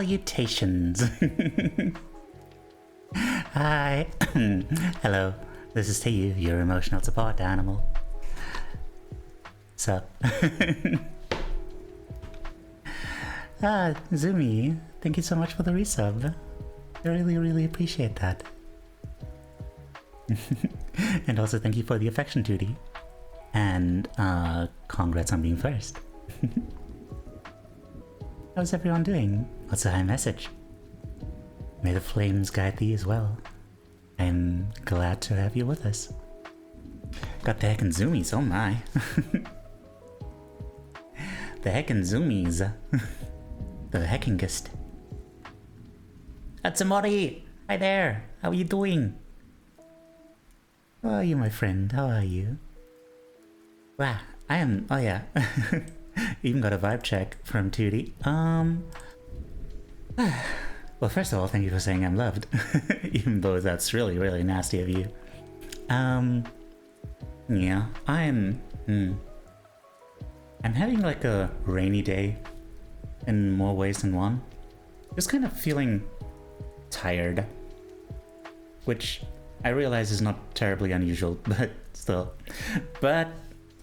Salutations. Hi. Hello. This is Teiyu, your emotional support animal. Sup? Zumi, thank you so much for the resub. I really appreciate that. And also thank you for the affection, Tootie. And congrats on being first. How's everyone doing? What's the high message? May the flames guide thee as well. I'm glad to have you with us. Got the heckin' zoomies, oh my. The heckin' zoomies. The heckingest. Atsumori! Hi there! How are you doing? How are you, my friend? How are you? Wow, I am... oh yeah. Even got a vibe check from Tootie. Well, first of all, thank you for saying I'm loved. Even though that's really nasty of you. Yeah, I'm having like a rainy day in more ways than one. Just kind of feeling tired. Which I realize is not terribly unusual, but still. But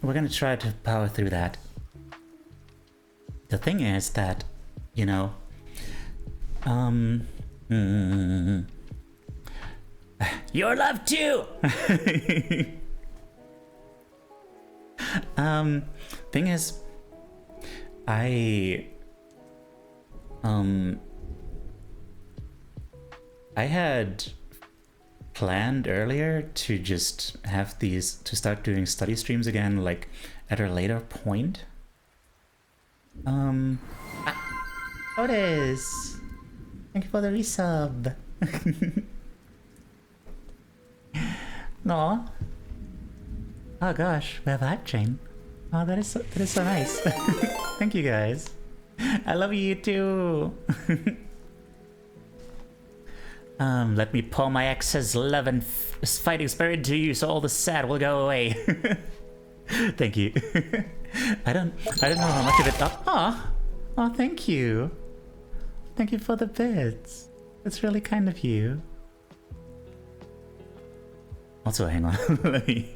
we're gonna try to power through that. The thing is that, you know, you're loved too! Thing is, I had planned earlier to just have these, to start doing study streams again, like at a later point. Otis! Thank you for the resub. Aw. Oh gosh, we have a hype chain. Oh, that is so nice. Thank you guys. I love you too. Let me pour my ex's love and fighting spirit to you, so all the sad will go away. Thank you. I don't know how much of it. Oh, thank you. Thank you for the bits. It's really kind of you. Also, hang on. let me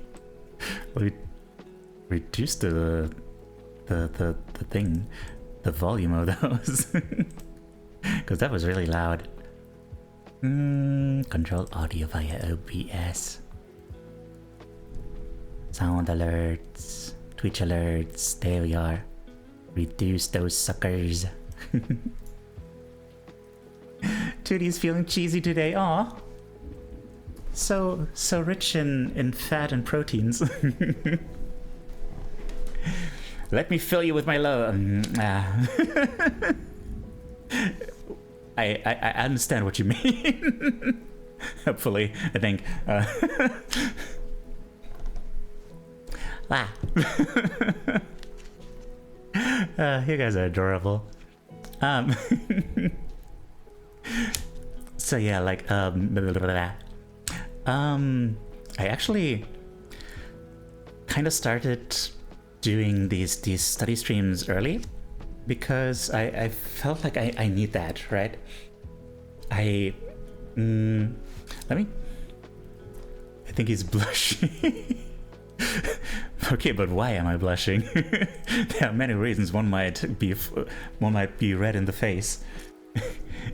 reduce the thing, the volume of those, because that was really loud. Control audio via OBS. Sound alerts, Twitch alerts. There we are. Reduce those suckers. Tootie's feeling cheesy today. Aw. So rich in fat and proteins. Let me fill you with my love. I understand what you mean. Hopefully, I think. You guys are adorable. So yeah, like I actually kind of started doing these study streams early because I felt like I need that, right? I think he's blushing. Okay, but why am I blushing? There are many reasons. One might be red in the face.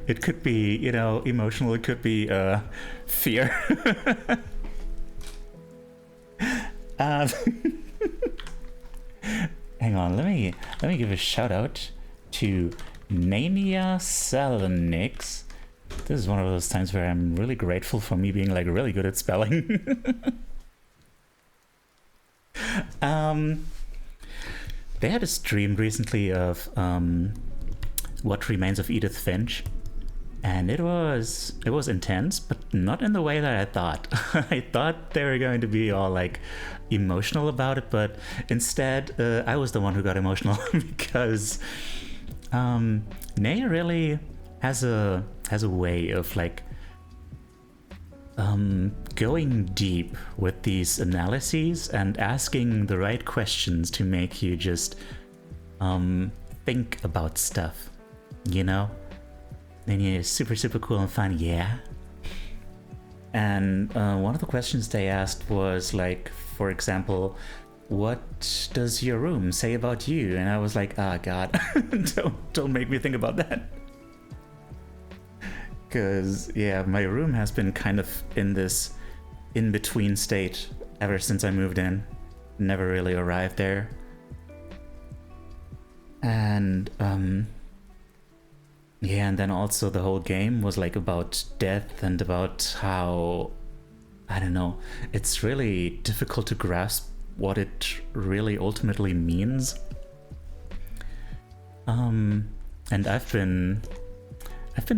It could be, you know, emotional. It could be fear. Hang on, let me give a shout out to Nania Salanix. This is one of those times where I'm really grateful for me being like really good at spelling. They had a stream recently of What Remains of Edith Finch, and it was intense, but not in the way that I thought. I thought they were going to be all like emotional about it, but instead I was the one who got emotional because Naya really has a way of like going deep with these analyses and asking the right questions to make you just think about stuff, you know? And yeah, super, super cool and fun, yeah. And one of the questions they asked was like, for example, what does your room say about you? And I was like, ah, God, don't make me think about that. Because, yeah, my room has been kind of in this in-between state ever since I moved in. Never really arrived there. And, yeah, and then also the whole game was like about death and about how, I don't know, it's really difficult to grasp what it really ultimately means. And I've been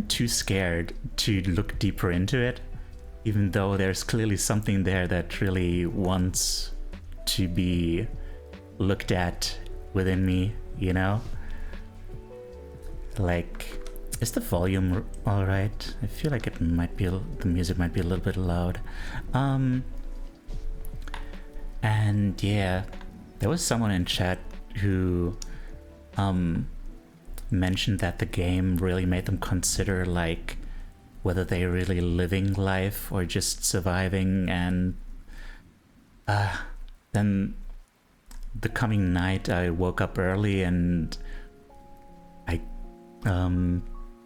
too scared to look deeper into it, even though there's clearly something there that really wants to be looked at within me, you know? Like, is the volume all right? I feel like it might be, the music might be a little bit loud. And yeah, there was someone in chat who mentioned that the game really made them consider like whether they're really living life or just surviving. And then the coming night I woke up early and I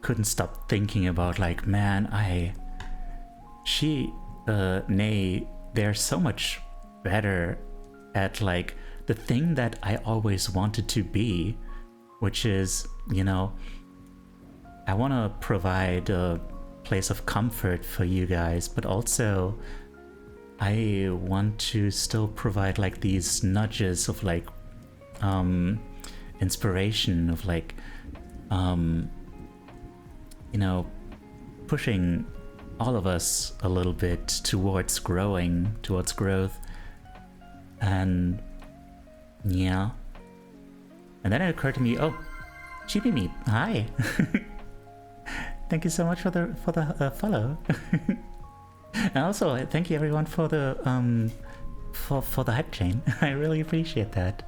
couldn't stop thinking about like, man, they're so much better at like the thing that I always wanted to be, which is, you know, I want to provide a place of comfort for you guys, but also I want to still provide like these nudges of like inspiration, of like you know, pushing all of us a little bit towards growth. And yeah, and then it occurred to me, oh, Chibi Meat, hi. Thank you so much for the follow. And also thank you everyone for the for the hype chain. I really appreciate that.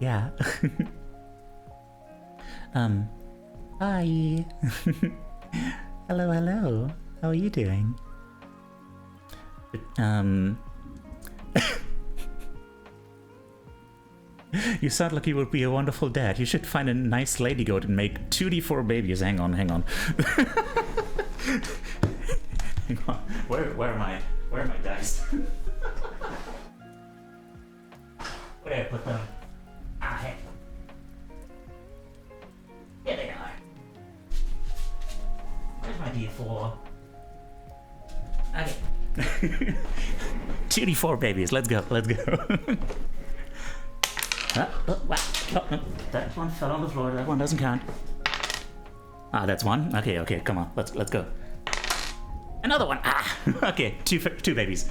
Yeah. Hi. Hello. How are you doing? You sound like you would be a wonderful dad. You should find a nice lady goat and make 2d4 babies. Hang on. Hang on. Where are my dice? Where did I put them? Hey. Here they are. Where's my d4? Okay. 2d4 babies. Let's go. No, that one fell on the floor. That one doesn't count. Ah, that's one. Okay. Come on. Let's go. Another one. Ah. Okay. Two babies.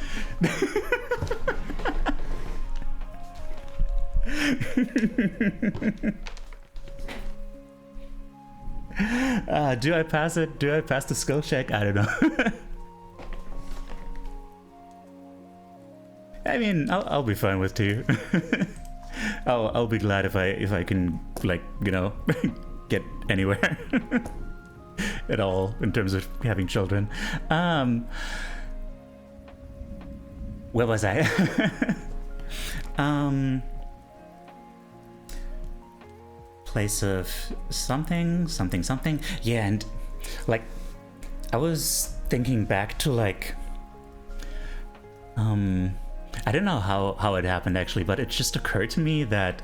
Do I pass it? Do I pass the skill check? I don't know. I mean, I'll be fine with two. I'll be glad if I can, like, you know, get anywhere at all in terms of having children. Where was I? Place of something. Yeah, and like I was thinking back to like I don't know how it happened actually, but it just occurred to me that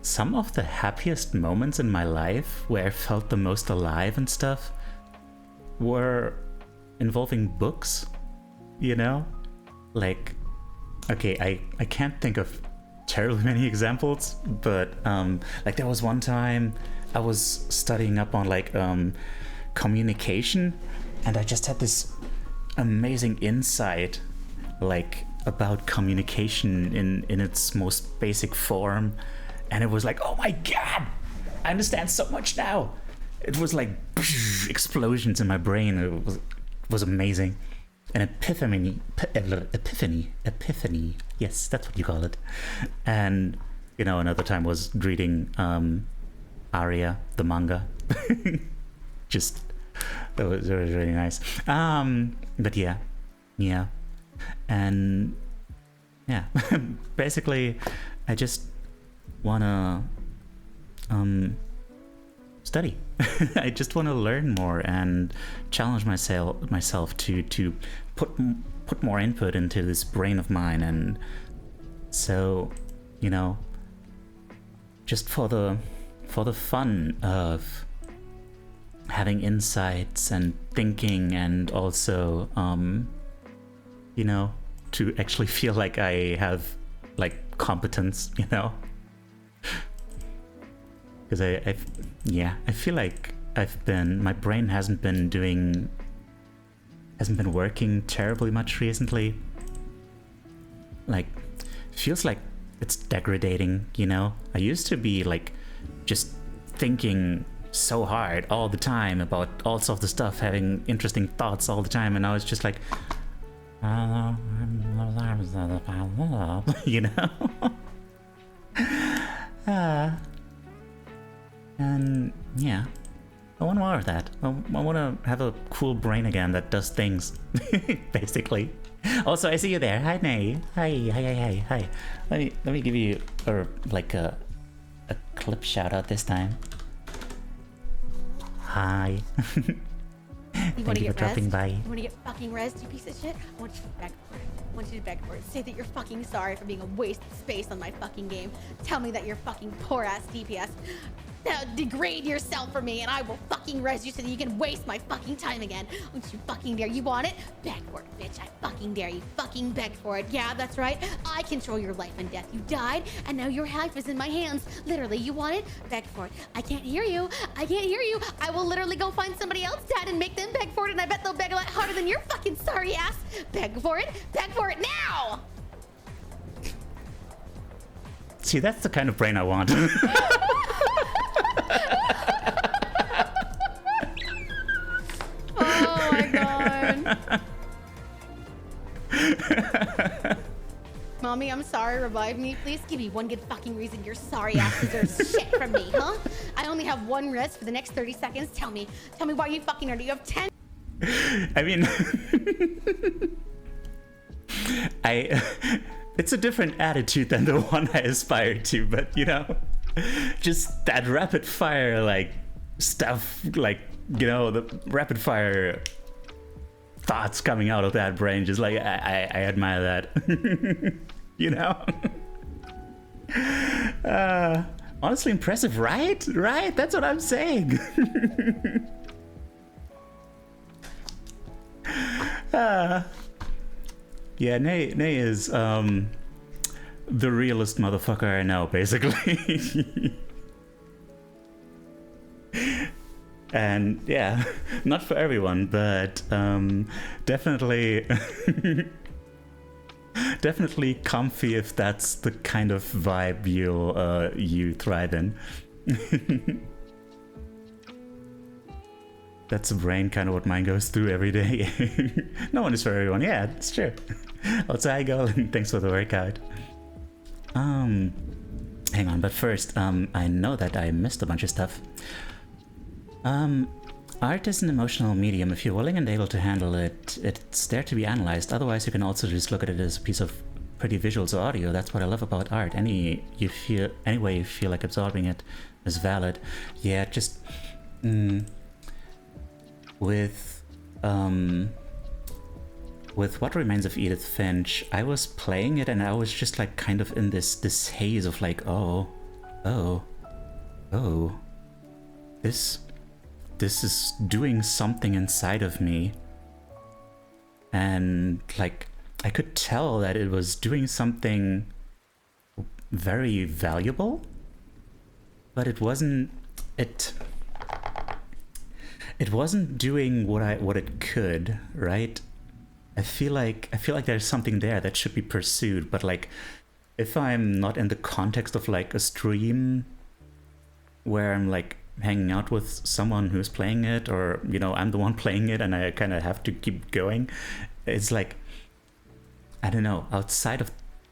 some of the happiest moments in my life where I felt the most alive and stuff were involving books, you know? Like, okay, I can't think of terribly many examples, but like there was one time I was studying up on like communication, and I just had this amazing insight like about communication in its most basic form, and it was like, oh my god, I understand so much now. It was like explosions in my brain. It was amazing. An epiphany. Yes, that's what you call it. And you know, another time was reading Aria, the manga. just that was really nice. But yeah, and yeah, basically, I just wanna study. I just want to learn more and challenge myself to put more input into this brain of mine, and so, you know, just for the fun of having insights and thinking, and also you know, to actually feel like I have like competence, you know, because I feel like my brain hasn't been working terribly much recently. Like, feels like it's degrading, you know? I used to be like just thinking so hard all the time about all sorts of stuff, having interesting thoughts all the time, and now it's just like, you know? And yeah, I want more of that. I want to have a cool brain again that does things, basically. Also, I see you there. Hi, Nay. Hi. Let me give you a clip shout out this time. Hi. Thank you for dropping by. You want to get fucking rezzed, you piece of shit? I want you to beg for it. I want you to beg for it. Say that you're fucking sorry for being a waste of space on my fucking game. Tell me that you're fucking poor ass DPS. Now degrade yourself for me, and I will fucking res you so that you can waste my fucking time again. Don't you fucking dare. You want it? Beg for it, bitch. I fucking dare you. Fucking beg for it. Yeah, that's right. I control your life and death. You died, and now your life is in my hands. Literally, you want it? Beg for it. I can't hear you. I can't hear you. I will literally go find somebody else, Dad, and make them beg for it, and I bet they'll beg a lot harder than your fucking sorry ass. Beg for it. Beg for it now! See, that's the kind of brain I want. Oh my god. Mommy, I'm sorry. Revive me, please. Give me one good fucking reason your sorry ass deserves shit from me, huh? I only have one rest for the next 30 seconds. Tell me why you fucking are. You have 10. I mean, it's a different attitude than the one I aspire to, but you know, just that rapid fire like stuff, like, you know, the rapid fire thoughts coming out of that brain, just like I admire that. You know. Honestly impressive, right? That's what I'm saying. Yeah, Nay is the realest motherfucker I know, basically. And yeah, not for everyone, but definitely definitely comfy if that's the kind of vibe you thrive in. That's the brain, kind of what mine goes through every day. No one is for everyone. Yeah, it's true. Also, hi, girl, and thanks for the workout. Hang on, but first, I know that I missed a bunch of stuff. Art is an emotional medium. If you're willing and able to handle it, it's there to be analyzed. Otherwise, you can also just look at it as a piece of pretty visuals or audio. That's what I love about art. Any way you feel like absorbing it is valid. Yeah, just with What Remains of Edith Finch, I was playing it and I was just like kind of in this haze of like, oh, this is doing something inside of me. And like, I could tell that it was doing something very valuable, but it wasn't doing what it could, right? I feel like there's something there that should be pursued, but like, if I'm not in the context of like a stream where I'm like hanging out with someone who's playing it, or you know, I'm the one playing it and I kind of have to keep going, it's like, I don't know, outside of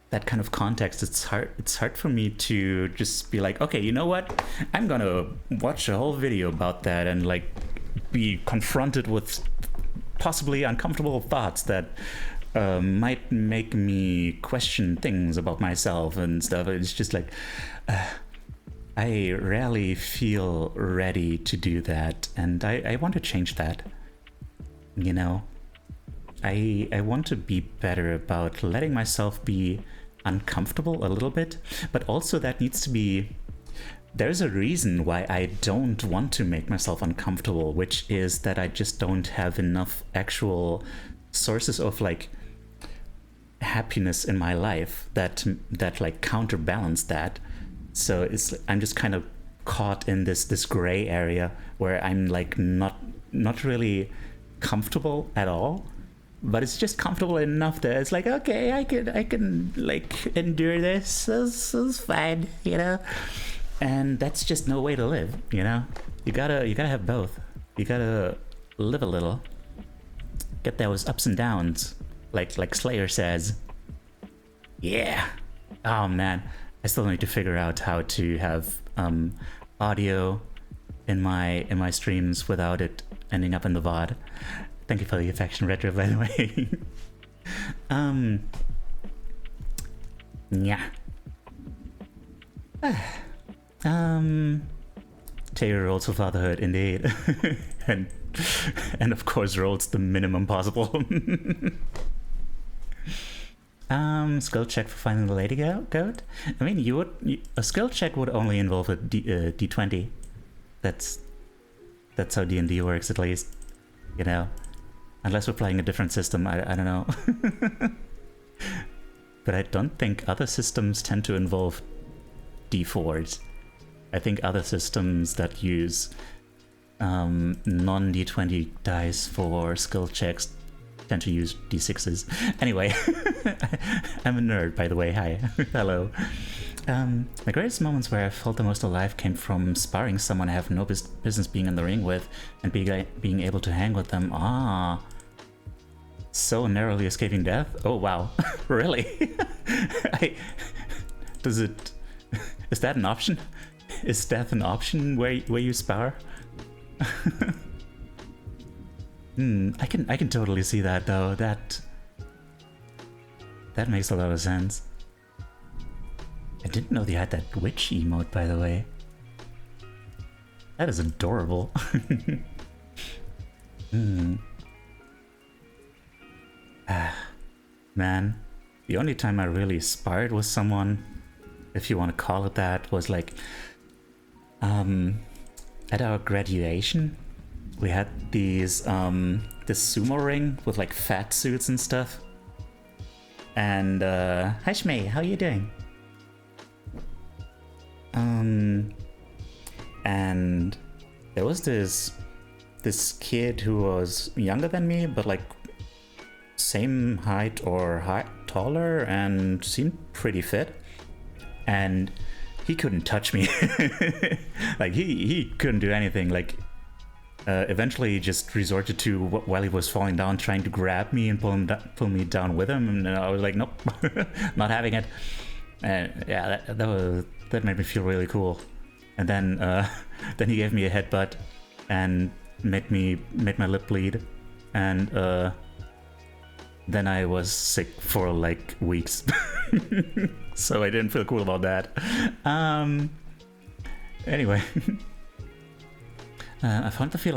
that kind of context, it's hard for me to just be like, okay, you know what, I'm gonna watch a whole video about that and like be confronted with possibly uncomfortable thoughts that might make me question things about myself and stuff. It's just like, I rarely feel ready to do that, and I want to change that. You know, I want to be better about letting myself be uncomfortable a little bit, but also that needs to be, there's a reason why I don't want to make myself uncomfortable, which is that I just don't have enough actual sources of like happiness in my life that like counterbalance that. So I'm just kind of caught in this gray area where I'm like not really comfortable at all, but it's just comfortable enough that it's like, okay, I can like endure this. This is fine, you know. And that's just no way to live, you know. You gotta have both. You gotta live a little, get those ups and downs, like Slayer says. Yeah. Oh man, I still need to figure out how to have audio in my streams without it ending up in the VOD. Thank you for the affection, Retro, by the way. Yeah. Teiyu rolls for fatherhood, indeed. and of course rolls the minimum possible. Skill check for finding the lady goat. I mean, a skill check would only involve a D20. That's how D&D works, at least. You know, unless we're playing a different system, I don't know. But I don't think other systems tend to involve D4s. I think other systems that use non-D20 dice for skill checks tend to use D6s. Anyway, I'm a nerd, by the way. Hi. Hello. My greatest moments where I felt the most alive came from sparring someone I have no business being in the ring with and being able to hang with them. Ah. So narrowly escaping death? Oh, wow. Really? Is that an option? Is death an option where you spar? I can totally see that though. That makes a lot of sense. I didn't know they had that witch emote, by the way. That is adorable. Man, the only time I really sparred with someone, if you want to call it that, was like at our graduation. We had this sumo ring with like fat suits and stuff. And hi Shmei, how you doing? And there was this kid who was younger than me, but like same height or taller, and seemed pretty fit. And he couldn't touch me. Like he couldn't do anything. Like eventually he just resorted to, while he was falling down, trying to grab me and pull me down with him, and I was like, nope, not having it. And yeah, that made me feel really cool. And then he gave me a headbutt and made my lip bleed, and then I was sick for like weeks. So I didn't feel cool about that. Anyway. I found the field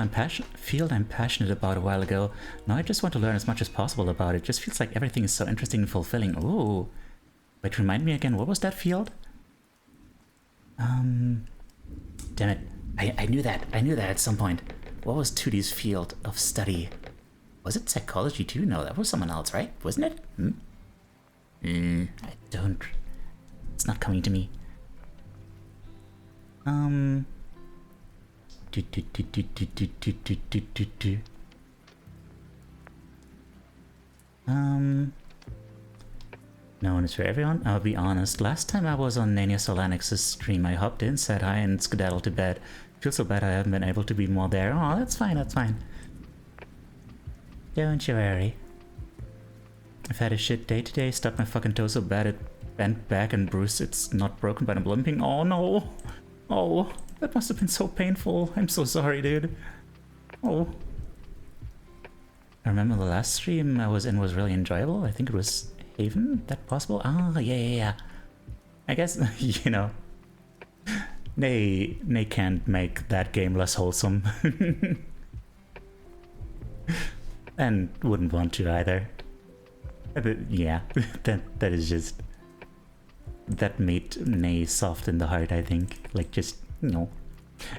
I'm passionate about a while ago. Now I just want to learn as much as possible about it. Just feels like everything is so interesting and fulfilling. Ooh. Wait, remind me again, what was that field? Damn it. I knew that at some point. What was 2D's field of study? Was it psychology too? No, that was someone else, right? Wasn't it? I don't... It's not coming to me. No one is for everyone. I'll be honest. Last time I was on Nania Solanix's stream, I hopped in, said hi, and skedaddled to bed. Feel so bad I haven't been able to be more there. Oh, that's fine, that's fine. Don't you worry. I've had a shit day today. Stubbed my fucking toe so bad it bent back and bruised. It's not broken, but I'm limping. Oh no. Oh, that must have been so painful. I'm so sorry, dude. Oh. I remember the last stream I was in was really enjoyable. I think it was Haven, that possible? Ah, yeah. I guess, you know, they can't make that game less wholesome. And wouldn't want to either. But yeah, that is just... That made Nay soft in the heart, I think. Like, just, you know.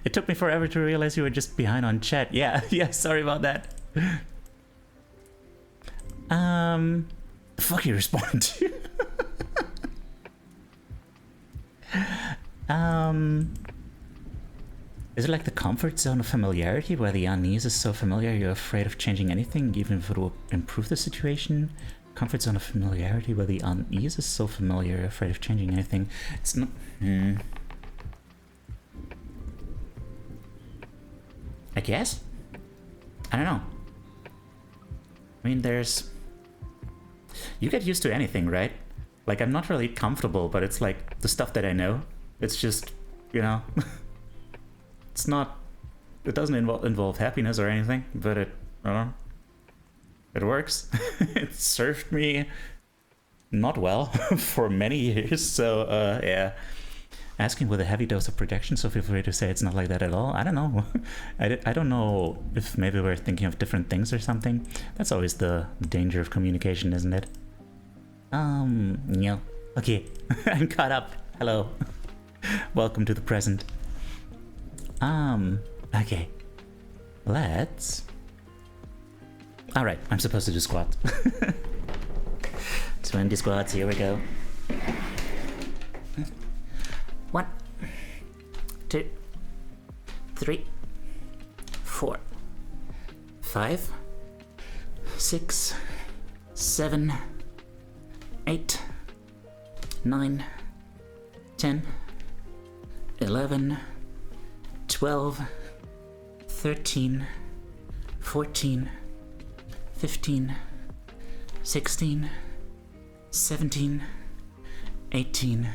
It took me forever to realize you were just behind on chat. Yeah, sorry about that. The fuck you respond to? Is it like the comfort zone of familiarity where the unease is so familiar you're afraid of changing anything even if it will improve the situation? Comfort zone of familiarity where the unease is so familiar you're afraid of changing anything. It's not... I guess? I don't know. I mean, there's... You get used to anything, right? Like, I'm not really comfortable, but it's like the stuff that I know. It's just, you know... It's not... It doesn't involve happiness or anything, but it... I don't know. It works. It served me not well for many years, so yeah. Asking with a heavy dose of projection, so feel free to say it's not like that at all. I don't know. I don't know if maybe we're thinking of different things or something. That's always the danger of communication, isn't it? Yeah. Okay. I'm caught up. Hello. Welcome to the present. Okay. Let's... Alright, I'm supposed to do squats. 20 squats, here we go. 1, 2, 3, 4, 5, 6, 7, 8, 9, 10, 11, 12, 13, 14, 15, 16, 17, 18,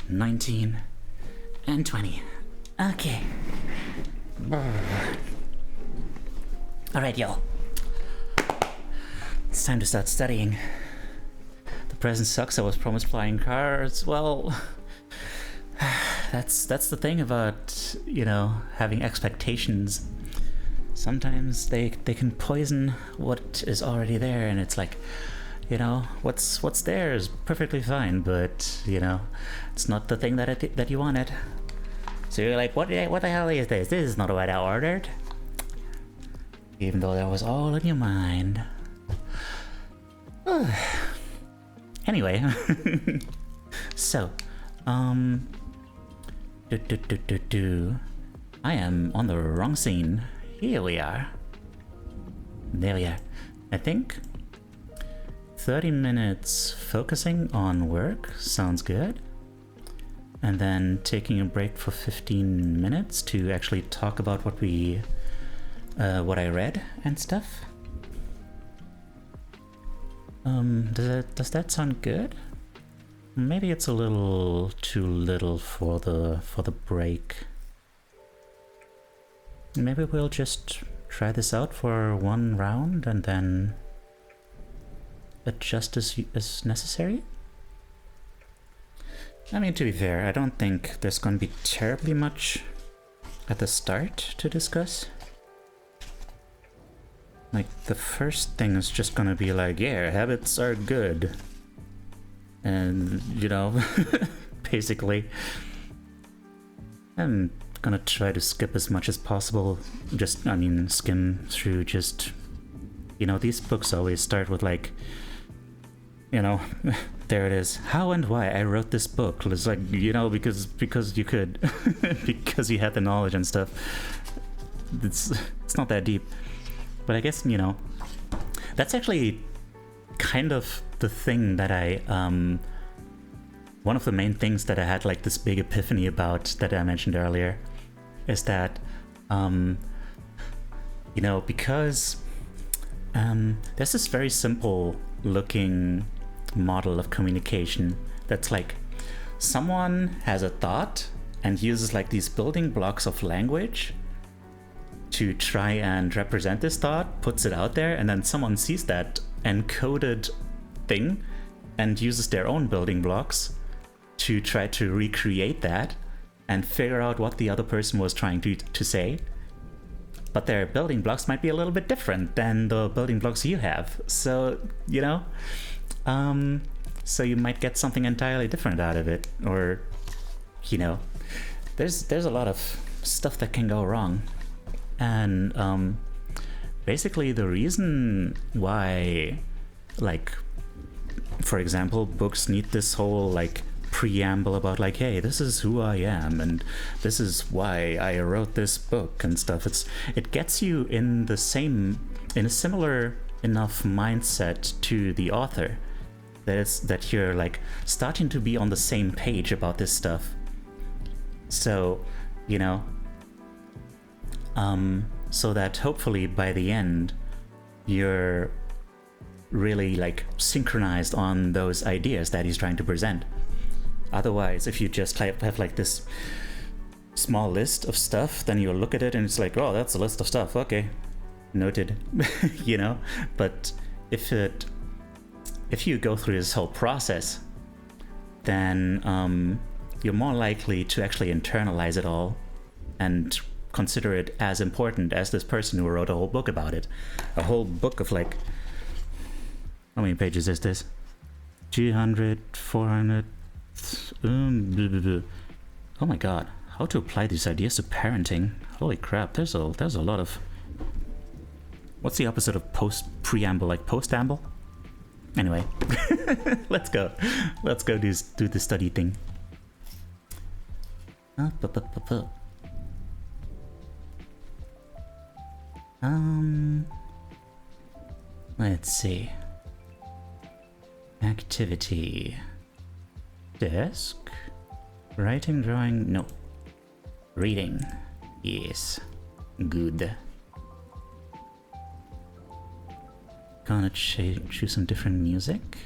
19, and 20. Okay. Alright, y'all. It's time to start studying. The present sucks. I was promised flying cars. Well, that's the thing about, you know, having expectations. Sometimes they can poison what is already there, and it's like, you know, what's there is perfectly fine, but you know, it's not the thing that you wanted. So you're like, what the hell is this? This is not what I ordered. Even though that was all in your mind. Anyway, so I am on the wrong scene. Here we are. There we are. I think 30 minutes focusing on work sounds good. And then taking a break for 15 minutes to actually talk about what I read and stuff. Does that sound good? Maybe it's a little too little for the break. Maybe we'll just try this out for one round and then adjust as necessary. I mean, to be fair, I don't think there's gonna be terribly much at the start to discuss. Like, the first thing is just gonna be like, yeah, habits are good. And, you know, basically, I'm gonna try to skip as much as possible. Skim through just, you know, these books always start with like, you know, there it is. How and why I wrote this book. It's like, you know, because you could, because you had the knowledge and stuff. It's not that deep. But I guess, you know, that's actually kind of the thing that one of the main things that I had like this big epiphany about that I mentioned earlier is that, you know, because there's this very simple looking model of communication that's like someone has a thought and uses like these building blocks of language to try and represent this thought, puts it out there, and then someone sees that encoded thing and uses their own building blocks to try to recreate that and figure out what the other person was trying to say. But their building blocks might be a little bit different than the building blocks you have. So, you know, so you might get something entirely different out of it. Or, you know, there's a lot of stuff that can go wrong. And basically the reason why, like, for example, books need this whole, like, preamble about, like, hey, this is who I am and this is why I wrote this book and stuff. It gets you in a similar enough mindset to the author that you're, like, starting to be on the same page about this stuff. So, you know, so that hopefully by the end you're really, like, synchronized on those ideas that he's trying to present. Otherwise, if you just have like this small list of stuff, then you'll look at it and it's like, oh, that's a list of stuff, okay, noted. You know. But if you go through this whole process, then you're more likely to actually internalize it all and consider it as important as this person who wrote a whole book about it. A whole book of, like, how many pages is this? 200, 400. Oh my god, how to apply these ideas to parenting? Holy crap, there's a lot of... What's the opposite of preamble, like postamble? Anyway, let's go do the study thing. Let's see. Activity. Desk. Writing, drawing, no. Reading. Yes. Good. Gonna choose some different music.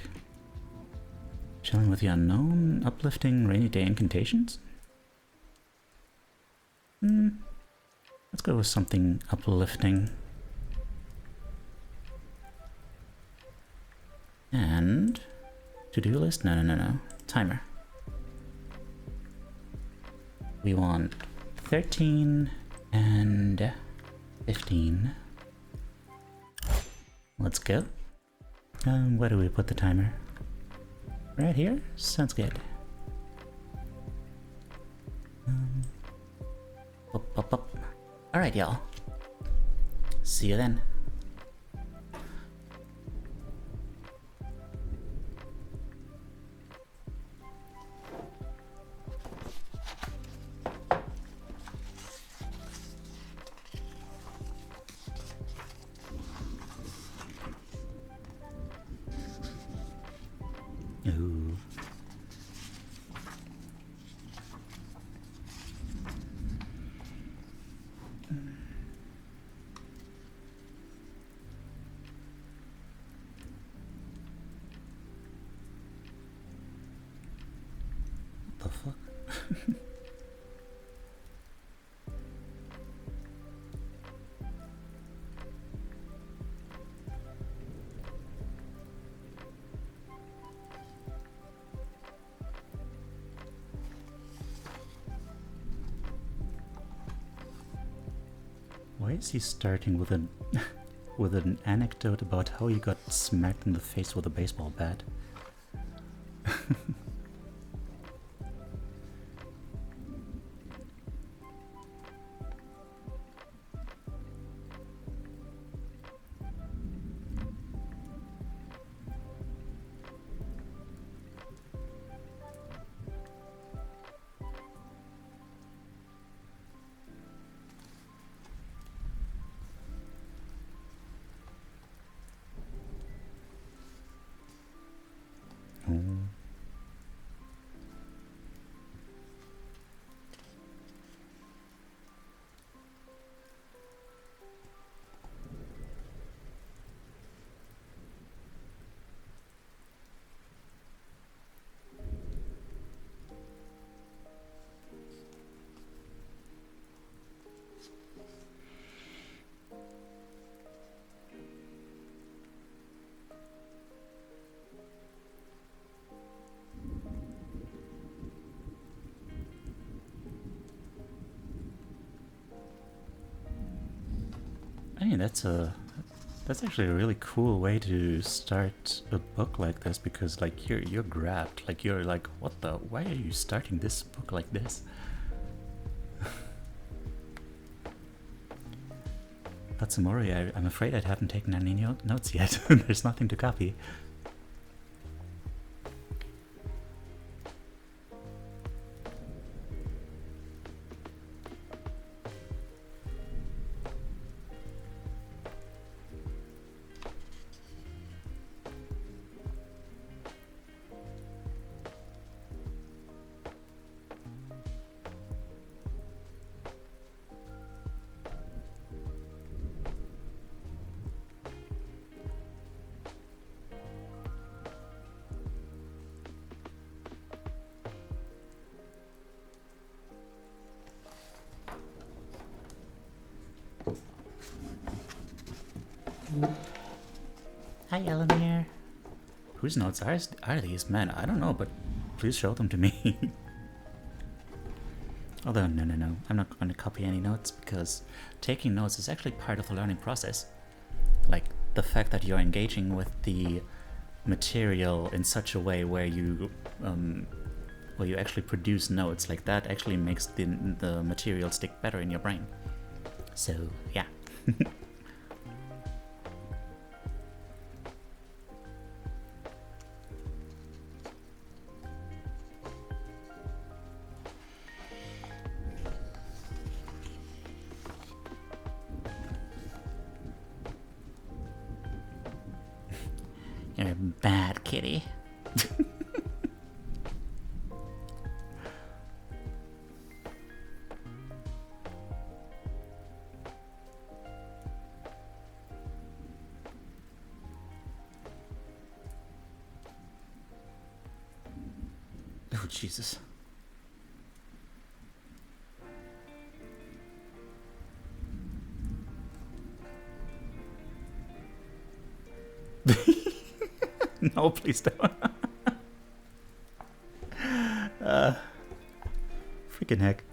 Chilling with the unknown. Uplifting rainy day incantations. Let's go with something uplifting. And to-do list? No. Timer. We want 13 and 15. Let's go. Where do we put the timer? Right here? Sounds good. Up. Alright, y'all. See you then. Ooh. What the fuck? Why is he starting with an with an anecdote about how he got smacked in the face with a baseball bat? Hey, that's actually a really cool way to start a book like this, because like you're grabbed, like you're like, what the, why are you starting this book like this? But Samori, I'm afraid I haven't taken any notes yet. There's nothing to copy. Hi, Elamir. Whose notes are these? Man, I don't know, but please show them to me. Although, no, I'm not going to copy any notes, because taking notes is actually part of the learning process. Like, the fact that you're engaging with the material in such a way where you actually produce notes, like that actually makes the material stick better in your brain. So, yeah. You're a bad kitty. Oh, Jesus. No, please don't. Freaking heck.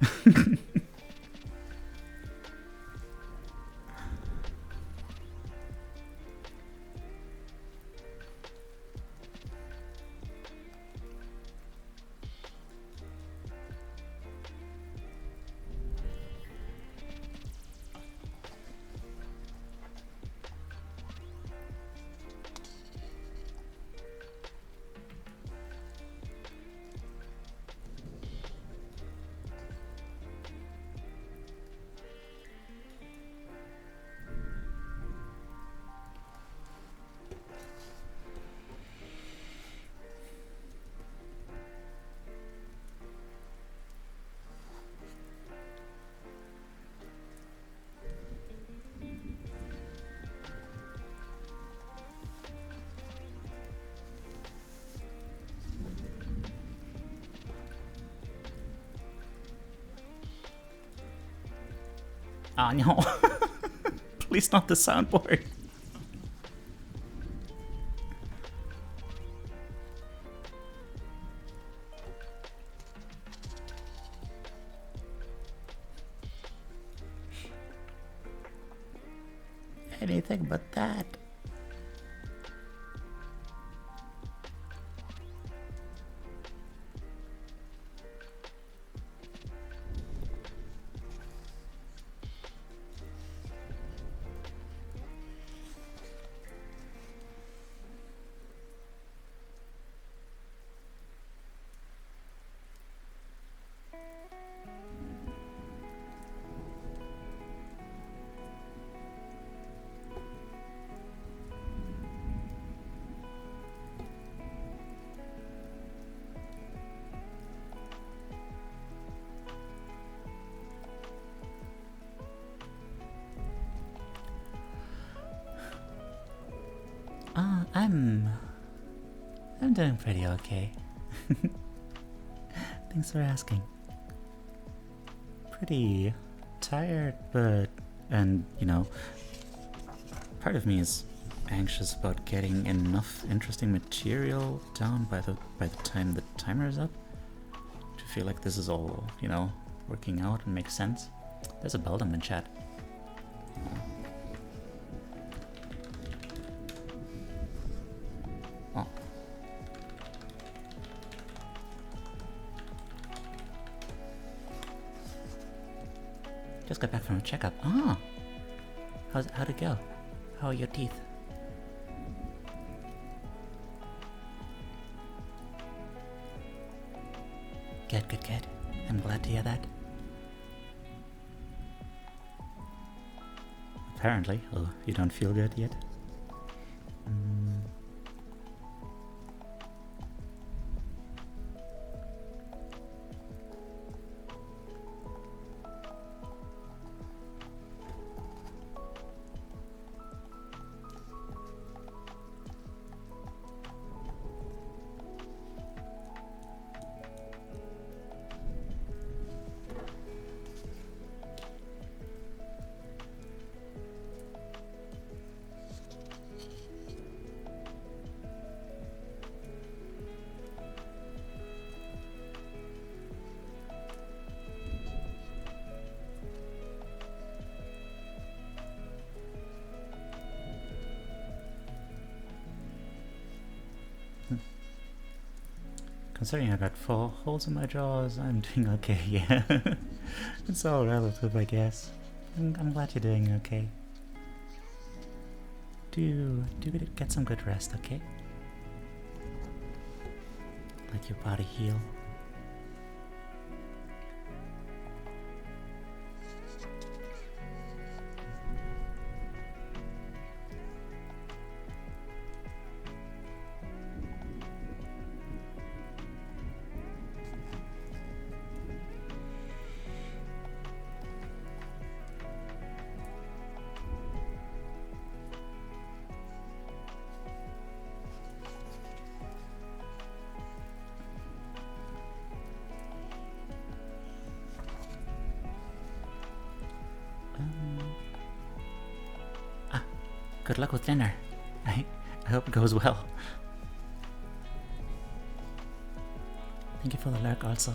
Oh no. Please not the soundboard. Anything but that. I'm doing pretty okay. Thanks for asking. Pretty tired, but, and you know, part of me is anxious about getting enough interesting material down by the time the timer is up to feel like this is all, you know, working out and makes sense. There's a Beldam in chat. Just got back from a checkup. Ah! How'd it go? How are your teeth? Good. I'm glad to hear that. Apparently. Oh, you don't feel good yet? Considering I got 4 holes in my jaws, I'm doing okay, yeah. It's all relative, I guess. I'm glad you're doing okay. Do get some good rest, okay? Let your body heal. Good luck with dinner. I hope it goes well. Thank you for the lurk also.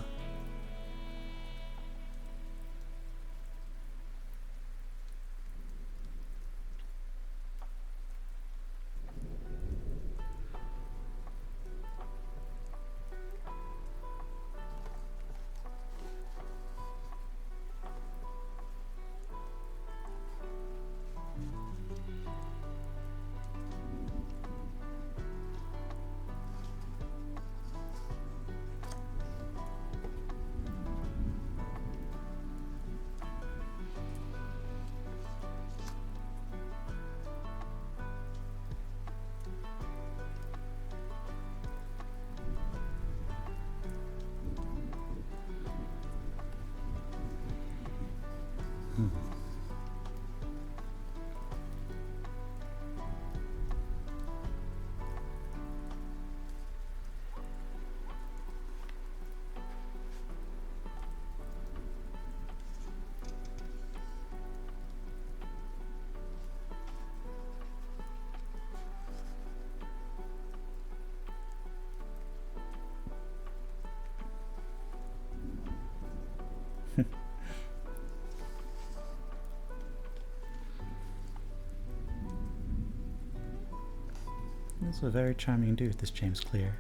This is a very charming dude, this James Clear.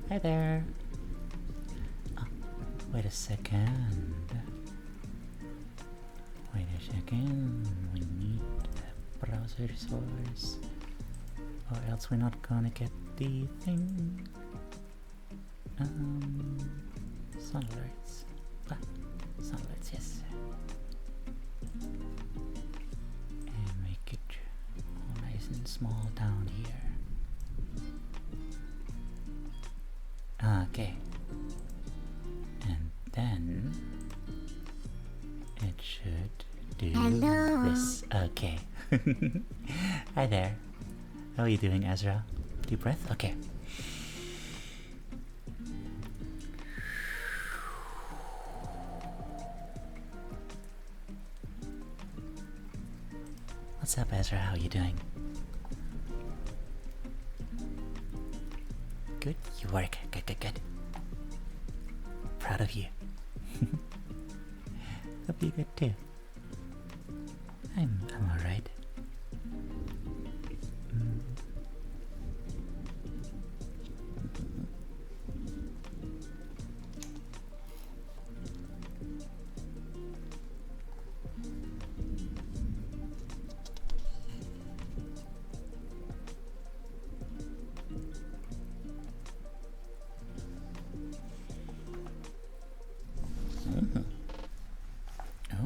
Hi there. Oh, wait a second. Wait a second. We need a browser source, or else we're not gonna get the thing. Sun alerts. Ah, sun alerts, yes. And make it all nice and small down here. Okay. And then it should do this. Okay. Hi there. How are you doing, Ezra? Deep breath? Okay. What's up, Ezra? How are you doing? Good? You work. Good. Proud of you. Hope you're good too. I'm alright.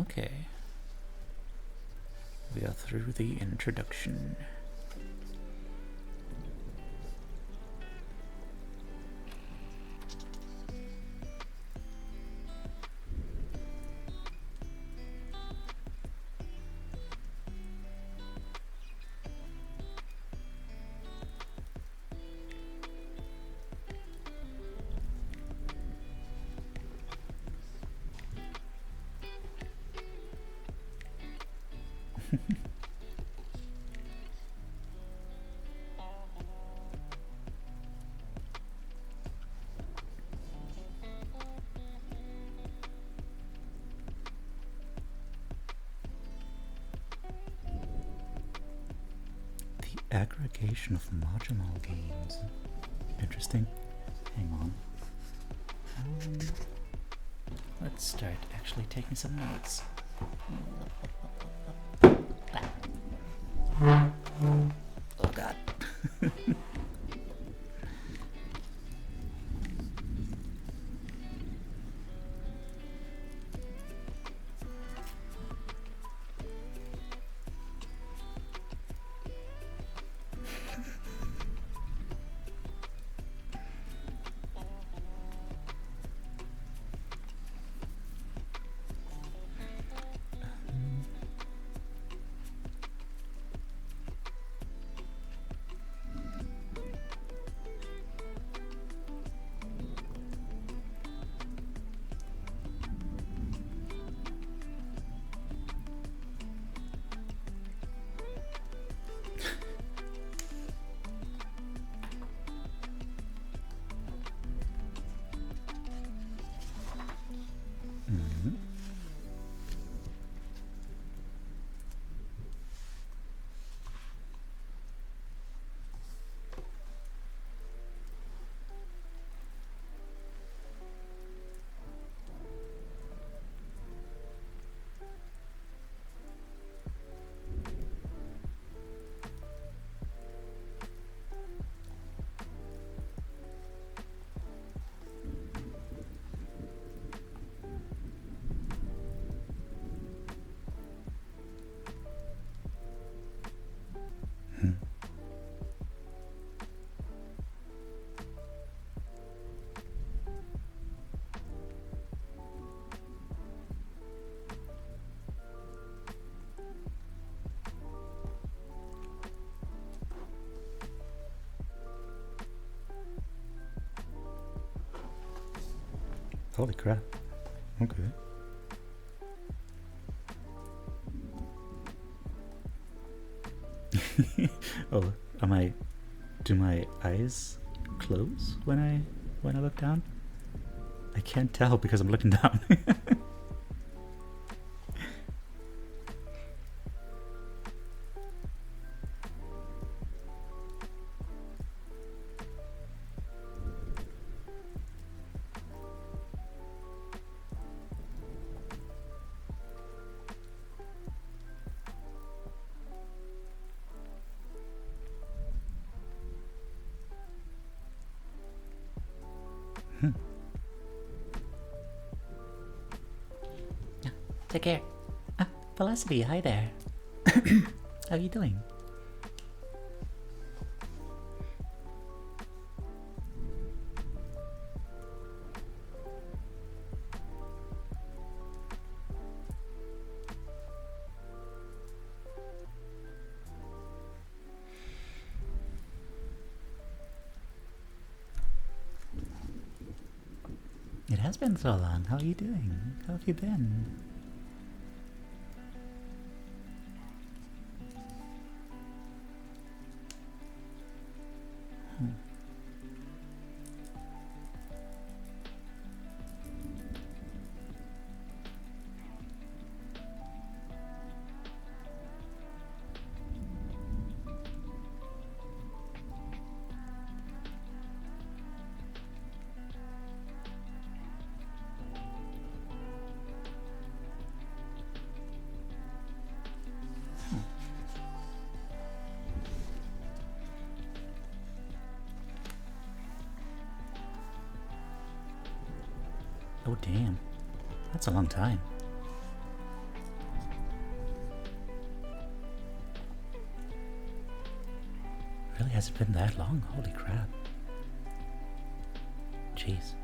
Okay. We are through the introduction. Aggregation of marginal gains. Interesting. Hang on. Let's start actually taking some notes. Oh god. Holy crap. Okay. Oh, do my eyes close when I look down? I can't tell because I'm looking down. Take care. Velocity, hi there. How are you doing? It has been so long. How are you doing? How have you been? Oh damn, that's a long time. Really, has it been that long? Holy crap. Jeez.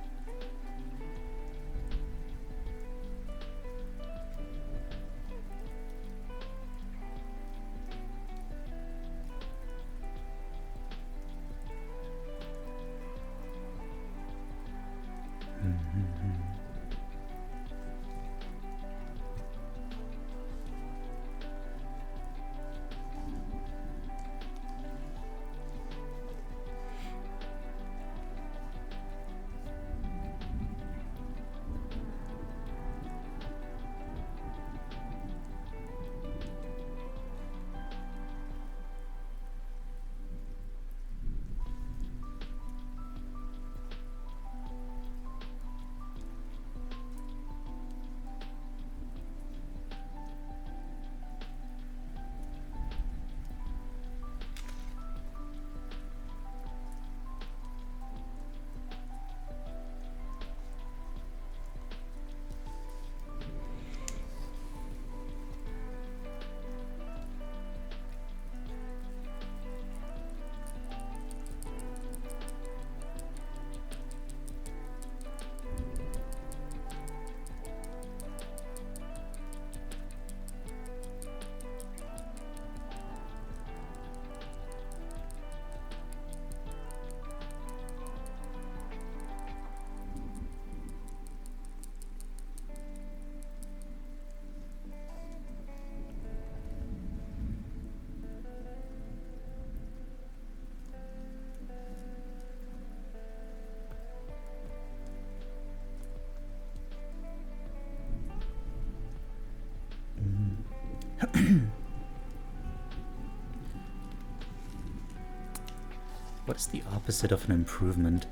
What is the opposite of an improvement?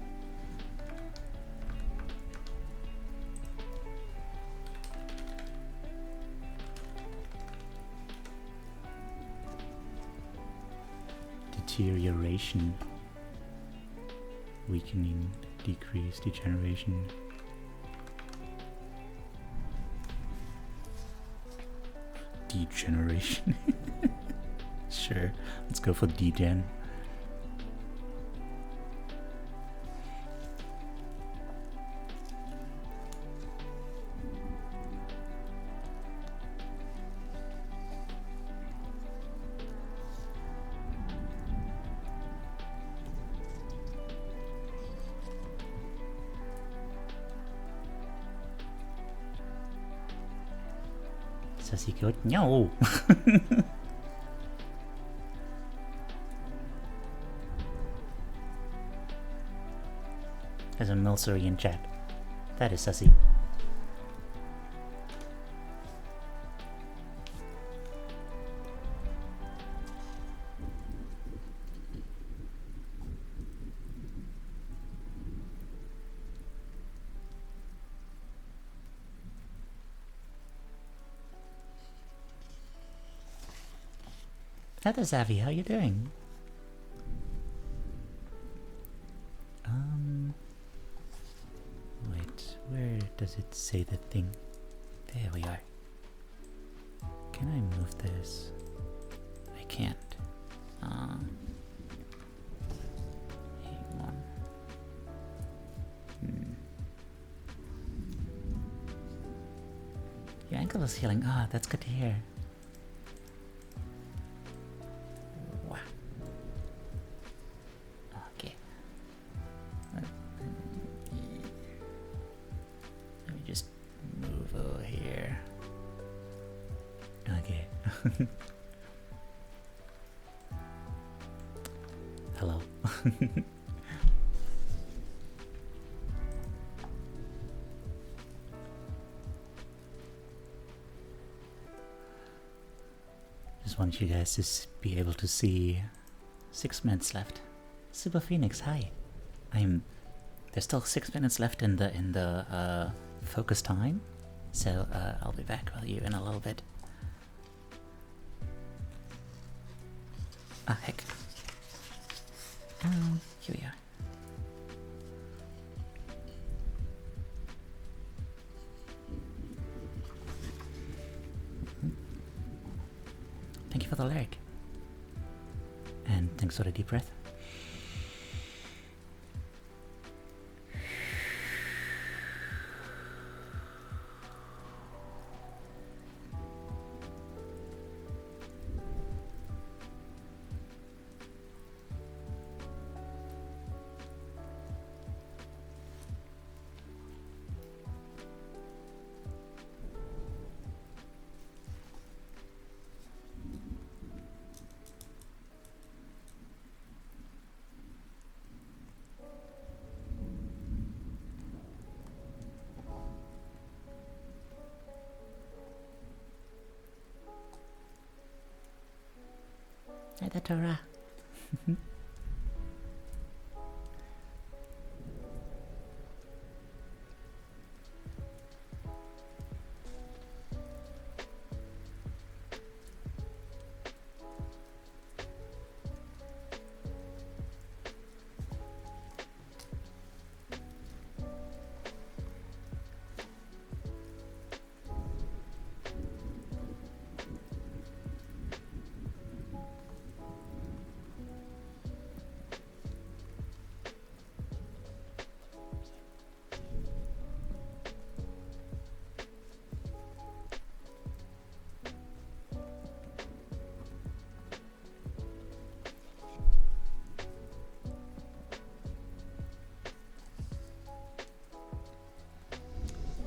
Deterioration. Weakening, decrease, degeneration. Degeneration. Sure, let's go for degen. No. There's a Milcery in chat. That is sussy. Hello, Zavi, how you doing? Wait, where does it say the thing? There we are. Can I move this? I can't. Hang on. Your ankle is healing. Ah, that's good to hear. Wow. Okay. Let me just move over here. Okay. Hello. Just want you guys to be able to see 6 minutes left. Super Phoenix, hi. There's still 6 minutes left in the focus time, so I'll be back with you in a little bit. Ah, heck. Here we are. Thank you for the lyric. And thanks for the deep breath. Hi there, Tora.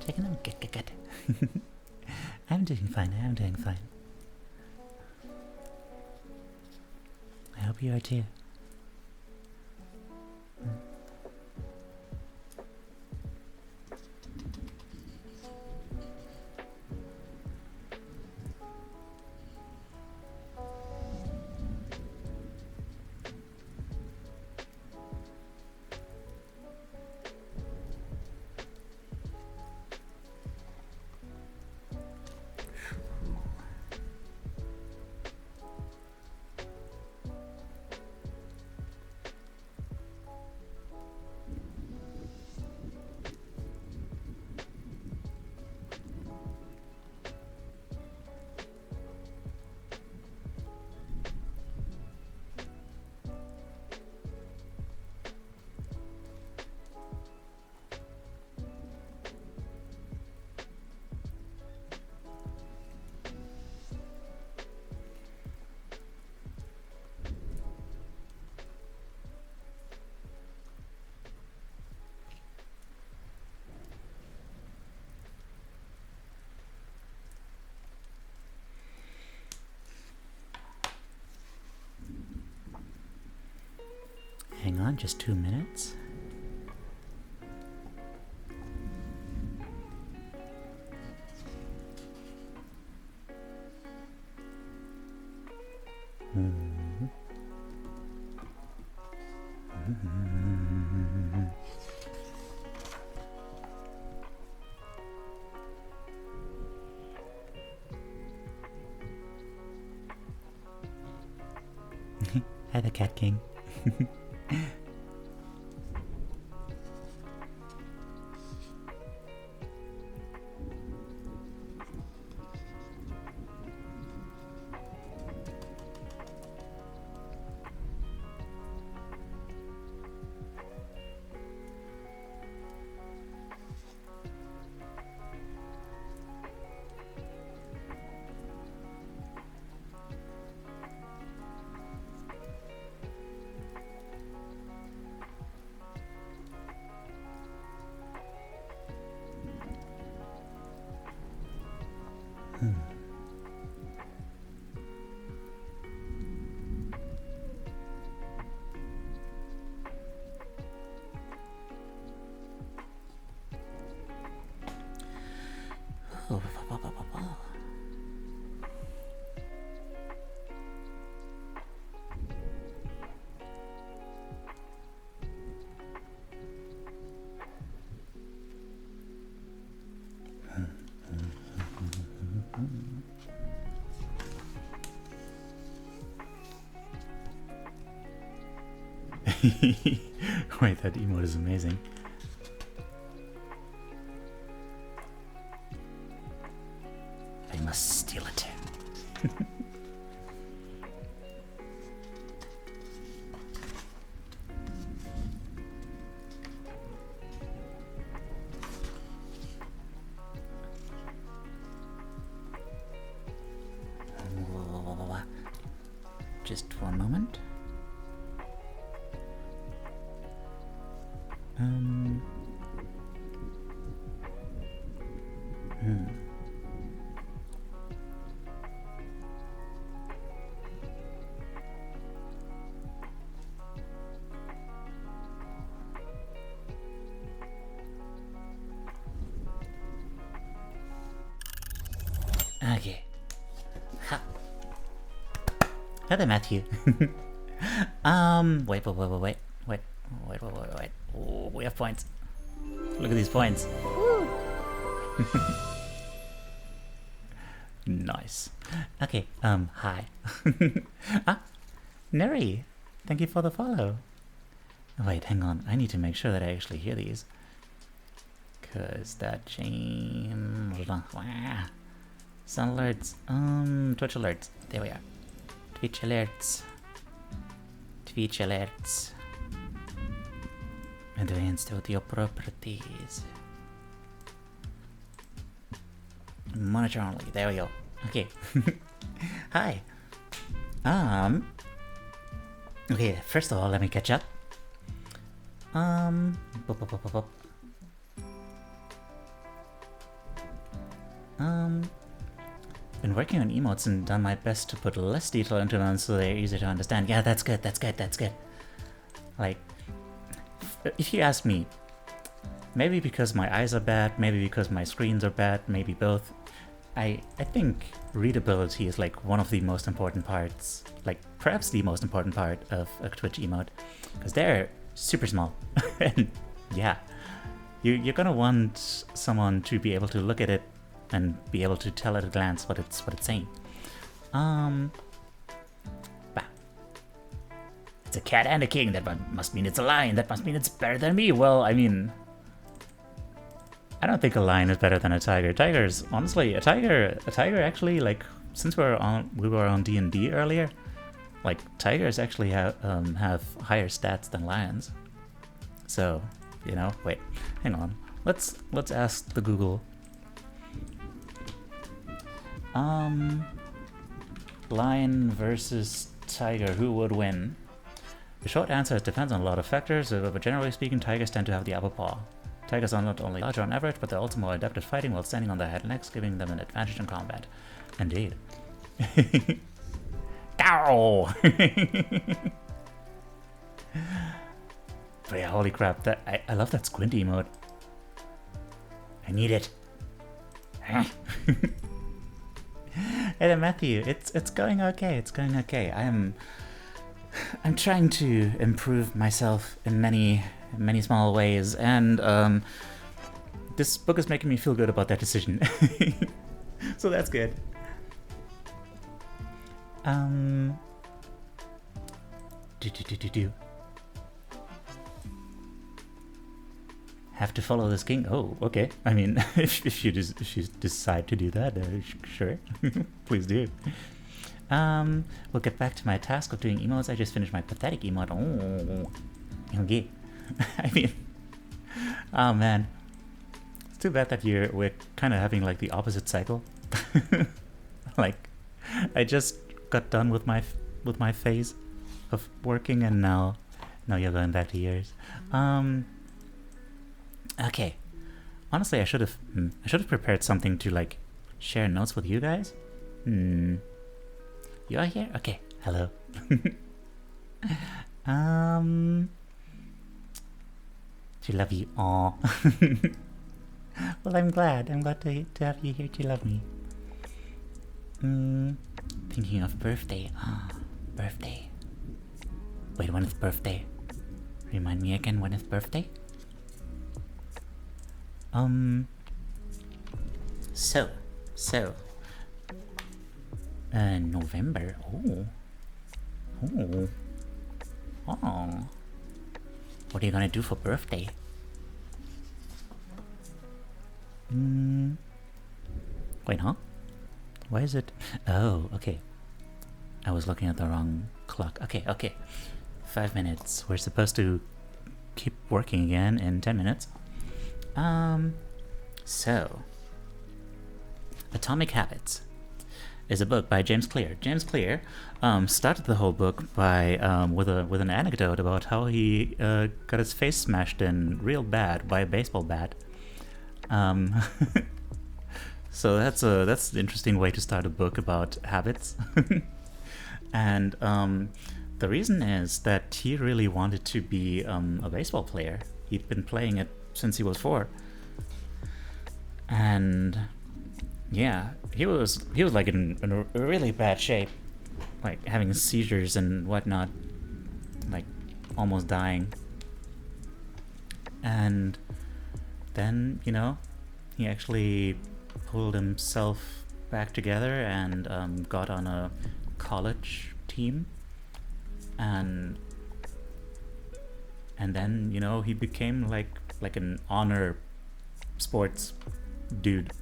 Checking out, good. I'm doing fine, I hope you are too. Hang on, just 2 minutes. Hi, the Cat King. Wait, that emote is amazing. I must steal it. Just one moment. Okay. Ha. Hi there, Matthew. Wait. Oh, we have points. Look at these points. Nice. Okay, hi. Neri, thank you for the follow. Wait, hang on. I need to make sure that I actually hear these. Cause that chain... Sound alerts. Twitch alerts. There we are. Twitch alerts. Advanced audio properties. Monitor only. There we go. Okay. Hi. Okay, first of all, let me catch up. Been working on emotes and done my best to put less detail into them so they're easier to understand. Yeah, that's good. Like, if you ask me, maybe because my eyes are bad, maybe because my screens are bad, maybe both, I think readability is like one of the most important parts, like perhaps the most important part of a Twitch emote, because they're super small. And yeah, you're gonna want someone to be able to look at it and be able to tell at a glance what it's saying. It's a cat and a king. That must mean it's a lion. That must mean it's better than me. Well, I mean, I don't think a lion is better than a tiger. Tigers, honestly, a tiger actually, like, since we were on D&D earlier, like tigers actually have higher stats than lions. So, you know, wait, hang on. Let's ask the Google. Lion versus tiger, who would win? The short answer is depends on a lot of factors, but generally speaking, tigers tend to have the upper paw. Tigers are not only larger on average, but they're also more adept at fighting while standing on their hind legs, giving them an advantage in combat. Indeed. Ow! But yeah, holy crap, that I love that squint emote. I need it. Hey there, Matthew. It's going okay. It's going okay. I'm trying to improve myself in many small ways, and this book is making me feel good about that decision. So that's good. Have to follow this king? Oh, okay. I mean, if you decide to do that, sure, please do. We'll get back to my task of doing emotes. I just finished my pathetic emote. Oh, okay. I mean, oh man, it's too bad that we're kind of having like the opposite cycle. Like, I just got done with my phase of working, and now you're going back to yours. Okay. Honestly, I should have prepared something to like share notes with you guys. You are here? Okay, hello. To love you. Aw. Well, I'm glad. I'm glad to have you here to love me. Thinking of birthday. Birthday. Wait, when is birthday? Remind me again, when is birthday? So. November. Oh. What are you gonna do for birthday? Wait, huh? Why is it? Oh, okay. I was looking at the wrong clock. Okay. 5 minutes. We're supposed to keep working again in 10 minutes. So, Atomic Habits is a book by James Clear. James Clear started the whole book by with an anecdote about how he got his face smashed in real bad by a baseball bat. So that's an interesting way to start a book about habits. And the reason is that he really wanted to be a baseball player. He'd been playing it since he was 4. And yeah, he was like in a really bad shape, like having seizures and whatnot, like almost dying. And then, he actually pulled himself back together and got on a college team, and then he became like an honor sports dude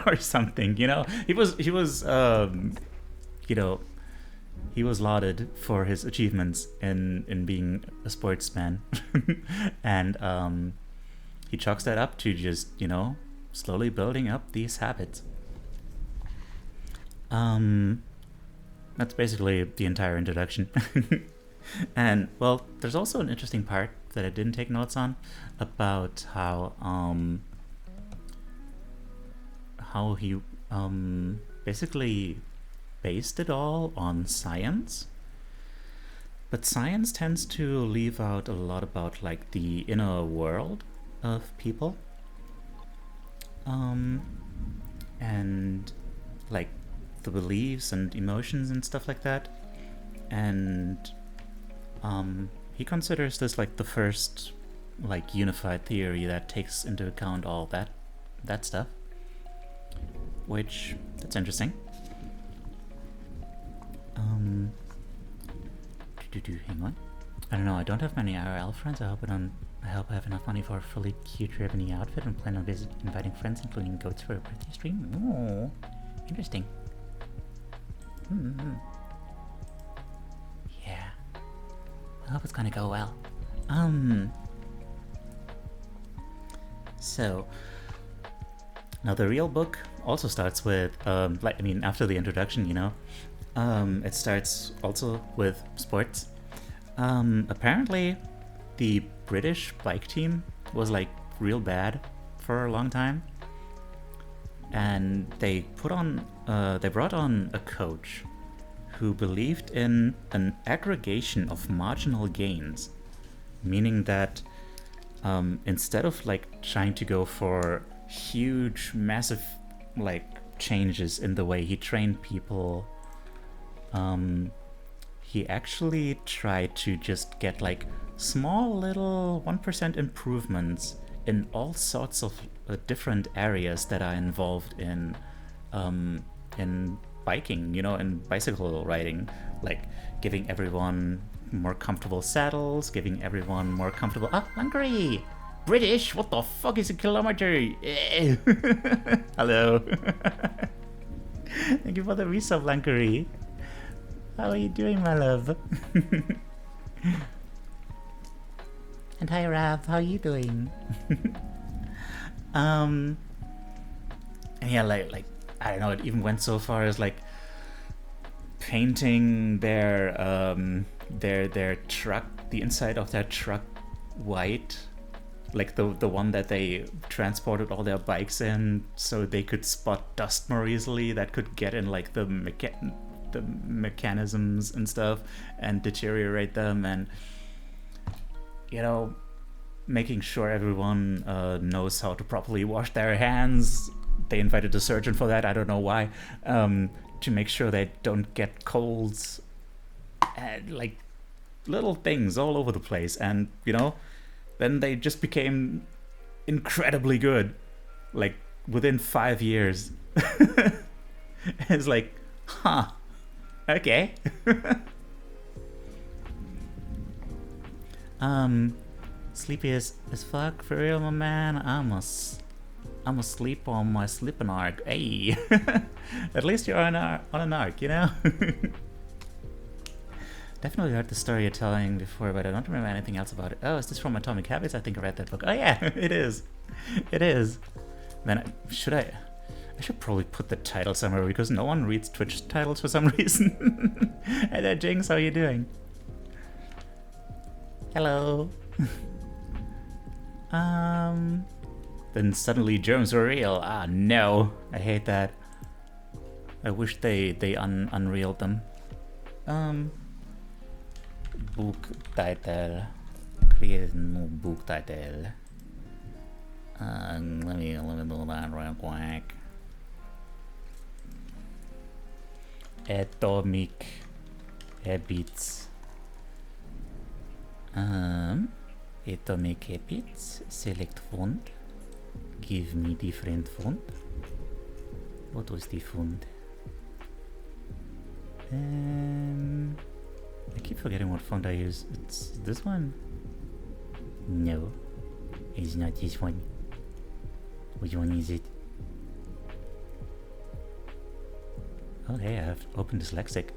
or something. He was lauded for his achievements in being a sportsman. And he chalks that up to just slowly building up these habits. That's basically the entire introduction. And well, there's also an interesting part that I didn't take notes on about how he basically based it all on science. But science tends to leave out a lot about like the inner world of people. And like the beliefs and emotions and stuff like that. And he considers this like the first like unified theory that takes into account all that stuff. Which, that's interesting. Hang on. I don't know, I don't have many IRL friends. I hope I have enough money for a fully cute ribbony outfit and plan on inviting friends, including goats, for a birthday stream. Oh, interesting. Yeah. I hope it's gonna go well. So, now the real book also starts with, after the introduction, it starts also with sports. Apparently, the British bike team was like real bad for a long time, and they brought on a coach who believed in an aggregation of marginal gains, meaning that instead of like trying to go for huge, massive like changes in the way he trained people, he actually tried to just get like small little 1% improvements in all sorts of different areas that are involved in biking, in bicycle riding, like giving everyone more comfortable saddles, giving everyone more comfortable Hungary! British, what the fuck is a kilometer? Hello. Thank you for the resub, Lankery. How are you doing, my love? And hi, Rav. How are you doing? And yeah, like I don't know. It even went so far as like painting their truck, the inside of their truck, white, Like the one that they transported all their bikes in so they could spot dust more easily, that could get in like the mechanisms and stuff and deteriorate them, and you know, making sure everyone knows how to properly wash their hands. They invited a surgeon for that, I don't know why, to make sure they don't get colds, and like little things all over the place. And you know, then they just became incredibly good, like within 5 years. It's like, huh, okay. Sleepy as fuck for real, my man. I'm asleep on my sleeping arc. Hey, at least you're on an arc, you know. Definitely heard the story you're telling before, but I don't remember anything else about it. Oh, is this from Atomic Habits? I think I read that book. Oh yeah, it is. It is. Then I should probably put the title somewhere because no one reads Twitch titles for some reason. Hey there, Jinx, how are you doing? Hello. Then suddenly germs were real. Ah, no. I hate that. I wish they unrealed them. Book title. Create a new book title. Let me do that real quick. Atomic Habits. Atomic Habits. Select font. Give me different font. What was the font? I keep forgetting what font I use. It's this one? No, it's not this one. Which one is it? Oh hey, I have Open Dyslexic.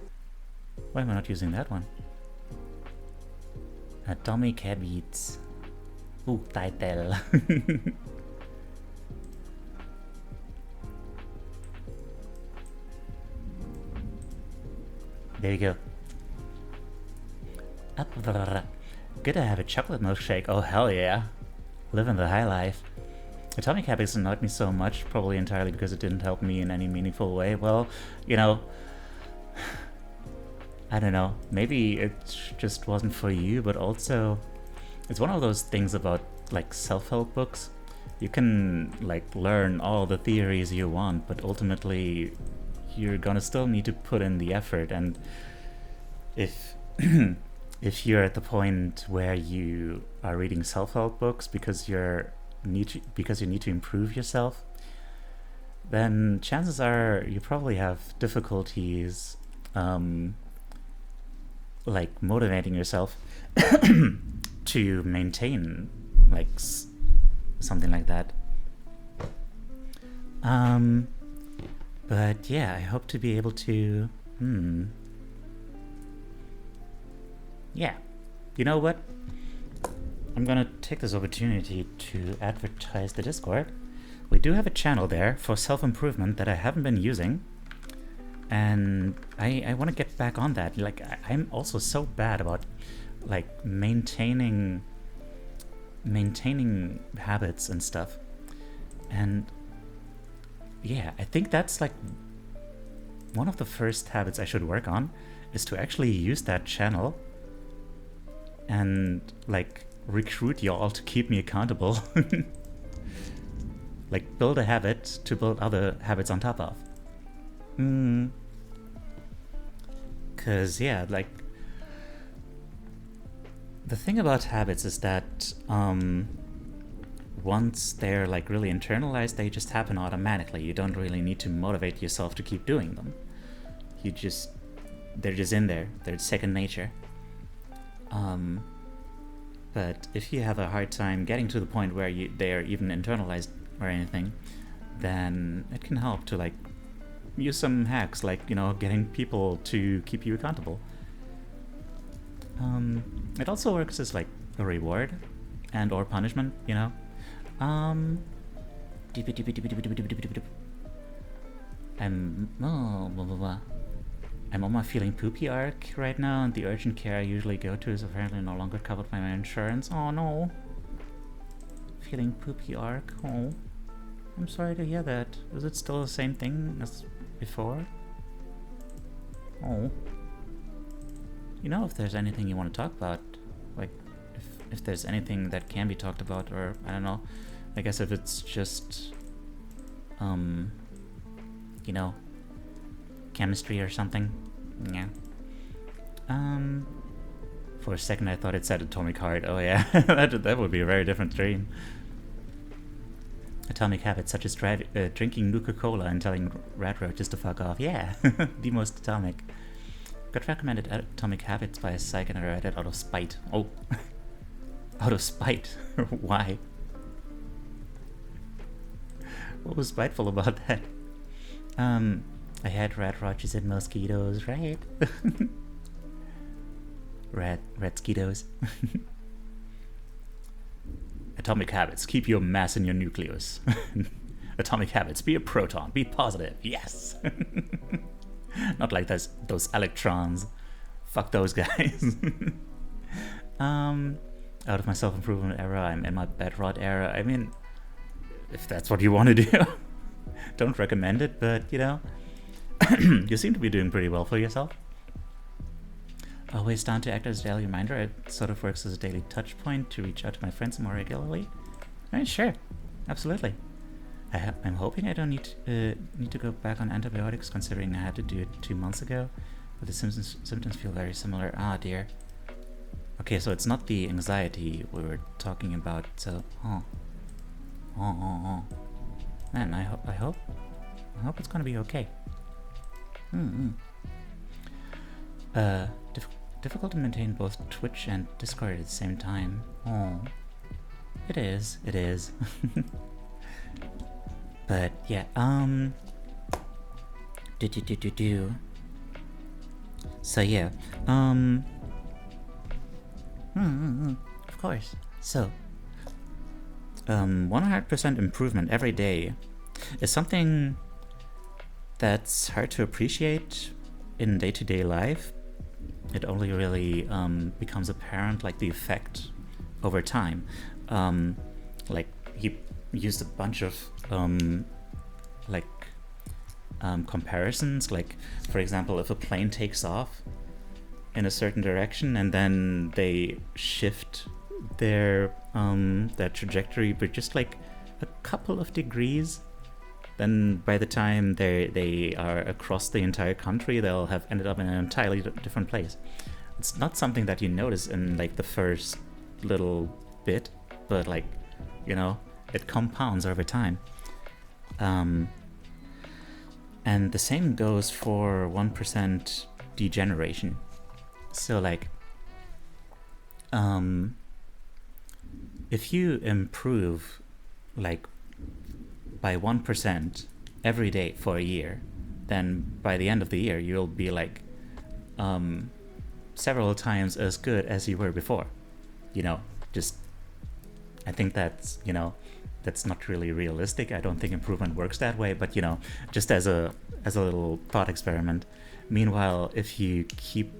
Why am I not using that one? Atomic Habits. Ooh, title. There you go. Good to have a chocolate milkshake. Oh hell yeah. Living the high life. Atomic Habits annoyed me so much, probably entirely because it didn't help me in any meaningful way. Well, you know, I don't know. Maybe it just wasn't for you, but also it's one of those things about like self-help books. You can like learn all the theories you want, but ultimately you're gonna still need to put in the effort. And if if you're at the point where you are reading self-help books because you need to improve yourself, then chances are you probably have difficulties like motivating yourself to maintain like something like that. But yeah, I hope to be able to yeah, you know what? I'm gonna take this opportunity to advertise the Discord. We do have a channel there for self-improvement that I haven't been using, and I want to get back on that. Like, I'm also so bad about like maintaining habits and stuff. And yeah, I think that's like one of the first habits I should work on, is to actually use that channel and like recruit y'all to keep me accountable. Like build a habit to build other habits on top of. Cause yeah, like the thing about habits is that once they're like really internalized, they just happen automatically. You don't really need to motivate yourself to keep doing them. They're just in there. They're second nature. But if you have a hard time getting to the point where they're even internalized or anything, then it can help to like use some hacks, like, you know, getting people to keep you accountable. It also works as like a reward and or punishment, you know. I'm on my feeling poopy arc right now, and the urgent care I usually go to is apparently no longer covered by my insurance. Oh no. feeling poopy arc. Oh, I'm sorry to hear that. Is it still the same thing as before? Oh. You know, if there's anything you want to talk about, like, if there's anything that can be talked about, or, I don't know, I guess if it's just, you know, chemistry or something. Yeah. For a second I thought it said Atomic Heart. Oh yeah, that would be a very different dream. Atomic habits such as drinking Nuka-Cola and telling rat roaches to fuck off. Yeah, the most atomic. Got recommended Atomic Habits by a psych and I read it out of spite. Oh, out of spite? Why? What was spiteful about that? I had rat roaches and mosquitoes, right? Rat skeetos. Atomic habits, keep your mass in your nucleus. Atomic habits, be a proton, be positive, yes. Not like those electrons. Fuck those guys. Out of my self-improvement era, I'm in my bedrot era. I mean, if that's what you want to do, don't recommend it, but you know, you seem to be doing pretty well for yourself. Always down to act as a daily reminder. It sort of works as a daily touch point to reach out to my friends more regularly. Right, sure, absolutely. I'm hoping I don't need to go back on antibiotics, considering I had to do it 2 months ago. But the symptoms feel very similar. Ah, dear. Okay, so it's not the anxiety we were talking about. So, man, I hope it's gonna be okay. Difficult to maintain both Twitch and Discord at the same time. Oh, it is. But yeah, So yeah, of course. So, 100% improvement every day is something that's hard to appreciate in day-to-day life. It only really becomes apparent, like the effect over time. Like he used a bunch of comparisons. Like, for example, if a plane takes off in a certain direction and then they shift their trajectory by just like a couple of degrees, then by the time they are across the entire country, they'll have ended up in an entirely different place. It's not something that you notice in like the first little bit, but like, you know, it compounds over time. And the same goes for 1% degeneration. So like, if you improve like by 1% every day for a year, then by the end of the year you'll be like several times as good as you were before. You know, just I think that's, you know, that's not really realistic. I don't think improvement works that way, but you know, just as a little thought experiment. Meanwhile, if you keep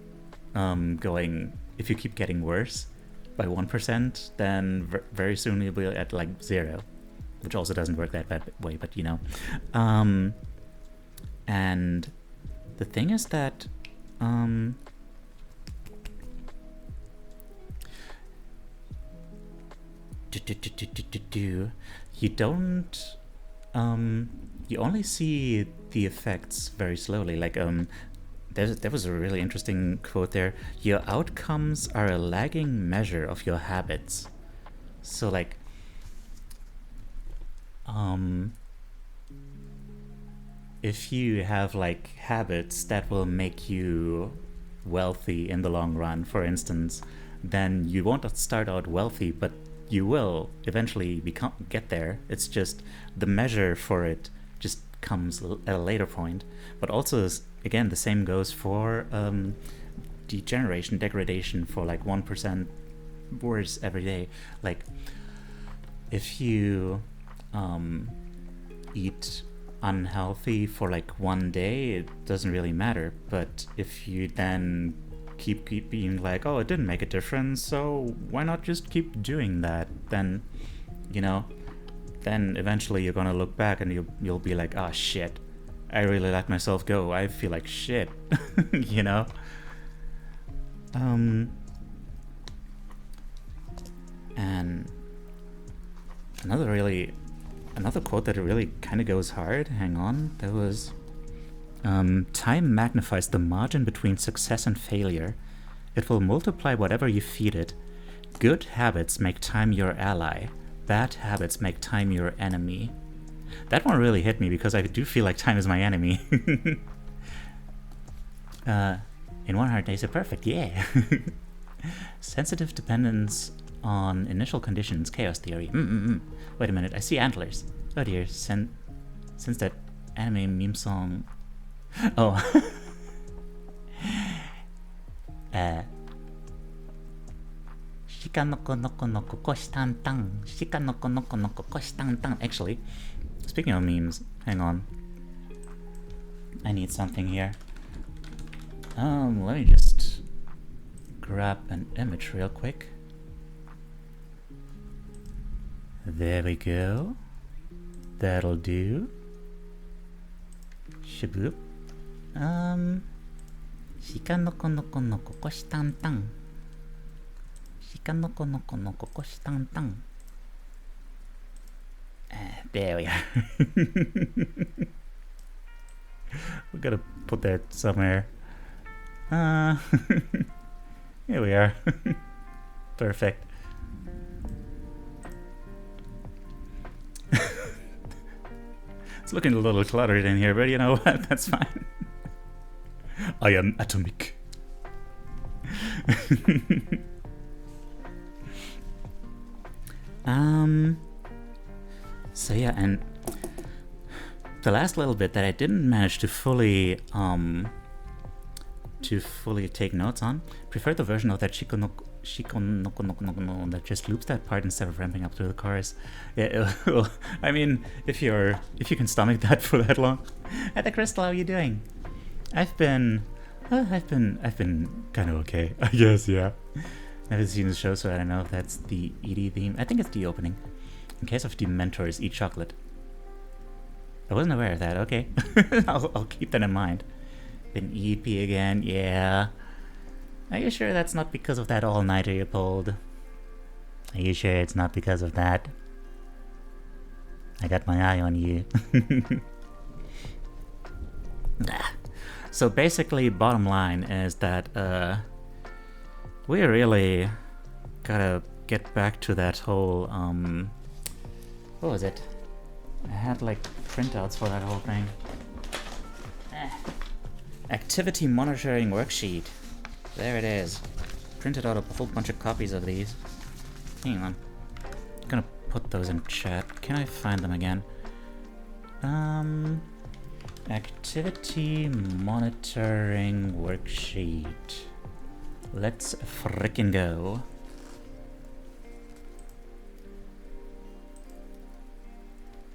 if you keep getting worse by 1%, then very soon you'll be at like 0. Which also doesn't work that way, but you know. And the thing is that you don't you only see the effects very slowly. Like there was a really interesting quote there. Your outcomes are a lagging measure of your habits. So like if you have like habits that will make you wealthy in the long run, for instance, then you won't start out wealthy, but you will eventually get there. It's just the measure for it just comes at a later point. But also, again, the same goes for degradation for like 1% worse every day. Like if you eat unhealthy for like 1 day, it doesn't really matter. But if you then keep being like, oh, it didn't make a difference, so why not just keep doing that, then you know, then eventually you're gonna look back and you'll be like, oh shit, I really let myself go. I feel like shit, you know? And another quote that really kind of goes hard, hang on, there was, time magnifies the margin between success and failure. It will multiply whatever you feed it. Good habits make time your ally. Bad habits make time your enemy. That one really hit me because I do feel like time is my enemy. In 100 days of perfect, yeah. Sensitive dependence on initial conditions, chaos theory. Wait a minute, I see antlers. Oh dear, since that anime meme song. Oh. Shika noko noko noko koshi tan tan. Shika noko noko noko koshi tan tan. Actually, speaking of memes, hang on. I need something here. Let me just grab an image real quick. There we go. That'll do. Shaboop. Shika noko noko noko koshi tan tan. Shika noko noko noko koshi tan tan. There we are. We gotta put that somewhere. Here we are. Perfect. It's looking a little cluttered in here, but you know what? That's fine. I am atomic. So yeah, and the last little bit that I didn't manage to fully take notes on, prefer the version of that Shiko noko noko that just loops that part instead of ramping up to the chorus. Yeah, I mean, if you can stomach that for that long. At the Crystal, how are you doing? I've been kind of okay, I guess. Yeah, I haven't seen the show, so I don't know if that's the ED theme. I think it's the opening. In case of Dementors, eat chocolate. I wasn't aware of that. Okay, I'll keep that in mind. Then EP again, yeah. Are you sure that's not because of that all-nighter you pulled? Are you sure it's not because of that? I got my eye on you. So basically, bottom line is that we really gotta get back to that whole what was it? I had like printouts for that whole thing. Activity monitoring worksheet. There it is. Printed out a whole bunch of copies of these. Hang on. I'm gonna put those in chat. Can I find them again? Activity monitoring worksheet. Let's frickin' go.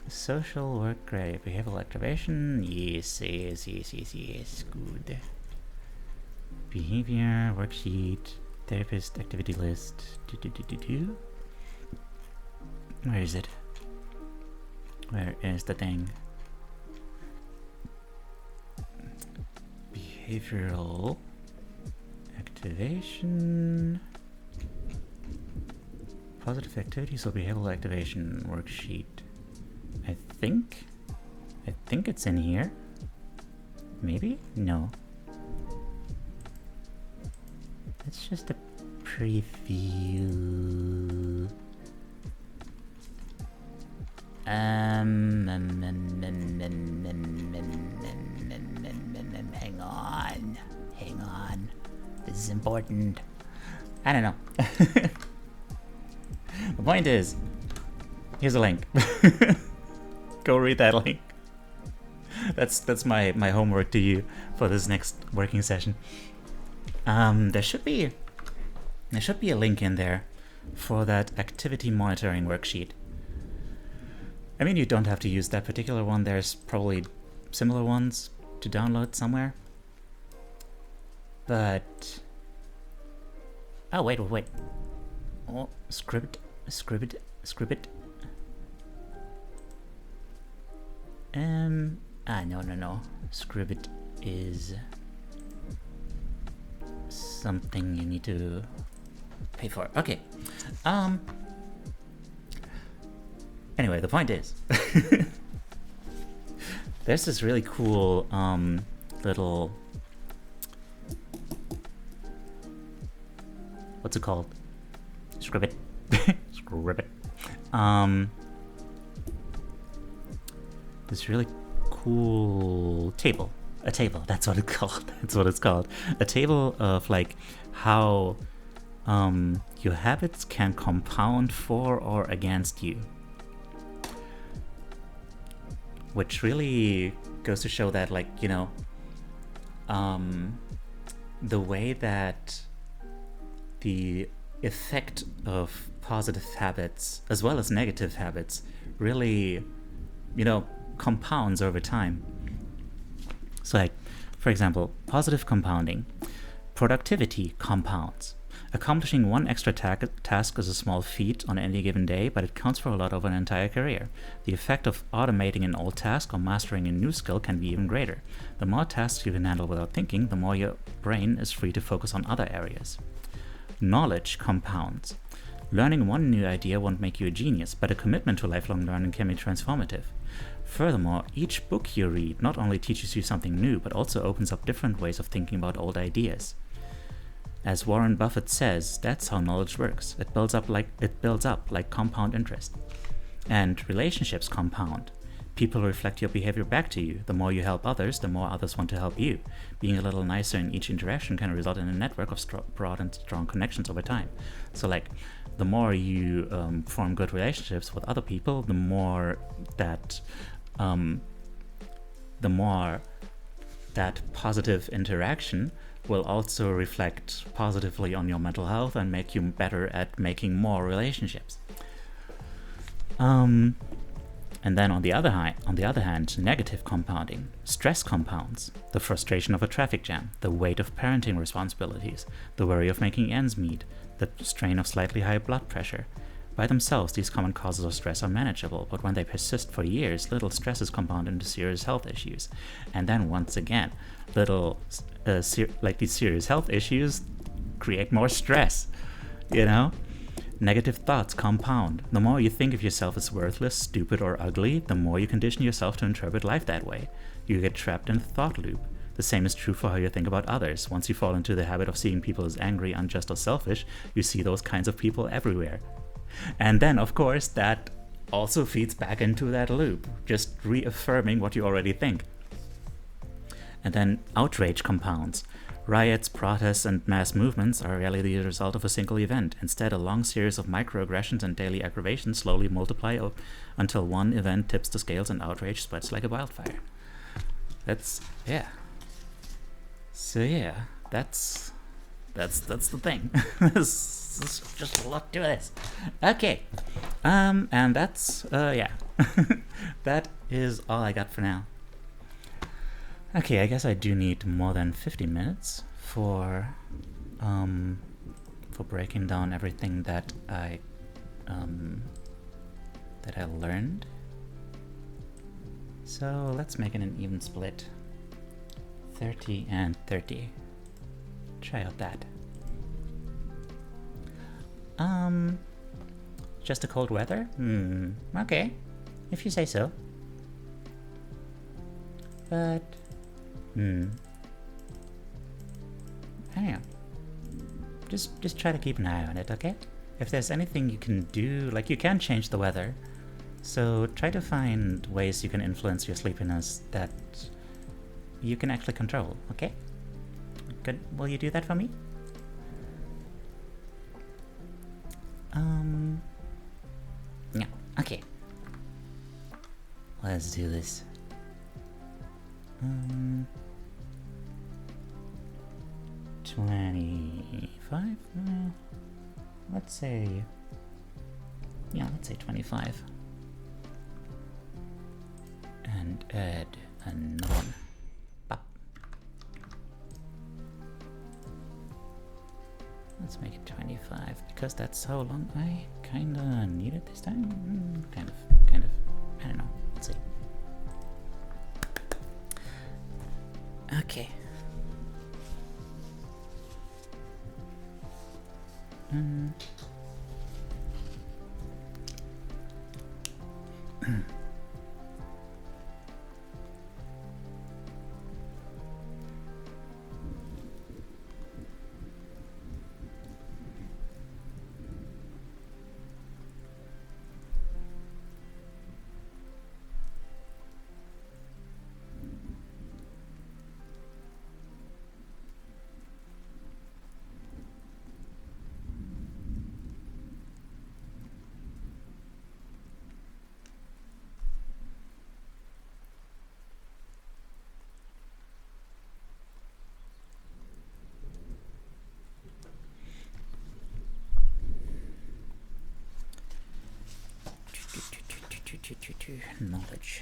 Social work, great. Behavioral activation, yes, good. Behavior, worksheet, therapist, activity list, Where is it? Where is the thing? Behavioral activation. Positive activities or behavioral activation worksheet. I think it's in here. Maybe? No. It's just a preview. Hang on. This is important. I don't know. The point is, here's a link. Go read that link. That's my homework to you for this next working session. There should be a link in there for that activity monitoring worksheet. I mean, you don't have to use that particular one. There's probably similar ones to download somewhere. But oh wait. Oh, script. No. Scribit is something you need to pay for. Okay. Anyway, the point is, there's this really cool little, what's it called? Scribit. Scribit. This really cool table. A table, that's what it's called. That's what it's called. A table of like how your habits can compound for or against you. Which really goes to show that, like, you know, the way that the effect of positive habits as well as negative habits really, you know, compounds over time. So, like, for example, positive compounding. Productivity compounds. Accomplishing one extra task is a small feat on any given day, but it counts for a lot over an entire career. The effect of automating an old task or mastering a new skill can be even greater. The more tasks you can handle without thinking, the more your brain is free to focus on other areas. Knowledge compounds. Learning one new idea won't make you a genius, but a commitment to lifelong learning can be transformative. Furthermore, each book you read not only teaches you something new, but also opens up different ways of thinking about old ideas. As Warren Buffett says, that's how knowledge works. It builds up like compound interest. And relationships compound. People reflect your behavior back to you. The more you help others, the more others want to help you. Being a little nicer in each interaction can result in a network of broad and strong connections over time. So, like, the more you form good relationships with other people, the more that positive interaction will also reflect positively on your mental health and make you better at making more relationships. And then on the other hand, negative compounding. Stress compounds. The frustration of a traffic jam, the weight of parenting responsibilities, the worry of making ends meet, the strain of slightly high blood pressure. By themselves, these common causes of stress are manageable, but when they persist for years, little stresses compound into serious health issues. And then once again, these serious health issues create more stress, you know? Negative thoughts compound. The more you think of yourself as worthless, stupid, or ugly, the more you condition yourself to interpret life that way. You get trapped in a thought loop. The same is true for how you think about others. Once you fall into the habit of seeing people as angry, unjust, or selfish, you see those kinds of people everywhere. And then, of course, that also feeds back into that loop, just reaffirming what you already think. And then outrage compounds. Riots, protests, and mass movements are rarely the result of a single event. Instead, a long series of microaggressions and daily aggravations slowly multiply until one event tips the scales and outrage spreads like a wildfire. That's the thing. There's just a lot to this. Okay. And that's, that is all I got for now. Okay, I guess I do need more than 50 minutes for breaking down everything that I learned. So let's make it an even split. 30 and 30. Try out that. Just a cold weather? Okay. If you say so. But I don't know. Just try to keep an eye on it, okay? If there's anything you can do, like, you can change the weather, so try to find ways you can influence your sleepiness that you can actually control, okay? Good. Will you do that for me? Yeah, okay. Let's do this. 25? Let's say 25. And add another one. Bop. Let's make it 25 because that's how long I kinda need it this time. Kind of. I don't know. Let's see. Okay. Mm. Knowledge.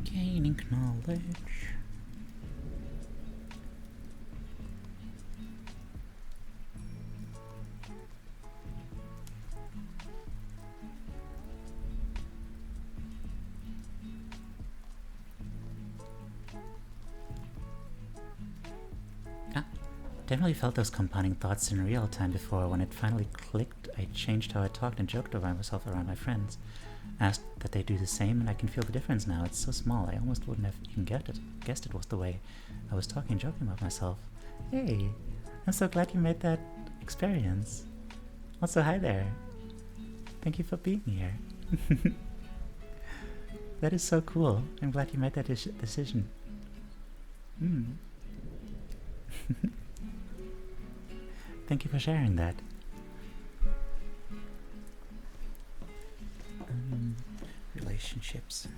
Gaining knowledge. Definitely felt those compounding thoughts in real time before. When it finally clicked, I changed how I talked and joked about myself around my friends. Asked that they do the same, and I can feel the difference now. It's so small, I almost wouldn't have even guessed it was the way I was talking and joking about myself. Hey, I'm so glad you made that experience. Also, hi there. Thank you for being here. That is so cool. I'm glad you made that decision. Thank you for sharing that. Relationships.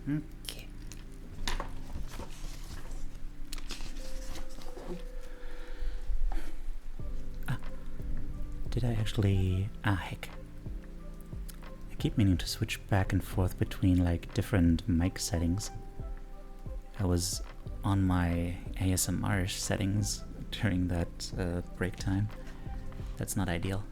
Okay. Did I actually... heck. I keep meaning to switch back and forth between, like, different mic settings. I was on my ASMR settings during that break time. That's not ideal.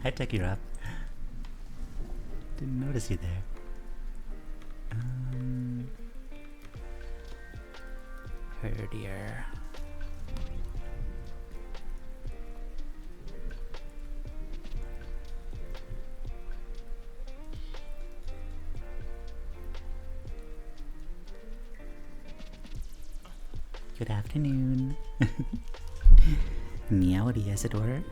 Hi, Techie Rob. Didn't notice you there. Herdier. Good afternoon. Meowdy, as it were.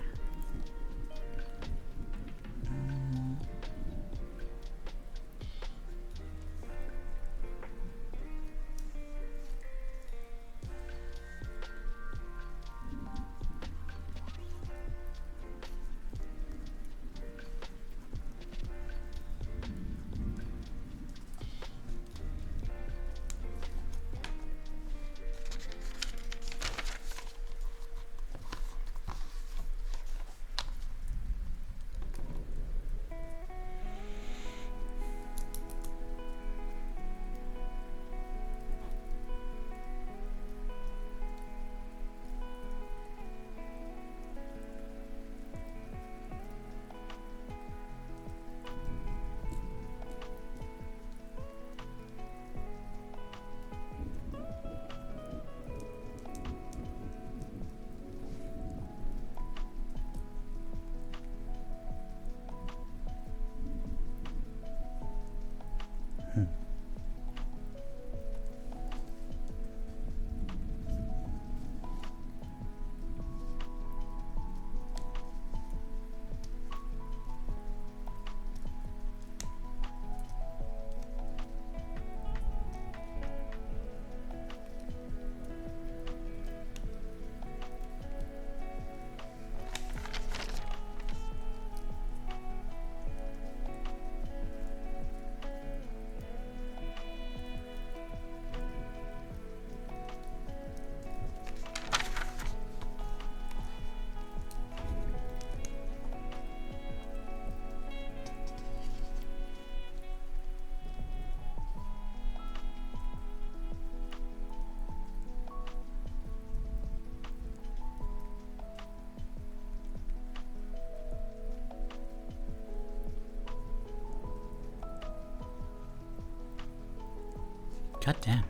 God damn.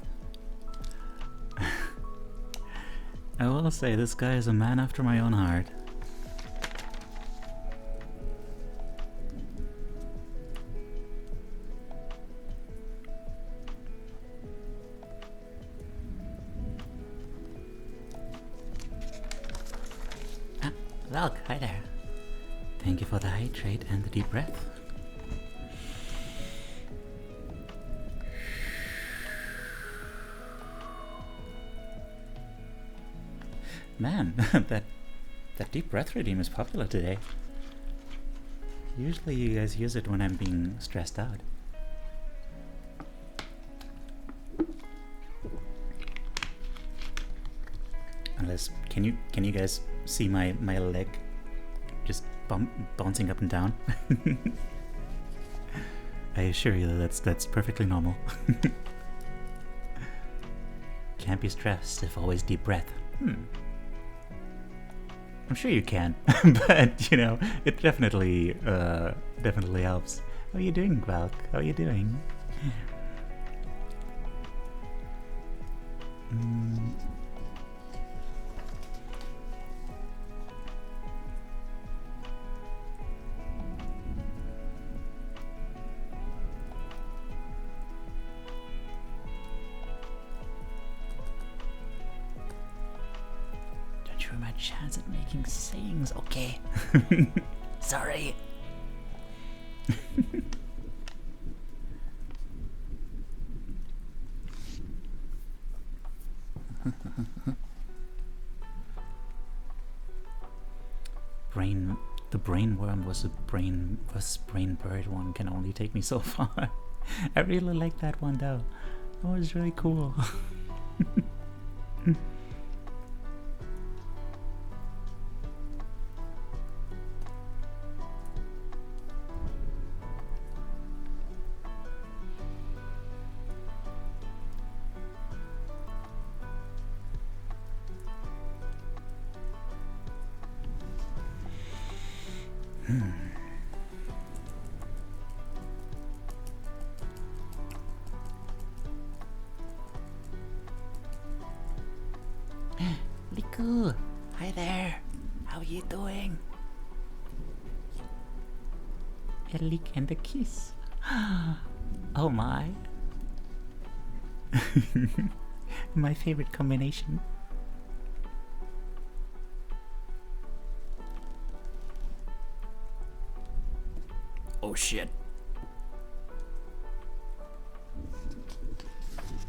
I will say, this guy is a man after my own heart. Ah, Valk, hi there. Thank you for the hydrate and the deep breath. Man, that deep breath redeem is popular today. Usually you guys use it when I'm being stressed out. Unless, can you guys see my leg just bouncing up and down? I assure you that's perfectly normal. Can't be stressed if always deep breath. I'm sure you can, but you know, it definitely helps. How are you doing, Valk? How are you doing? Don't you my chance at making sayings? Okay. Sorry. The brain worm was a brain bird one can only take me so far. I really like that one though. That was really cool. Miku! Hi there! How are you doing? A lick and a kiss. Oh my. My favorite combination. Oh shit.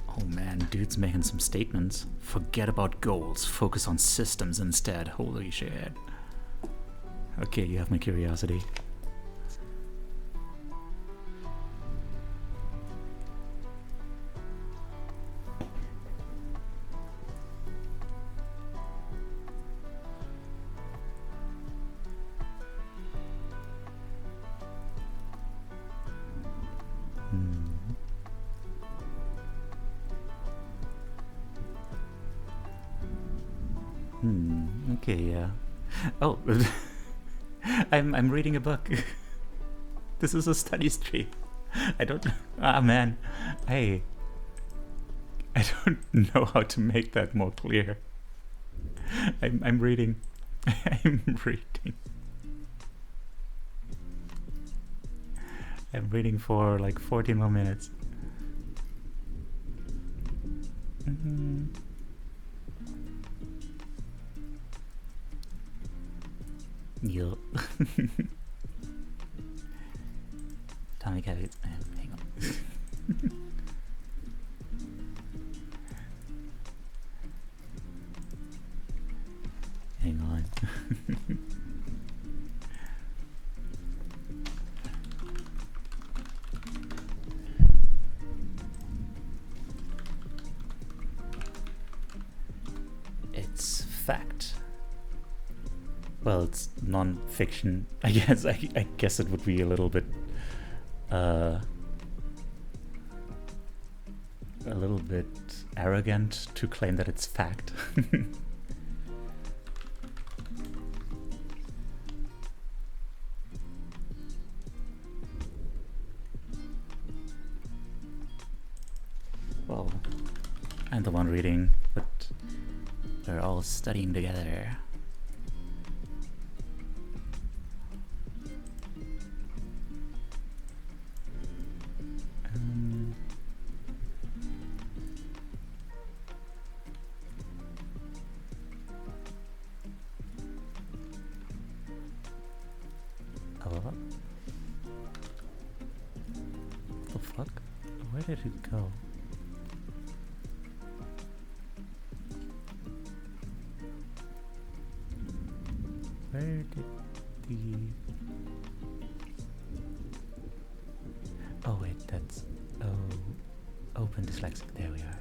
Oh man, dude's making some statements. Forget about goals, focus on systems instead. Holy shit. Okay, you have my curiosity. Okay, yeah. Oh, I'm reading a book. This is a study stream. I don't. Ah man, I don't know how to make that more clear. I'm reading. I'm reading. I'm reading for like 14 more minutes. Yo. Atomic habits. Hang on. Hang on. It's fact. Well, it's non-fiction. I guess. I guess it would be a little bit, a little bit arrogant to claim that it's fact. Well, I'm the one reading, but we're all studying together. What the fuck? Where did it go? Where did the... Oh wait, that's... Oh... Open dyslexic, there we are.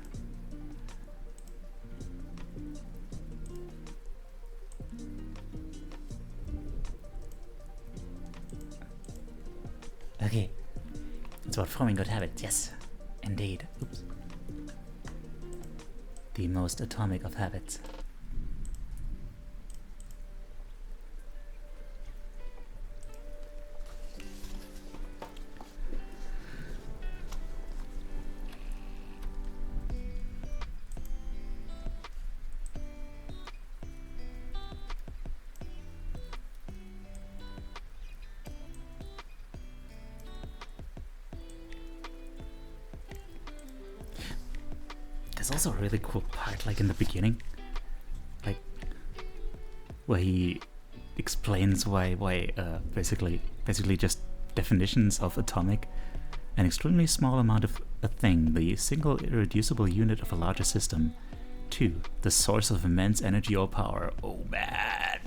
Okay, it's about forming good habits, yes, indeed. Oops. The most atomic of habits. There's also a really cool part, like in the beginning, like where he explains why basically just definitions of atomic, an extremely small amount of a thing, the single irreducible unit of a larger system. 2, the source of immense energy or power. Oh man.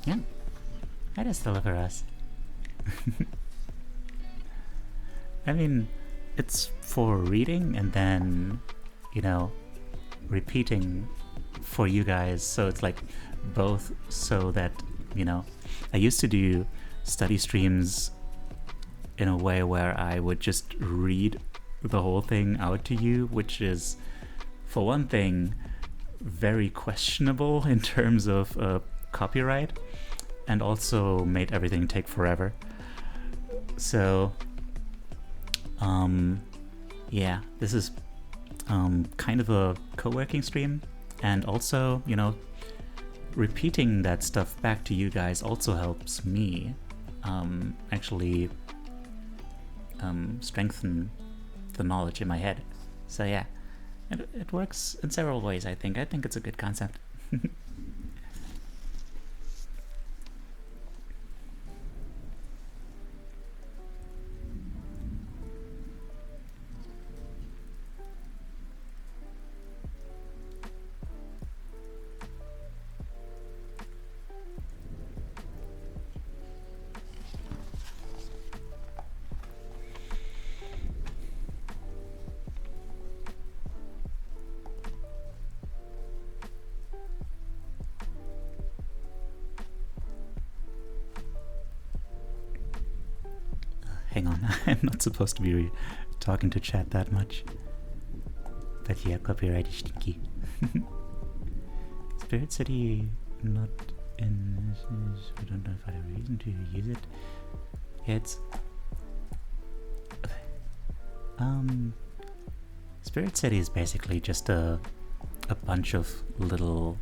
Yeah, I just deliver us. I mean, it's for reading and then, you know, repeating for you guys. So it's like both so that, you know, I used to do study streams in a way where I would just read the whole thing out to you, which is, for one thing, very questionable in terms of copyright, and also made everything take forever. So, yeah, this is kind of a co-working stream, and also, you know, repeating that stuff back to you guys also helps me actually strengthen the knowledge in my head. So yeah, it works in several ways, I think. I think it's a good concept. Hang on, I'm not supposed to be talking to chat that much. But yeah, copyright is stinky. Spirit City not in... We don't know if I have a reason to use it. Yeah, it's... Spirit City is basically just a bunch of little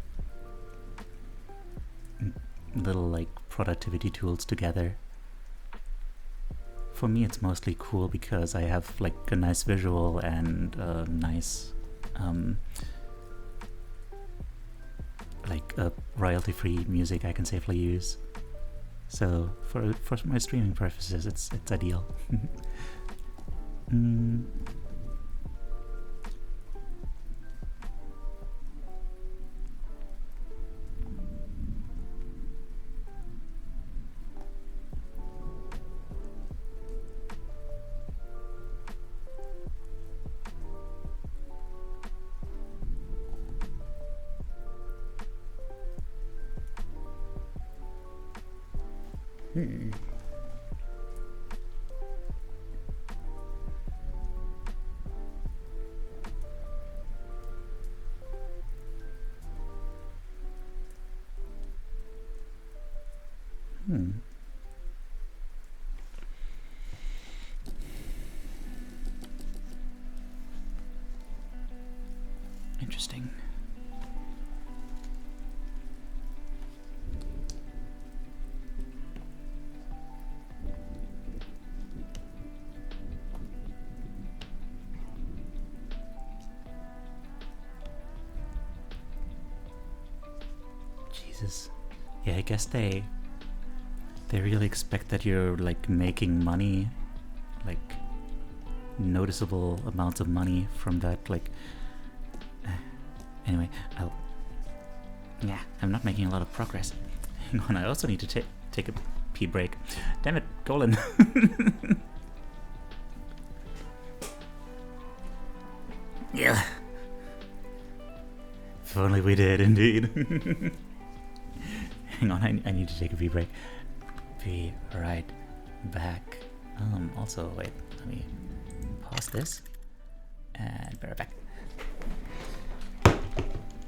like productivity tools together. For me, it's mostly cool because I have like a nice visual and nice like royalty-free music I can safely use. So for my streaming purposes, it's ideal. Interesting. Jesus. Yeah, I guess they really expect that you're like making money, like noticeable amounts of money from that, like anyway, I'm not making a lot of progress. Hang on, I also need to take a pee break. Damn it, Golan. Yeah. If only we did, indeed. Hang on, I need to take a pee break. Be right back. Also, wait, let me pause this and be right back.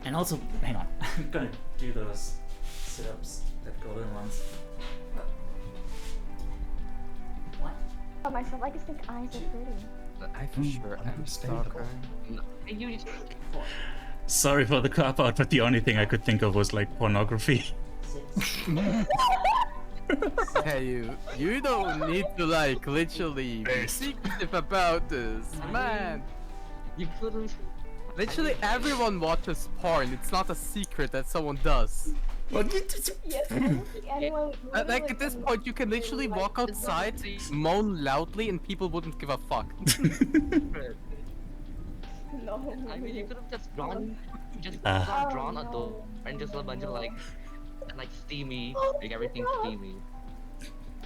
And also, hang on, I'm gonna do those sit-ups that Golden wants. What? Oh, my Stellagustic eyes are pretty. I for sure am stalker. Sorry for the cop out, but the only thing I could think of was like pornography. Hey, you don't need to like literally be secretive about this, man. You couldn't. Literally everyone watches porn. It's not a secret that someone does. Yes, I don't think anyone would Like really at this like point, you can literally like walk this outside, moan loudly, and people wouldn't give a fuck. No. I mean, you could have just drawn, drawn a no. door and just a bunch of like steamy, Oh make everything God. steamy.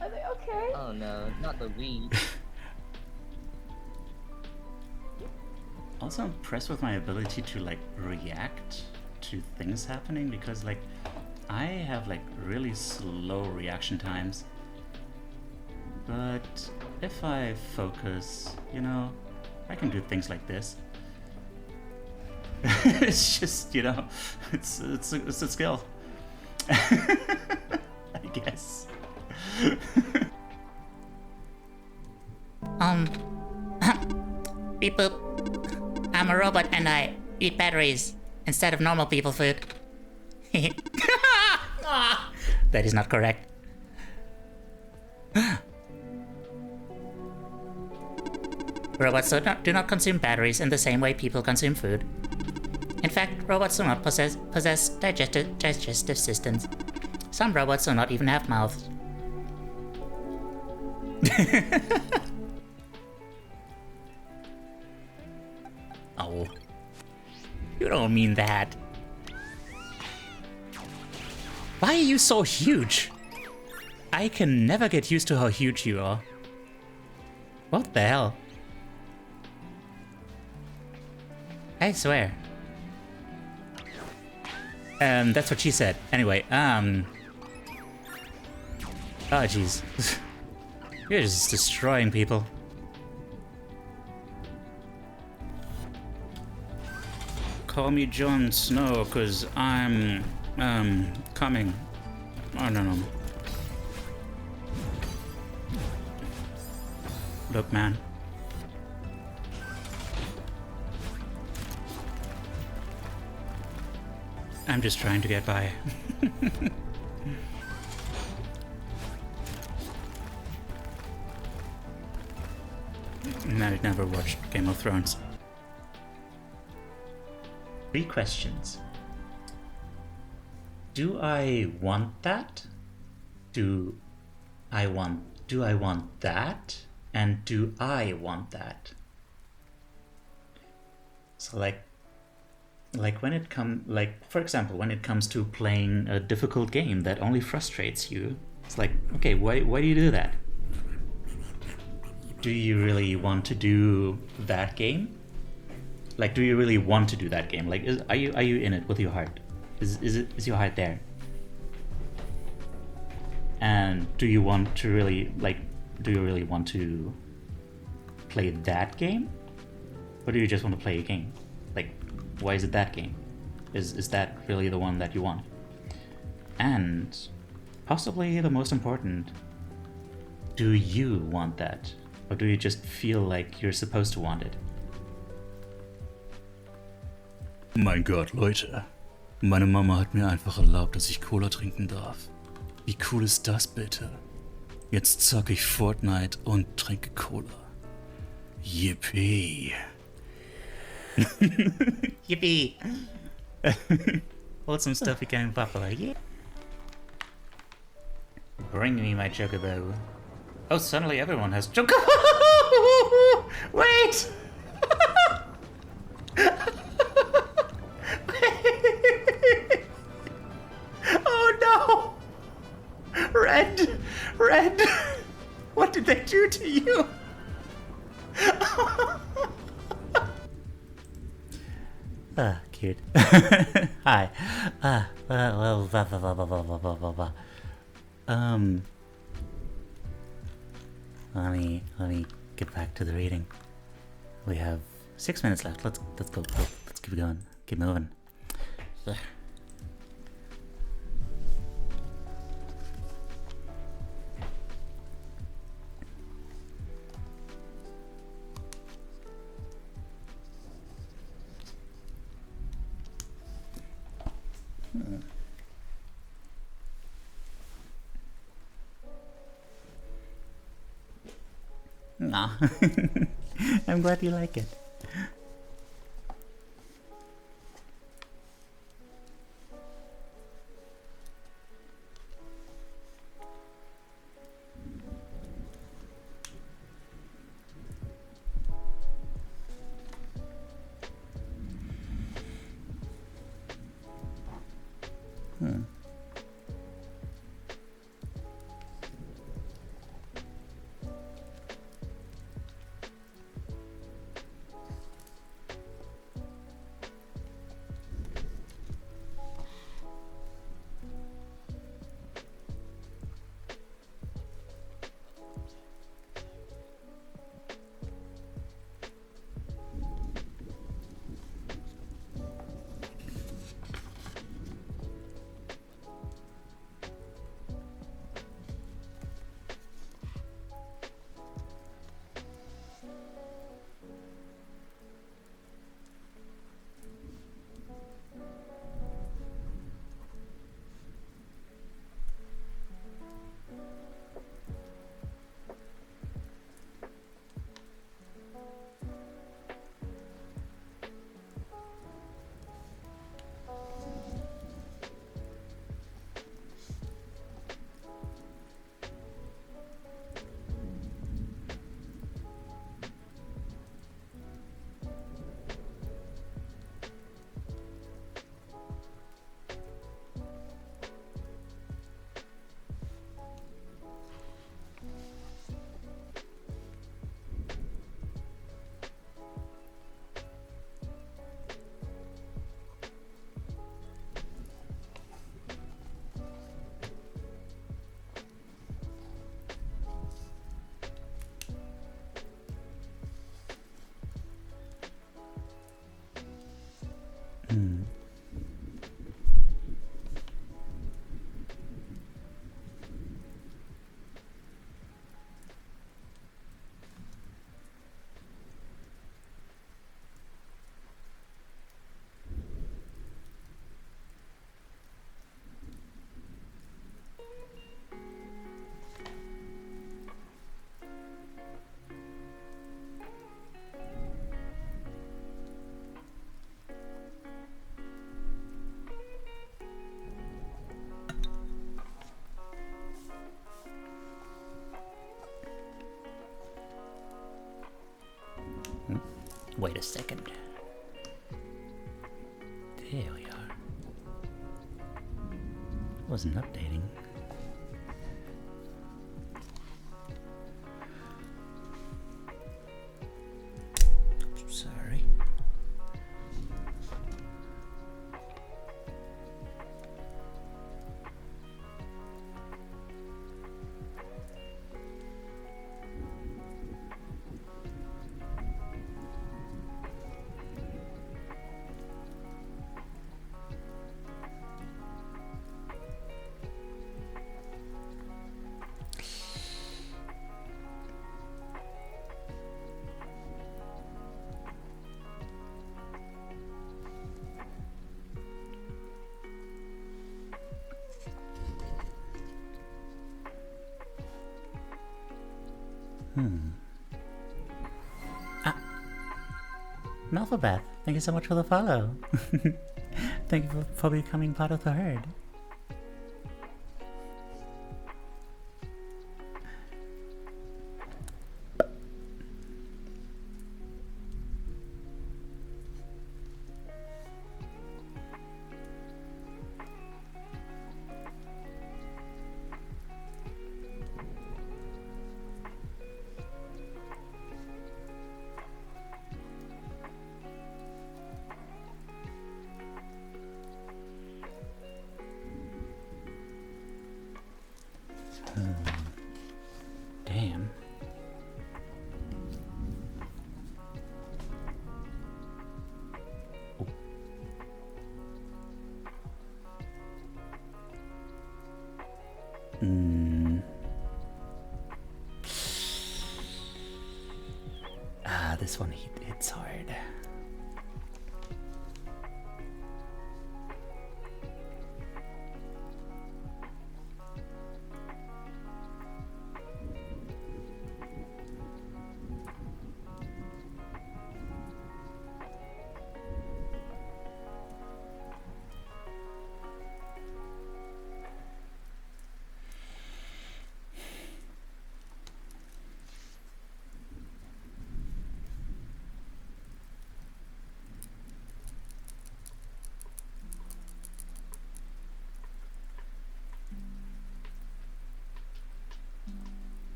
Are they okay? Oh no, not the weed. Also impressed with my ability to like react to things happening, because like I have like really slow reaction times, but if I focus, you know, I can do things like this. It's just, you know, it's a skill. I guess. Beep boop. I'm a robot and I eat batteries instead of normal people food. That is not correct. Robots do not consume batteries in the same way people consume food. In fact, robots do not possess digestive systems. Some robots do not even have mouths. Oh. You don't mean that. Why are you so huge? I can never get used to how huge you are. What the hell? I swear. That's what she said. Anyway, oh jeez. You're just destroying people. Call me Jon Snow, cause I'm, coming. I don't know. Look, man. I'm just trying to get by. I never watched Game of Thrones. 3 questions. Do I want that? Do I want that? And do I want that? So like when it for example, when it comes to playing a difficult game that only frustrates you, it's like, okay, why do you do that? Do you really want to do that game? Like, do you really want to do that game? Like, are you in it with your heart? Is your heart there? And do you want to really want to play that game? Or do you just want to play a game? Like, why is it that game? Is that really the one that you want? And possibly the most important, do you want that? Or do you just feel like you're supposed to want it? Mein Gott, Leute. Meine Mama hat mir einfach erlaubt, dass ich Cola trinken darf. Wie cool ist das bitte? Jetzt zocke ich Fortnite und trinke Cola. Yippie. Yippee! Wholesome stuff became popular, yeah. Bring me my chocobo. Oh, suddenly everyone has chocobo! Wait! Oh no! Red! Red! What did they do to you? Cute. Hi. Well, blah, blah, blah, blah, blah, blah, blah, blah. Let me get back to the reading. We have 6 minutes left. Let's go. Let's keep it going. Keep moving. Ugh. Nah. I'm glad you like it. Wait a second. There we are. Wasn't updating. Sorry. Malphabath, thank you so much for the follow. Thank you for becoming part of the herd. Damn. Oh. This one hits hard.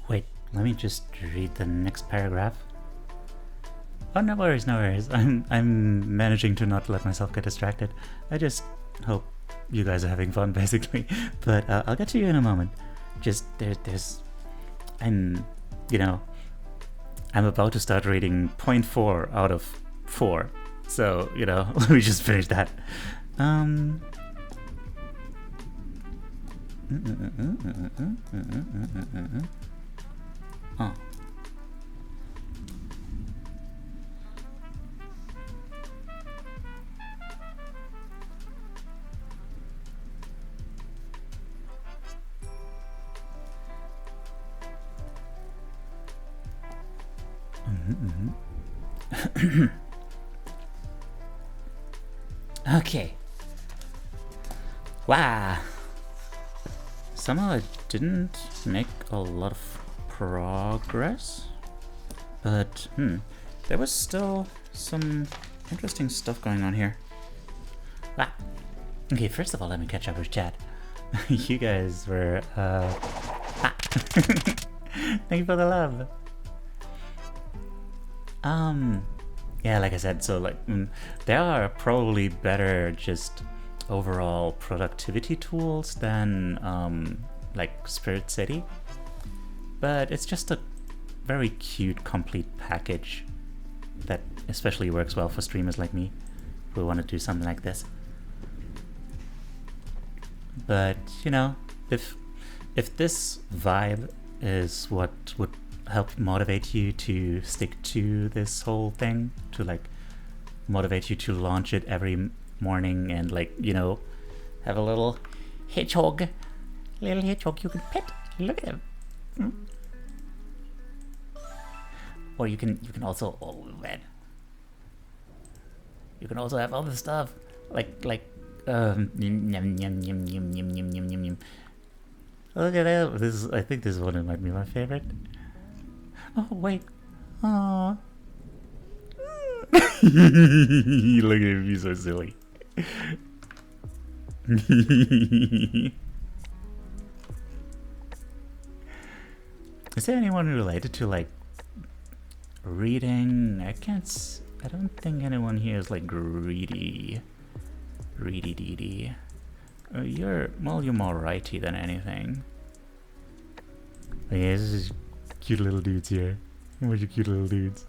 Wait, let me just read the next paragraph. Oh, no worries, no worries. I'm managing to not let myself get distracted. I just hope you guys are having fun, basically. But I'll get to you in a moment. Just I'm about to start reading 0.4 out of 4. So, let me just finish that. Oh. Okay. Wow. Somehow I didn't make a lot of progress, but there was still some interesting stuff going on here. Wow. Okay, first of all, let me catch up with chat. You guys were thank you for the love. yeah, like I said, so like there are probably better just overall productivity tools than like Spirit City, but it's just a very cute complete package that especially works well for streamers like me who want to do something like this. But you know, if this vibe is what would help motivate you to stick to this whole thing, to like motivate you to launch it every morning and like, you know, have a little hedgehog you can pet. Look at him. Or you can also, oh man, you can also have other stuff like yum, yum, yum, yum, yum, yum, yum, yum, yum, yum. Look at that. I think this one might be my favorite. Oh wait. Aww. Look at him, he's so silly. Is there anyone related to like reading? I don't think anyone here is like greedy. Reedy. You're more righty than anything. Oh, yeah, this is cute little dudes here. A bunch of cute little dudes.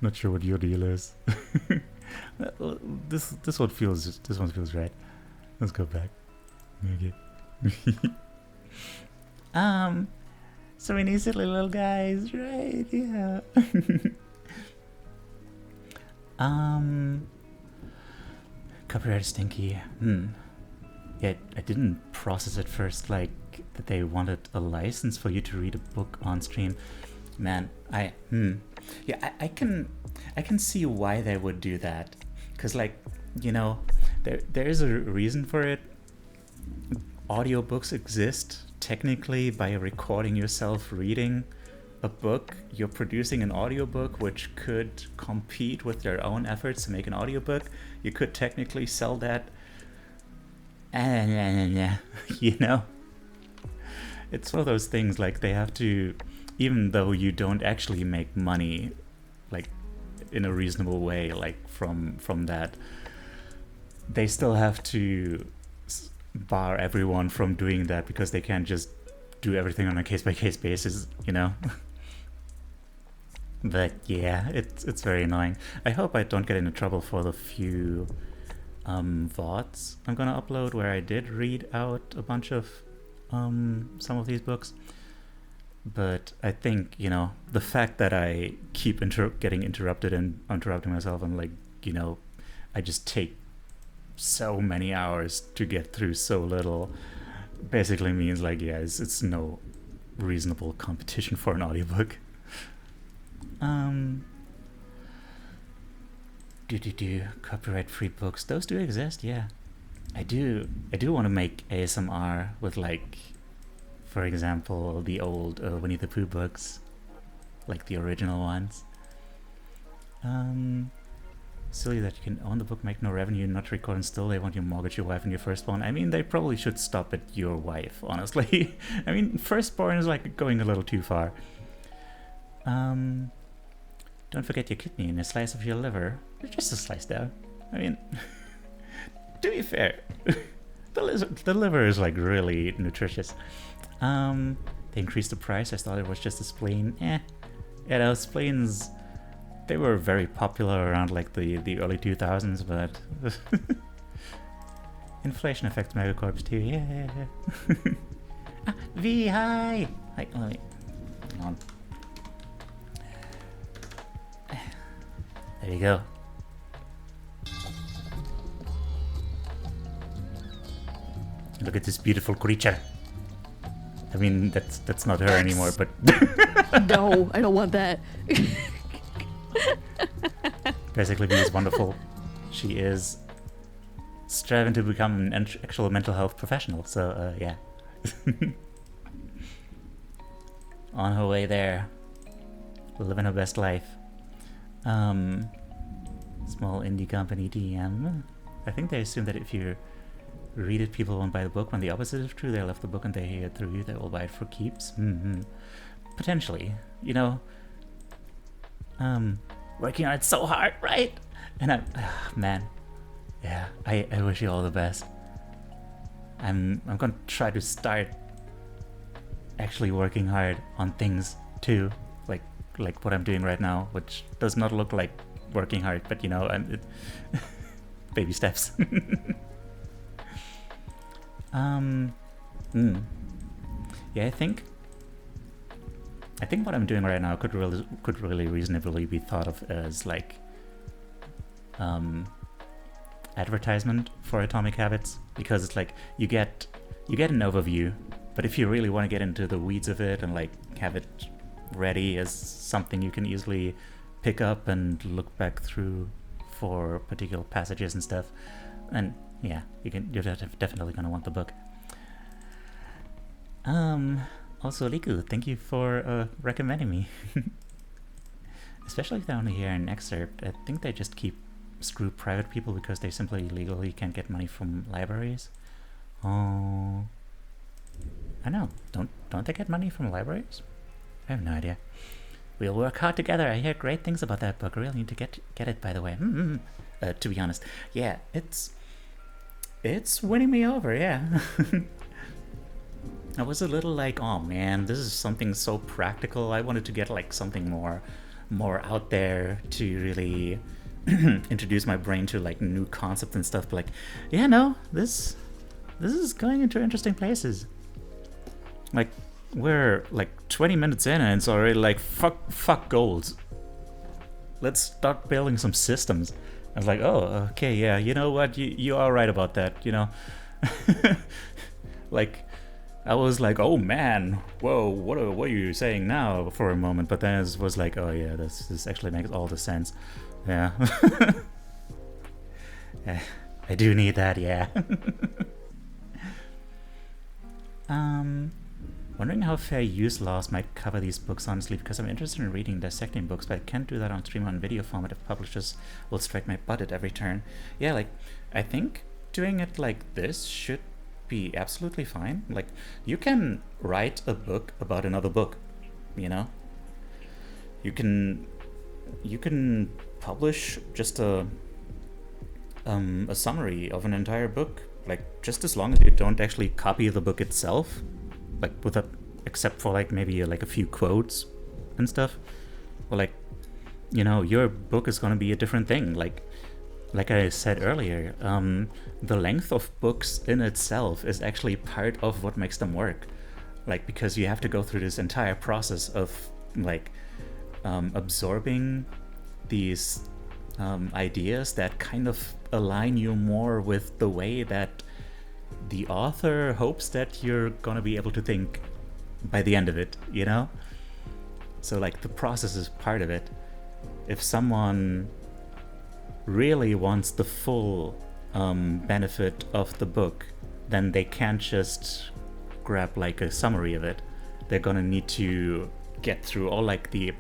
Not sure what your deal is. this one feels right. Let's go back. Okay. So many silly little guys, right? Yeah. Copyright stinky. Yeah, I didn't process at first like that they wanted a license for you to read a book on stream. Man, yeah, I can see why they would do that, because like, you know, there is a reason for it. Audiobooks exist technically by recording yourself reading a book. You're producing an audiobook which could compete with their own efforts to make an audiobook. You could technically sell that, and you know, it's one of those things like they have to, even though you don't actually make money like in a reasonable way like from that, they still have to bar everyone from doing that because they can't just do everything on a case-by-case basis, you know. But yeah, it's very annoying. I hope I don't get into trouble for the few VODs I'm gonna upload where I did read out a bunch of some of these books. But I think, you know, the fact that I keep getting interrupted and interrupting myself, and like, you know, I just take so many hours to get through so little, basically means like, yeah, it's no reasonable competition for an audiobook. Copyright free books, those do exist, yeah. I do want to make ASMR with like, for example, the old Winnie the Pooh books, like the original ones. Silly that you can own the book, make no revenue, not record, and still they want you to mortgage your wife and your firstborn. I mean, they probably should stop at your wife, honestly. I mean, firstborn is like going a little too far. Don't forget your kidney and a slice of your liver. Just a slice there. I mean, to be fair, the liver is like really nutritious. They increased the price. I thought it was just a spleen. Yeah, those spleens, they were very popular around like the early 2000s, but inflation affects megacorps too. Yeah. V, hi. Hi. Let me. Hang on. There you go. Look at this beautiful creature. I mean, that's not her anymore, but No, I don't want that. basically, V is wonderful. She is striving to become an actual mental health professional. So yeah, on her way there, living her best life. Small indie company DM. I think they assume that if you read it, people won't buy the book. When the opposite is true, they left the book and they hear it through you, they will buy it for keeps. Potentially, you know. working on it so hard, right? And man, yeah, I wish you all the best. I'm gonna try to start actually working hard on things too, like what I'm doing right now, which does not look like working hard, but you know, baby steps. Yeah, I think what I'm doing right now could really reasonably be thought of as like advertisement for Atomic Habits, because it's like you get an overview, but if you really want to get into the weeds of it and like have it ready as something you can easily pick up and look back through for particular passages and stuff, and yeah, you're definitely gonna want the book. Also, Liku, thank you for recommending me. Especially if they only hear an excerpt. I think they just screw private people because they simply legally can't get money from libraries. Oh, I know. Don't they get money from libraries? I have no idea. We'll work hard together. I hear great things about that book. I really need to get it, by the way. To be honest, yeah, it's winning me over. Yeah. I was a little like, oh man, this is something so practical. I wanted to get like something more out there to really introduce my brain to like new concepts and stuff. But like, yeah, no, this is going into interesting places. Like, we're like 20 minutes in and it's already like, fuck goals. Let's start building some systems. I was like, oh, okay, yeah, you know what, you are right about that, you know. Like, I was like, oh man, whoa, what are you saying now for a moment? But then it was like, oh yeah, this actually makes all the sense. Yeah. Yeah, I do need that, yeah. Wondering how fair use laws might cover these books, honestly, because I'm interested in reading dissecting books, but I can't do that on stream on video format if publishers will strike my butt at every turn. Yeah, like, I think doing it like this should be absolutely fine. Like, you can write a book about another book, you know? You can publish just a summary of an entire book, like, just as long as you don't actually copy the book itself, like, except for like maybe like a few quotes and stuff. Or like, you know, your book is gonna be a different thing. Like I said earlier, the length of books in itself is actually part of what makes them work. Like, because you have to go through this entire process of like absorbing these ideas that kind of align you more with the way that the author hopes that you're gonna be able to think by the end of it, you know? So like, the process is part of it. If someone really wants the full benefit of the book, then they can't just grab like a summary of it. They're gonna need to get through all like the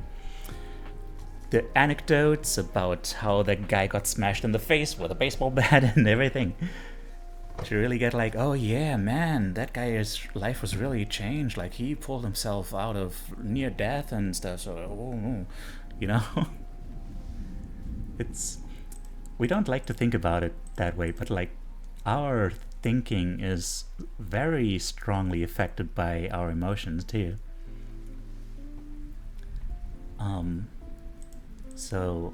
anecdotes about how the guy got smashed in the face with a baseball bat and everything, to really get like, oh yeah, man, that guy's life was really changed. Like, he pulled himself out of near death and stuff. So, oh, you know, we don't like to think about it that way, but like, our thinking is very strongly affected by our emotions too. So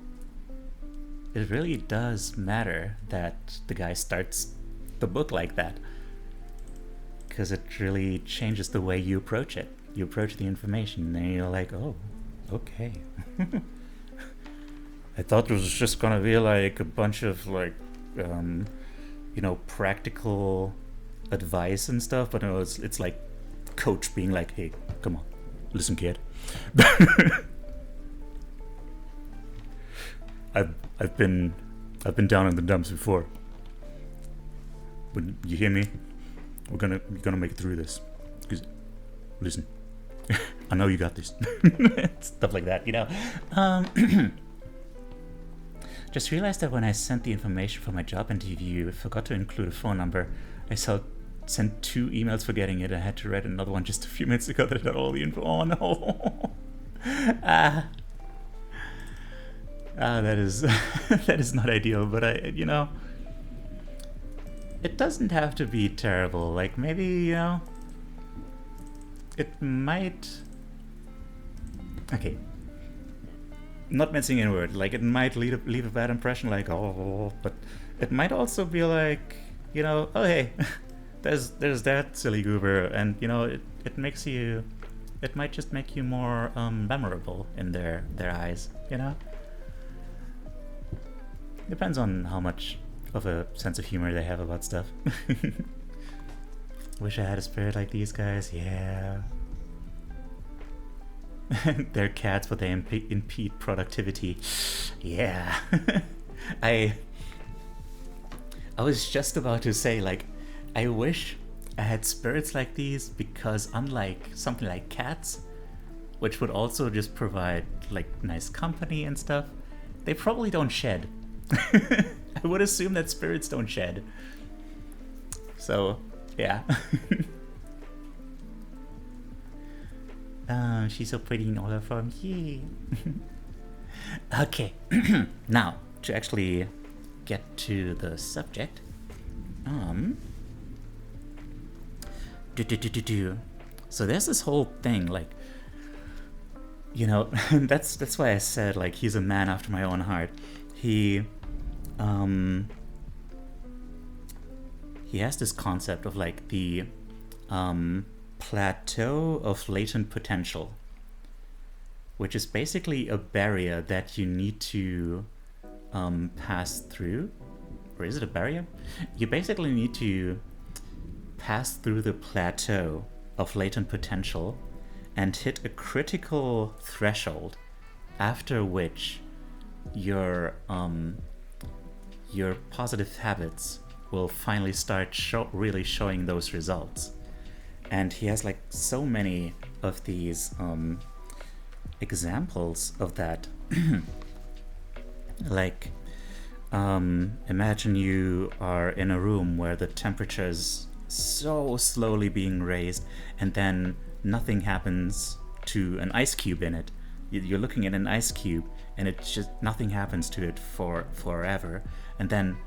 it really does matter that the guy starts the book like that, because it really changes the way you approach it. You approach the information and you're like, oh, okay. I thought it was just gonna be like a bunch of like, you know, practical advice and stuff, but no, it's like coach being like, hey, come on, listen, kid. I've been down in the dumps before. But you hear me? We're gonna make it through this. 'Cause, listen, I know you got this. Stuff like that, you know. Just realized that when I sent the information for my job interview, I forgot to include a phone number. I sent 2 emails forgetting it. I had to write another one just a few minutes ago that had all the info. Oh no. That is that is not ideal, but it doesn't have to be terrible. Like maybe, it might. Okay. Not mincing in word. Like it might leave a bad impression. Like but it might also be like, oh hey, there's that silly goober, and it makes you. It might just make you more memorable in their eyes. Depends on how much of a sense of humor they have about stuff. Wish I had a spirit like these guys. Yeah. They're cats, but they impede productivity. Yeah. I was just about to say, like, I wish I had spirits like these, because unlike something like cats, which would also just provide like nice company and stuff, they probably don't shed. I would assume that spirits don't shed. So, yeah. She's so pretty in all her forms. Yay. Okay. Now, to actually get to the subject. So there's this whole thing, like, that's why I said, like, he's a man after my own heart. He has this concept of like the plateau of latent potential, which is basically a barrier that you need to pass through. Or is it a barrier? You basically need to pass through the plateau of latent potential and hit a critical threshold, after which your positive habits will finally start really showing those results. And he has like so many of these examples of that. Like, imagine you are in a room where the temperature is so slowly being raised, and then nothing happens to an ice cube in it. You're looking at an ice cube, and it's just nothing happens to it for forever, and then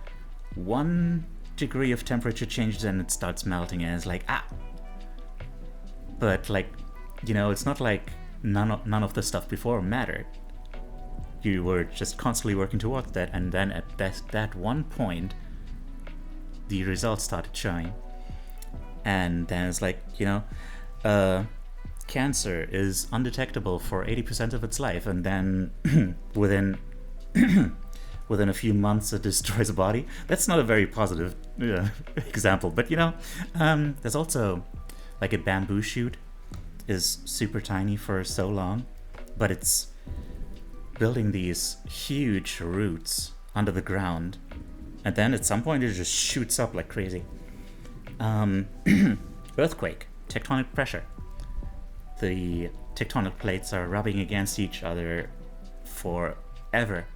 1 degree of temperature changes and it starts melting, and it's like, but like, it's not like none of the stuff before mattered. You were just constantly working towards that, and then at that one point the results started showing. And then it's like, cancer is undetectable for 80% of its life, and then within a few months it destroys a body. That's not a very positive example, but there's also like a bamboo shoot is super tiny for so long, but it's building these huge roots under the ground, and then at some point it just shoots up like crazy. Earthquake, tectonic pressure. The tectonic plates are rubbing against each other forever.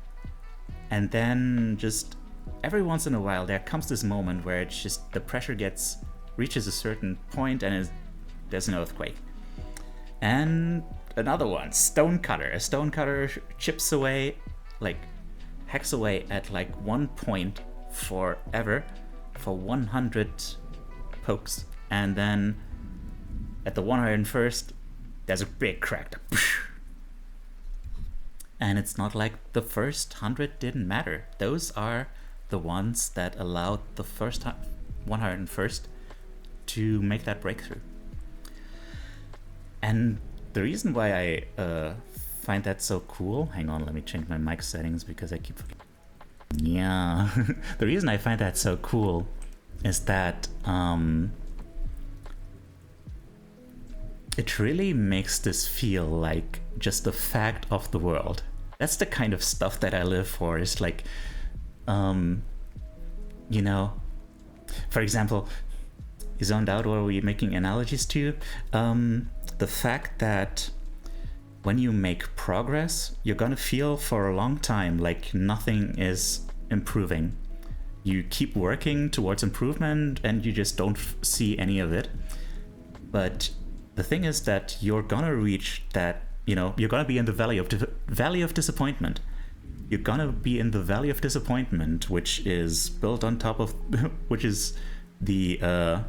And then just every once in a while there comes this moment where it's just the pressure reaches a certain point and there's an earthquake. And another one, stonecutter. A stonecutter chips away, like hacks away at like 1 point forever for 100 pokes, and then at the 101st there's a big crack. And it's not like the first 100 didn't matter. Those are the ones that allowed the first 101st to make that breakthrough. And the reason why I find that so cool, hang on, let me change my mic settings because I keep yeah. The reason I find that so cool is that it really makes this feel like just a fact of the world. That's the kind of stuff that I live for. It's like, for example, you zoned out, or are we making analogies to? The fact that when you make progress, you're gonna feel for a long time like nothing is improving. You keep working towards improvement and you just don't see any of it. But the thing is that you're gonna reach that, you're gonna be in the valley of disappointment, you're gonna be in the Valley of Disappointment, which is built on top of, which is the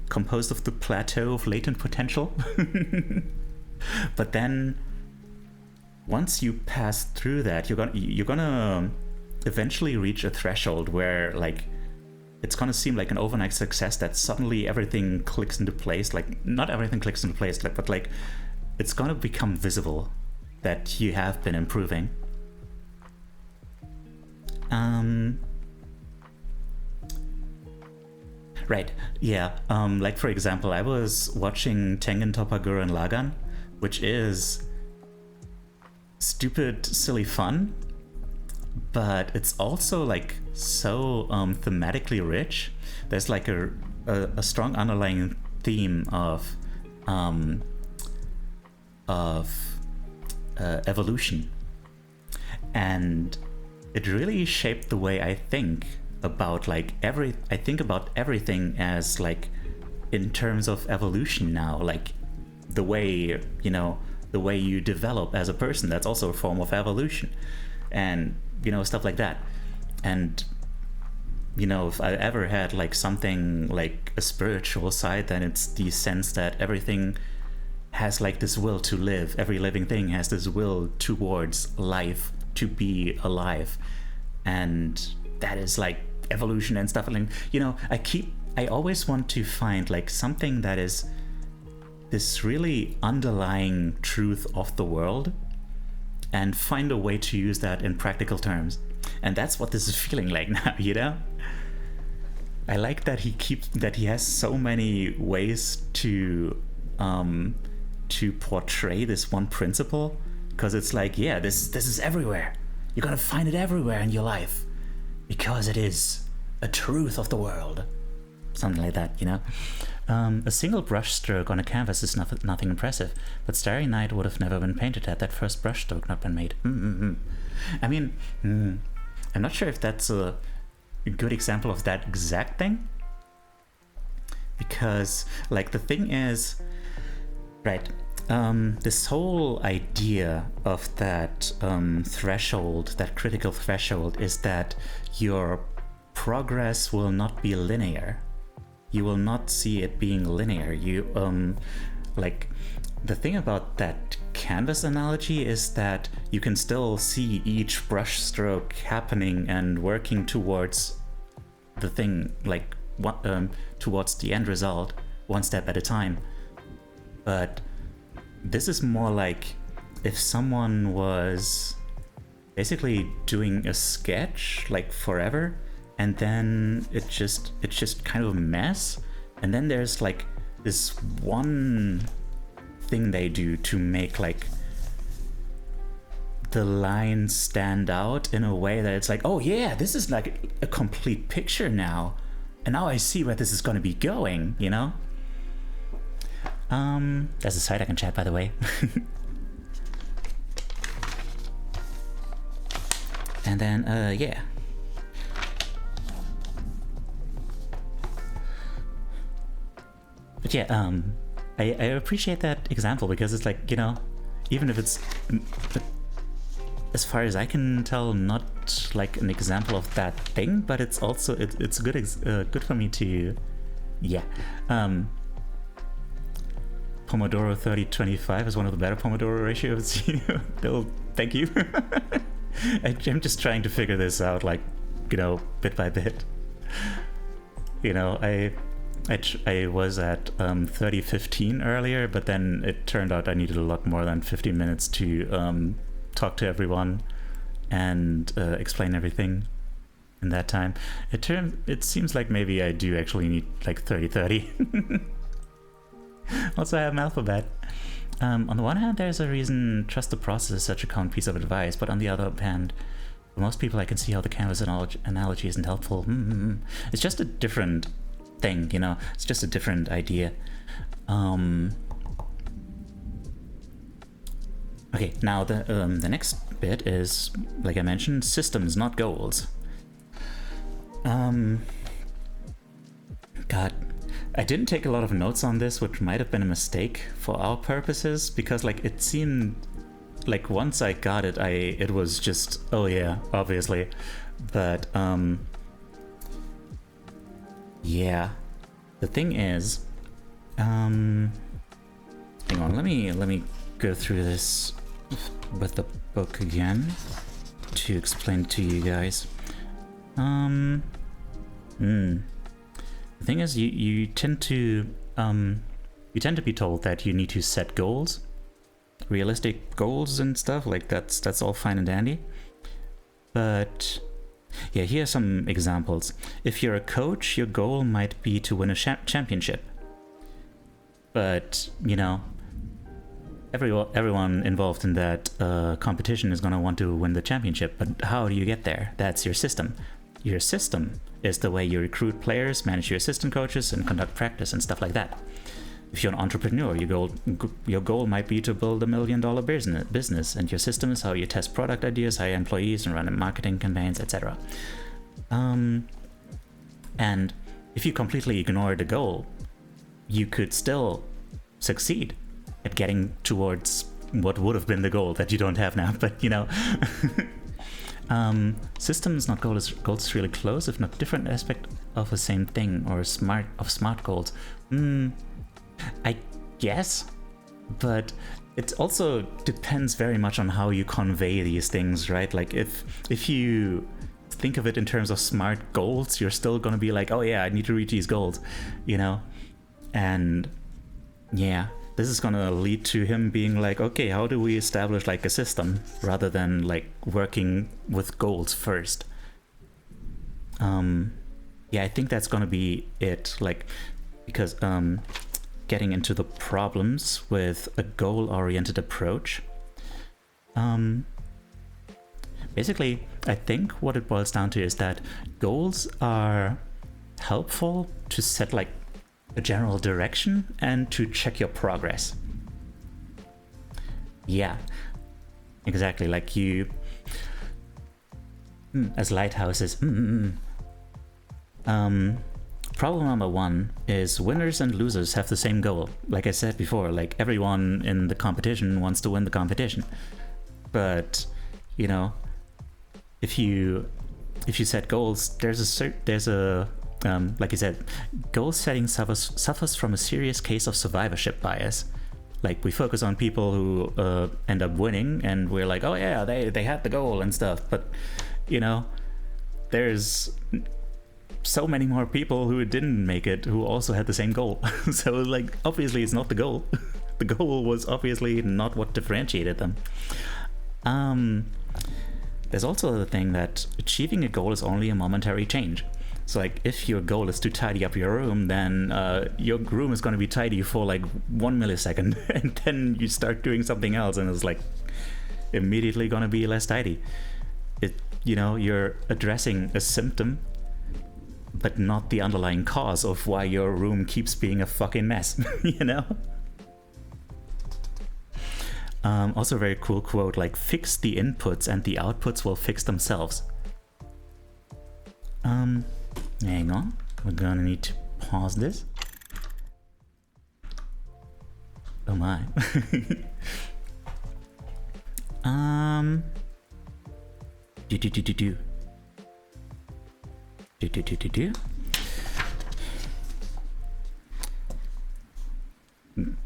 composed of the plateau of latent potential. But then once you pass through that, you're gonna eventually reach a threshold where like it's gonna seem like an overnight success, that suddenly everything clicks into place. Like, not everything clicks into place, but like it's gonna become visible that you have been improving. Right, yeah. Like for example, I was watching Tengen Toppa Gurren Lagann, which is stupid, silly fun, but it's also like so thematically rich. There's like a strong underlying theme of evolution, and it really shaped the way I think about like I think about everything as like in terms of evolution now, like the way, you know, the way you develop as a person, that's also a form of evolution, and you know, stuff like that. And you know, if I ever had like something like a spiritual side, then it's the sense that everything has like this will to live. Every living thing has this will towards life, to be alive, and that is like evolution and stuff. And you know, I always want to find like something that is this really underlying truth of the world and find a way to use that in practical terms. And that's what this is feeling like now, you know? I like that he has so many ways to portray this one principle, because it's like, yeah, this is everywhere. You're gonna find it everywhere in your life because it is a truth of the world. Something like that, you know? A single brush stroke on a canvas is nothing impressive, but Starry Night would have never been painted had that first brush stroke not been made. I mean, I'm not sure if that's a good example of that exact thing, because like the thing is, right, this whole idea of that threshold, that critical threshold, is that your progress will not be linear. You will not see it being linear. You like, the thing about that canvas analogy is that you can still see each brush stroke happening and working towards the thing, like towards the end result, one step at a time. But this is more like if someone was basically doing a sketch like forever, and then it's just kind of a mess, and then there's like this one thing they do to make like the lines stand out in a way that it's like, oh yeah, this is like a complete picture now, and now I see where this is going to be going, you know? There's a site I can chat, by the way. And then yeah, but yeah, I appreciate that example, because it's like, you know, even if it's, as far as I can tell, not like an example of that thing, but it's also it's good for me to, yeah. Pomodoro 30-25 is one of the better Pomodoro ratios. Bill, thank you. I'm just trying to figure this out, like, you know, bit by bit. You know, I was at 30-15 earlier, but then it turned out I needed a lot more than 15 minutes to talk to everyone and explain everything in that time. It seems like maybe I do actually need like 30-30. Also, I have an alphabet. On the one hand, there's a reason trust the process is such a common piece of advice, but on the other hand, for most people I can see how the canvas analogy isn't helpful. It's just a different thing, you know? It's just a different idea. Okay, now the next bit is, like I mentioned, systems, not goals. God, I didn't take a lot of notes on this, which might have been a mistake for our purposes, because like it seemed like once I got it, it was just, oh yeah, obviously. But yeah, the thing is, hang on, let me go through this with the book again to explain to you guys. The thing is, you tend to be told that you need to set goals, realistic goals and stuff. Like that's all fine and dandy. But yeah, here are some examples. If you're a coach, your goal might be to win a championship. But you know, everyone involved in that competition is gonna want to win the championship. But how do you get there? That's your system. Your system is the way you recruit players, manage your assistant coaches, and conduct practice and stuff like that. If you're an entrepreneur, your goal might be to build $1 million business, and your system is how you test product ideas, hire employees, and run marketing campaigns, etc. And if you completely ignore the goal, you could still succeed at getting towards what would have been the goal that you don't have now. But you know, systems, not goals. Goals is really close, if not different aspect of the same thing, or smart goals. I guess, but it also depends very much on how you convey these things, right? Like if you think of it in terms of smart goals, you're still gonna be like, oh yeah, I need to reach these goals, you know? And yeah, this is gonna lead to him being like, okay, how do we establish like a system rather than like working with goals first? Yeah, I think that's gonna be it, like, because getting into the problems with a goal-oriented approach. Basically, I think what it boils down to is that goals are helpful to set like a general direction and to check your progress. Yeah, exactly. Like you, as lighthouses. Problem number one is winners and losers have the same goal. Like I said before, like everyone in the competition wants to win the competition. But, you know, if you set goals, there's a like I said, goal setting suffers from a serious case of survivorship bias. Like we focus on people who end up winning, and we're like, oh yeah, they had the goal and stuff. But, you know, there's so many more people who didn't make it who also had the same goal. So like obviously it's not the goal. The goal was obviously not what differentiated them. There's also the thing that achieving a goal is only a momentary change. So like if your goal is to tidy up your room, then your room is going to be tidy for like 1 millisecond, and then you start doing something else and it's like immediately going to be less tidy. You know, you're addressing a symptom but not the underlying cause of why your room keeps being a fucking mess, you know? Also a very cool quote, like, fix the inputs and the outputs will fix themselves. Hang on, we're gonna need to pause this. Oh my.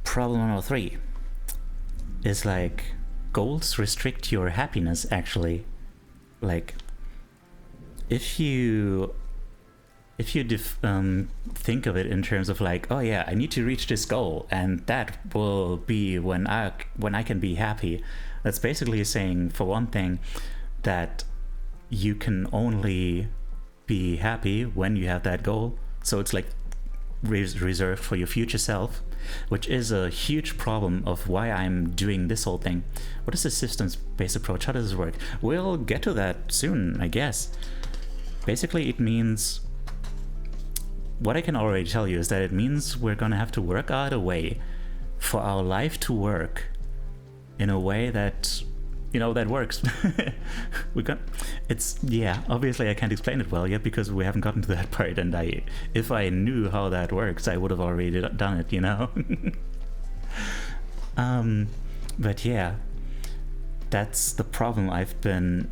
Problem number 3 is like goals restrict your happiness. Actually, like if you think of it in terms of like, oh yeah, I need to reach this goal and that will be when I can be happy. That's basically saying, for one thing, that you can only be happy when you have that goal. So it's like reserved for your future self, which is a huge problem of why I'm doing this whole thing. What is the systems-based approach? How does this work? We'll get to that soon, I guess. Basically, it means, what I can already tell you is that it means we're gonna have to work out a way for our life to work in a way that, you know, that works. Yeah, obviously I can't explain it well yet because we haven't gotten to that part, and if I knew how that works, I would have already done it, you know? But yeah, that's the problem I've been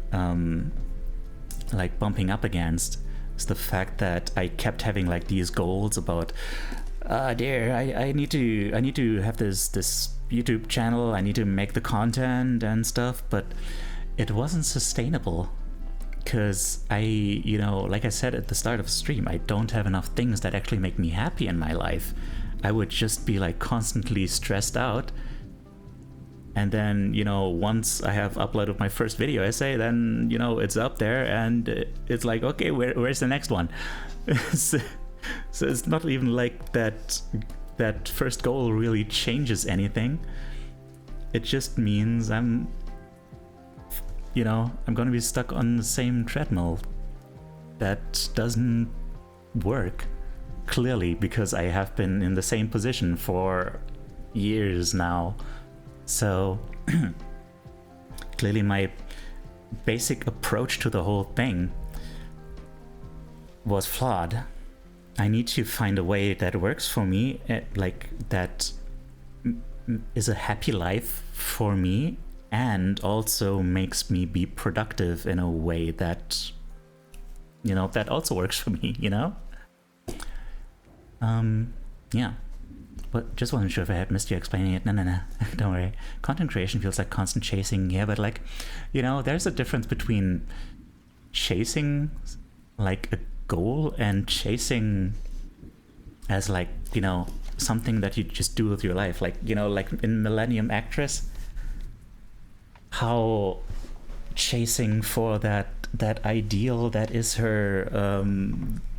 like bumping up against, is the fact that I kept having like these goals about dear, I need to have this YouTube channel, I need to make the content and stuff, but it wasn't sustainable. Because like I said at the start of the stream, I don't have enough things that actually make me happy in my life. I would just be like constantly stressed out. And then, once I have uploaded my first video essay, then, it's up there and it's like, okay, where's the next one? So it's not even like that first goal really changes anything. It just means I'm gonna be stuck on the same treadmill that doesn't work, clearly, because I have been in the same position for years now. So clearly my basic approach to the whole thing was flawed. I need to find a way that works for me, like that is a happy life for me, and also makes me be productive in a way that, that also works for me, Yeah. But just wasn't sure if I had missed you explaining it. No, don't worry. Content creation feels like constant chasing, yeah, but like, there's a difference between chasing like a goal and chasing as like, something that you just do with your life. Like, like in Millennium Actress, how chasing for that ideal that is her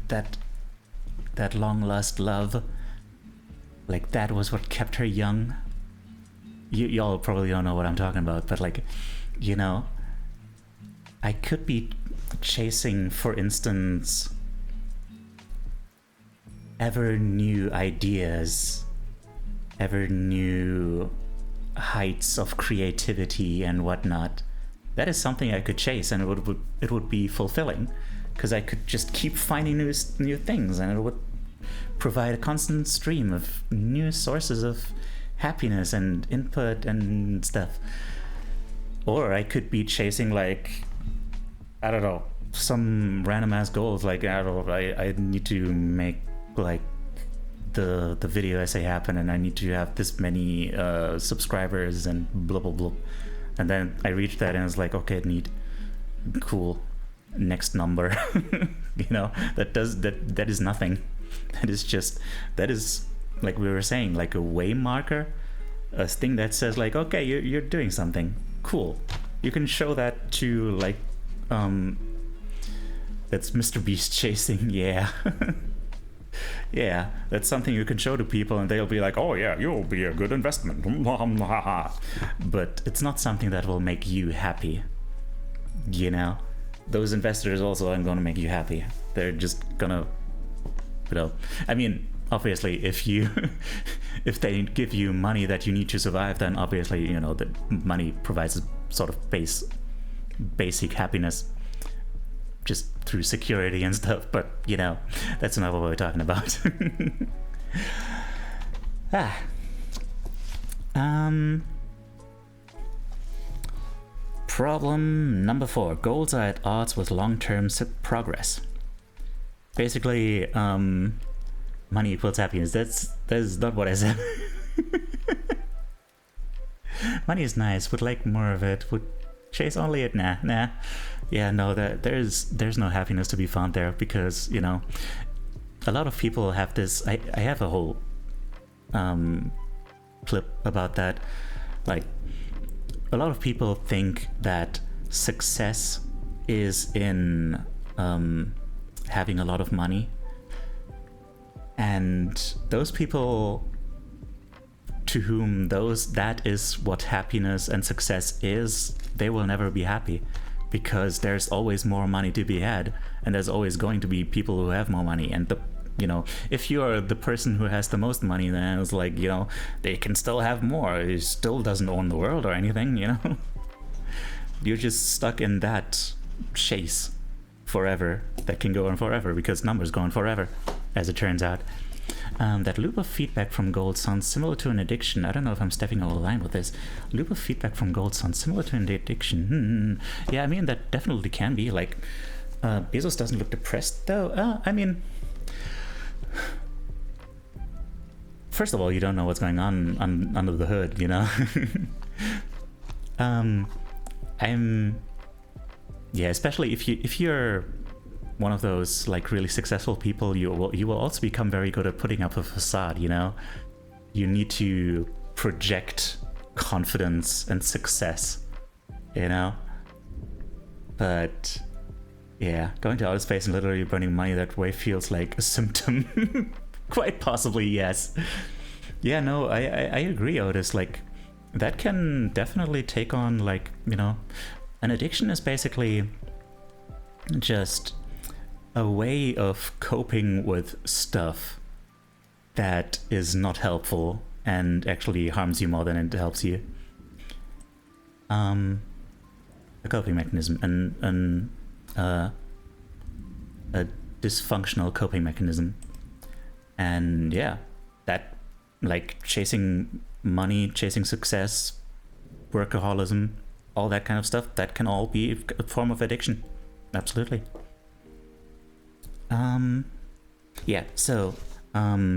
that long lost love, like that was what kept her young. Y'all probably don't know what I'm talking about, but like, I could be chasing, for instance, ever new ideas, ever new heights of creativity and whatnot. That is something I could chase, and it would be fulfilling, because I could just keep finding new things, and it would provide a constant stream of new sources of happiness and input and stuff. Or I could be chasing like, I don't know, some random ass goals, like I need to make like the video essay happen, and I need to have this many subscribers and blah blah blah. And then I reached that and it's like, okay, neat, cool, next number. That is nothing. That is like we were saying, like a way marker, a thing that says like, okay, you're doing something cool. You can show that to like that's Mr. Beast chasing, yeah. Yeah, that's something you can show to people and they'll be like, oh yeah, you'll be a good investment. But it's not something that will make you happy. Those investors also aren't gonna make you happy. They're just gonna, I mean, obviously if they give you money that you need to survive, then obviously, the money provides a sort of basic happiness just through security and stuff, but that's not what we're talking about. Problem number 4. Goals are at odds with long-term progress. Basically, money equals happiness. That is not what I said. Money is nice, would like more of it, would chase only it, nah. Yeah, no, there's no happiness to be found there, because a lot of people have this. I have a whole clip about that. Like, a lot of people think that success is in having a lot of money, and those people to whom that is what happiness and success is, they will never be happy, because there's always more money to be had, and there's always going to be people who have more money. And if you're the person who has the most money, then it's like, they can still have more. It still doesn't own the world or anything, You're just stuck in that chase forever. That can go on forever, because numbers go on forever, as it turns out. That loop of feedback from gold sounds similar to an addiction. I don't know if I'm stepping over the line with this. Loop of feedback from gold sounds similar to an addiction. Yeah, I mean, that definitely can be. Like, Bezos doesn't look depressed, though. I mean, first of all, you don't know what's going on under the hood, you know? Yeah, especially if you're one of those like really successful people, you will also become very good at putting up a facade, you know? You need to project confidence and success, you know? But yeah, going to outer space and literally burning money that way feels like a symptom. Quite possibly, yes. Yeah, no, I agree, Otis. Like, that can definitely take on, like, you know, an addiction is basically just a way of coping with stuff that is not helpful and actually harms you more than it helps you. A coping mechanism, a dysfunctional coping mechanism. And yeah, that, like, chasing money, chasing success, workaholism, all that kind of stuff, that can all be a form of addiction. Absolutely. Yeah, so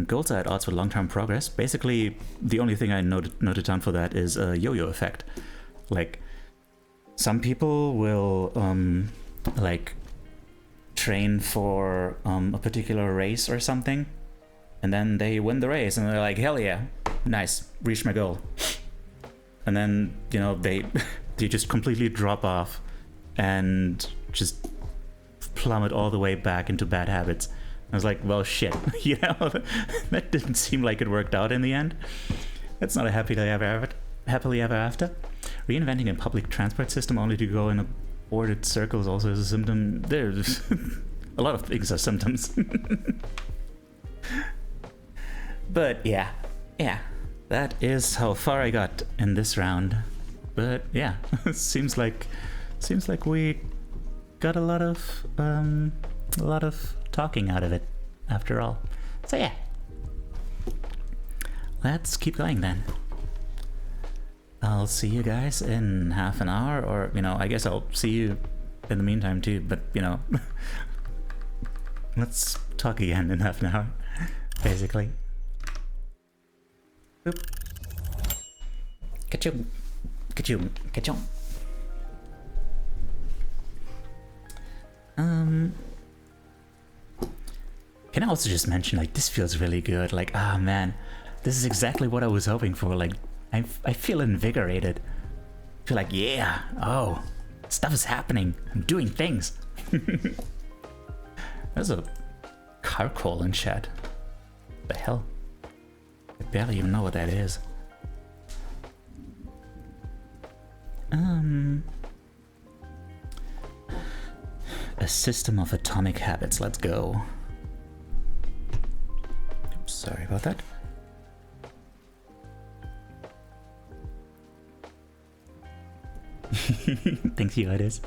goals are at odds with long-term progress. Basically, the only thing I noted down for that is a yo-yo effect. Like, some people will like train for a particular race or something, and then they win the race and they're like, hell yeah, nice, reached my goal. And then, you know, they just completely drop off and just plummet all the way back into bad habits. I was like, well, shit, you know, that didn't seem like it worked out in the end. That's not a happily ever after. Reinventing a public transport system only to go in aborted circles also is a symptom. There's a lot of things are symptoms. But yeah, that is how far I got in this round. But yeah, seems like we got a lot of talking out of it after all. So yeah, let's keep going then. I'll see you guys in half an hour, or, you know, I guess I'll see you in the meantime too, but, you know, let's talk again in half an hour, basically. Boop. Ka-choom. Ka-choom. Ka-choom. Can I also just mention, like, this feels really good. Like, ah, man, this is exactly what I was hoping for. Like, I feel invigorated. I feel like, yeah, oh, stuff is happening. I'm doing things. There's a car call in chat. The hell? I barely even know what that is. A system of atomic habits. Let's go. Oops, sorry about that. Thanks, you, it is.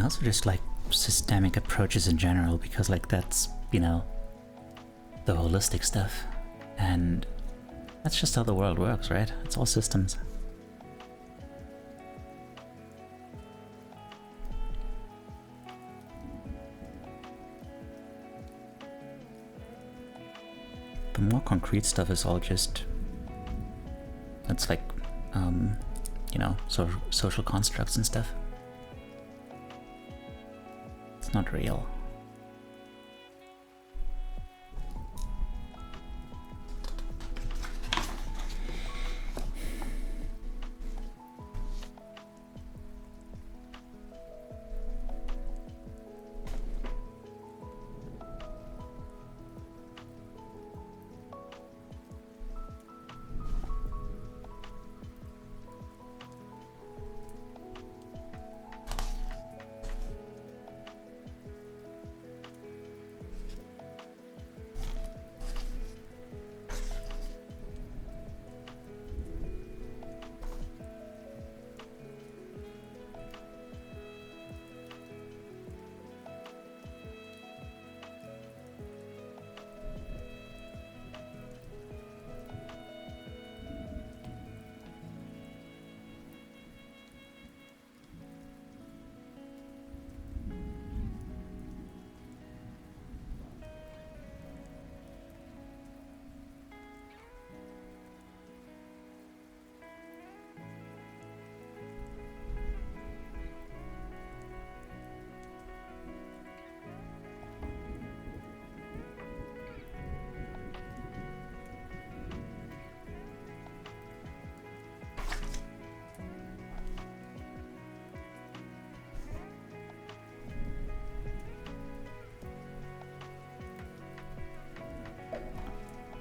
I also just like systemic approaches in general, because like that's, you know, the holistic stuff. And that's just how the world works, right? It's all systems. The more concrete stuff is all just, it's like, you know, social constructs and stuff. It's not real.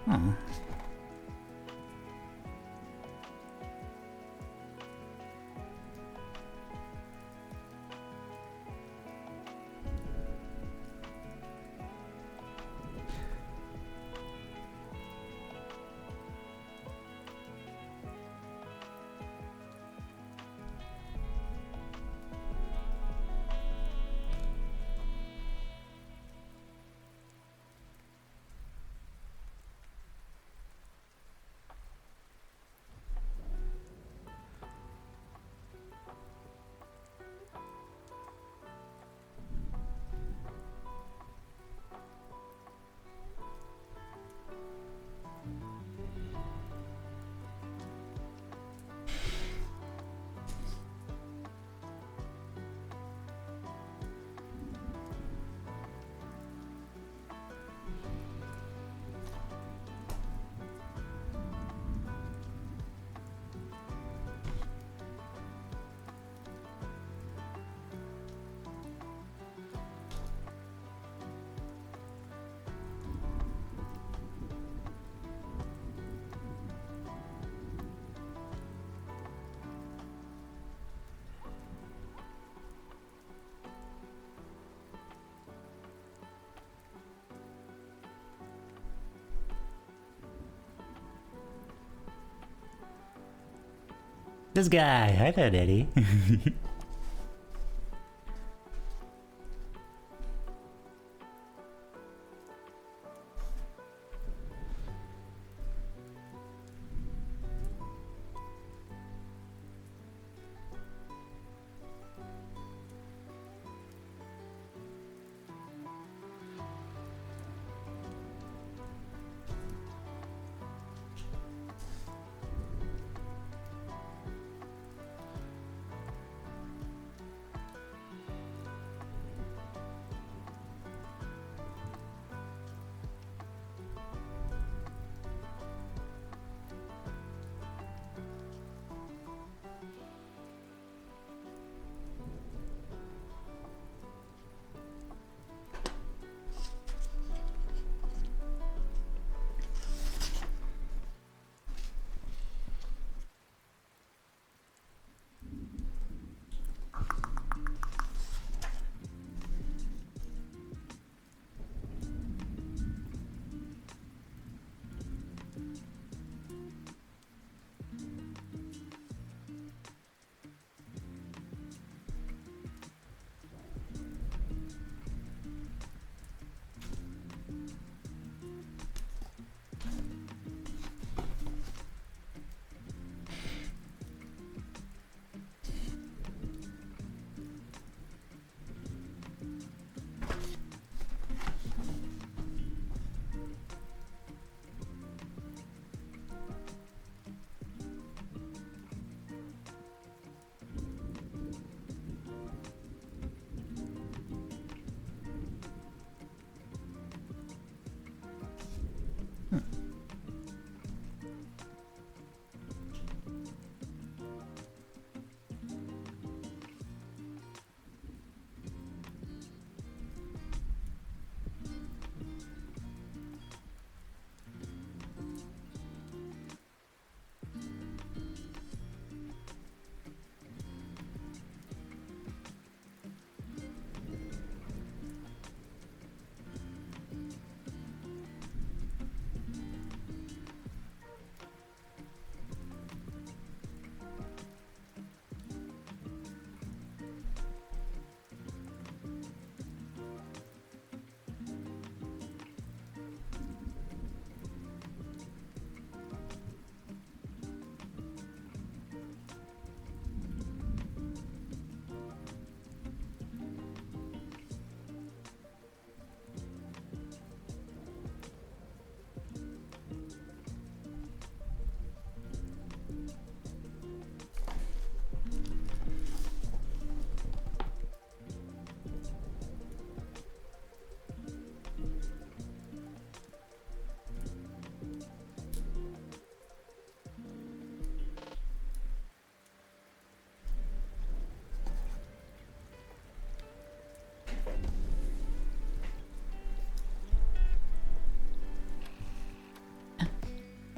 Oh. This guy, hi there, Daddy.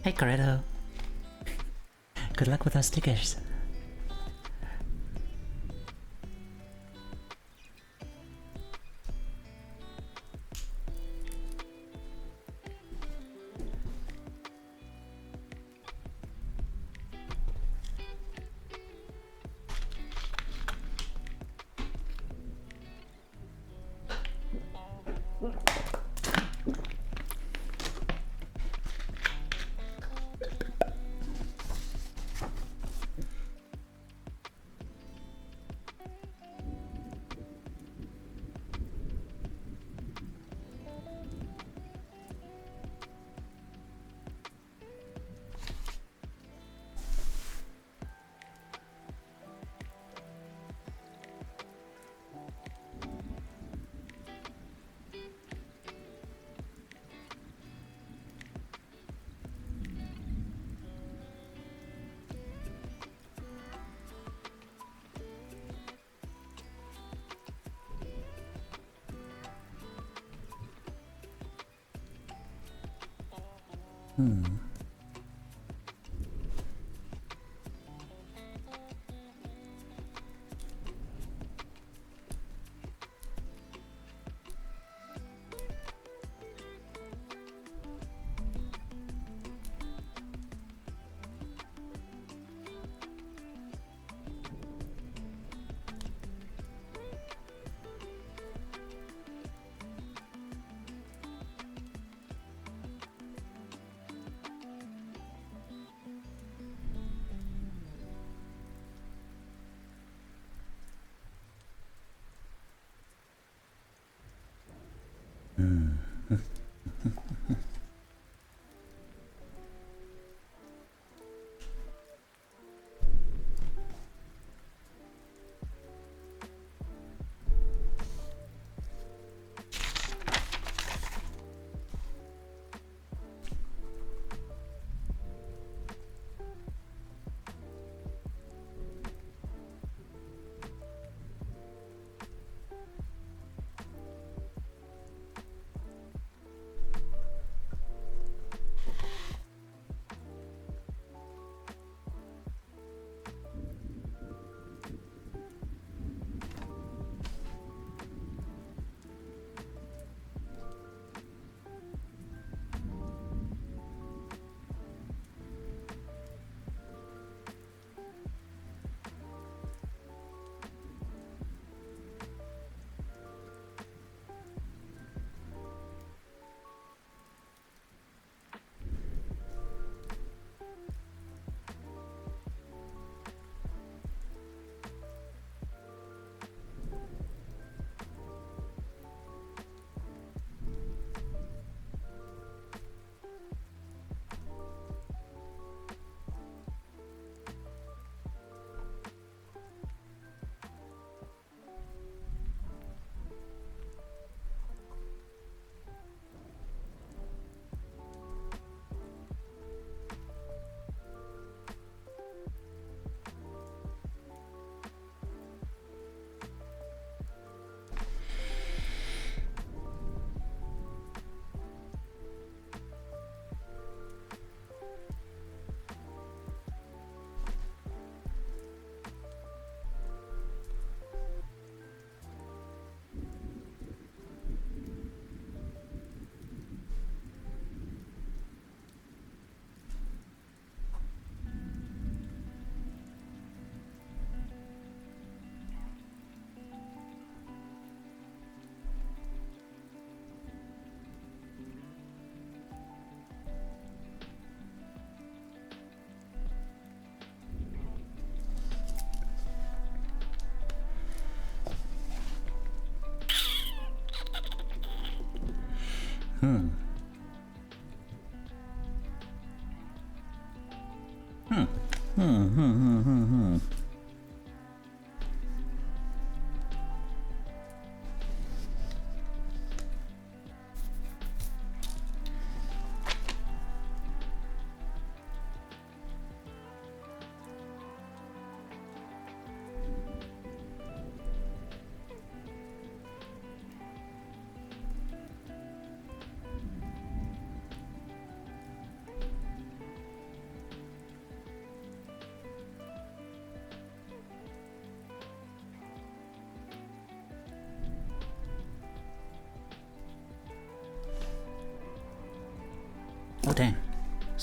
Hey, Corretto. Good luck with those stickers.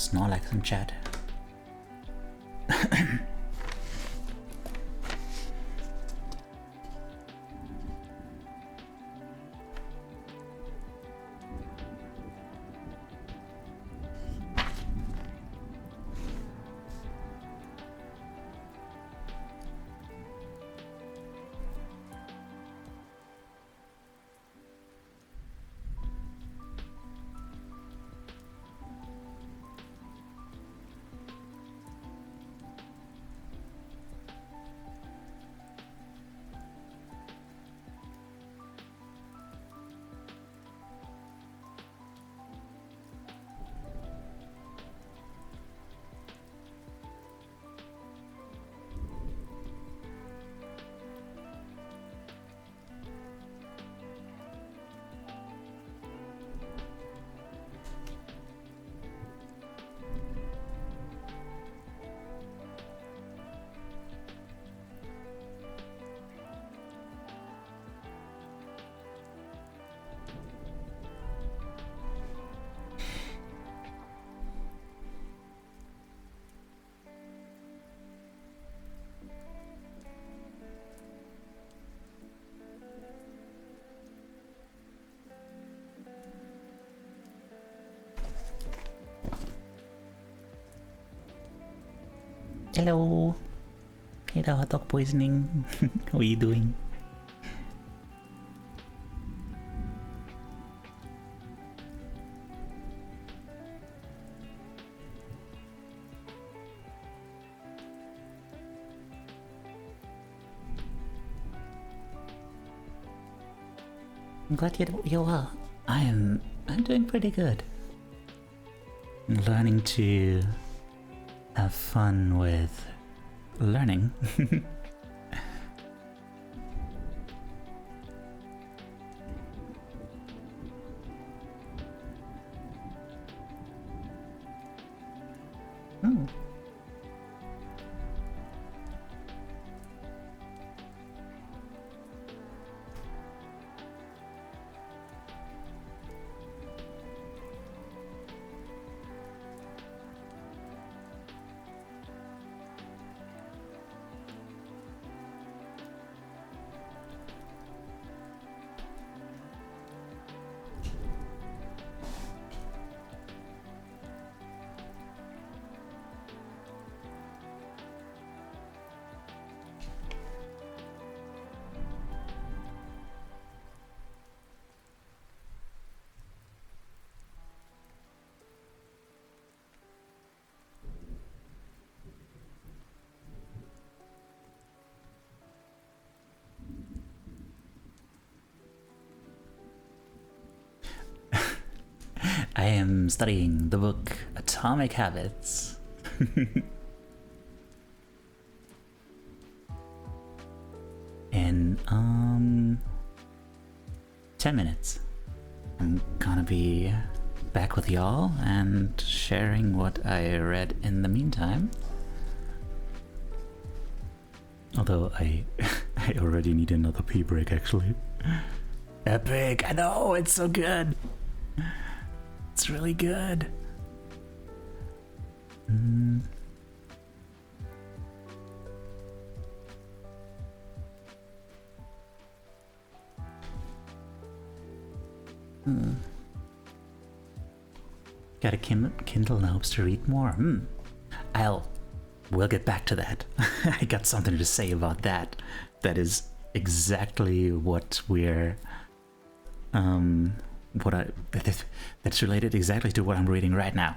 Snorlax in chat. Hello. Hello, hot dog poisoning. How are you doing? I'm glad you're well. I'm doing pretty good. I'm learning to have fun with learning. Hmm. I am studying the book Atomic Habits. In 10 minutes. I'm gonna be back with y'all and sharing what I read in the meantime. Although I already need another pee break actually. Epic! I know, it's so good! It's really good. Got a Kindle and hopes to read more. We'll get back to that. I got something to say about that. That is exactly what we're that's related exactly to what I'm reading right now.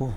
Ooh.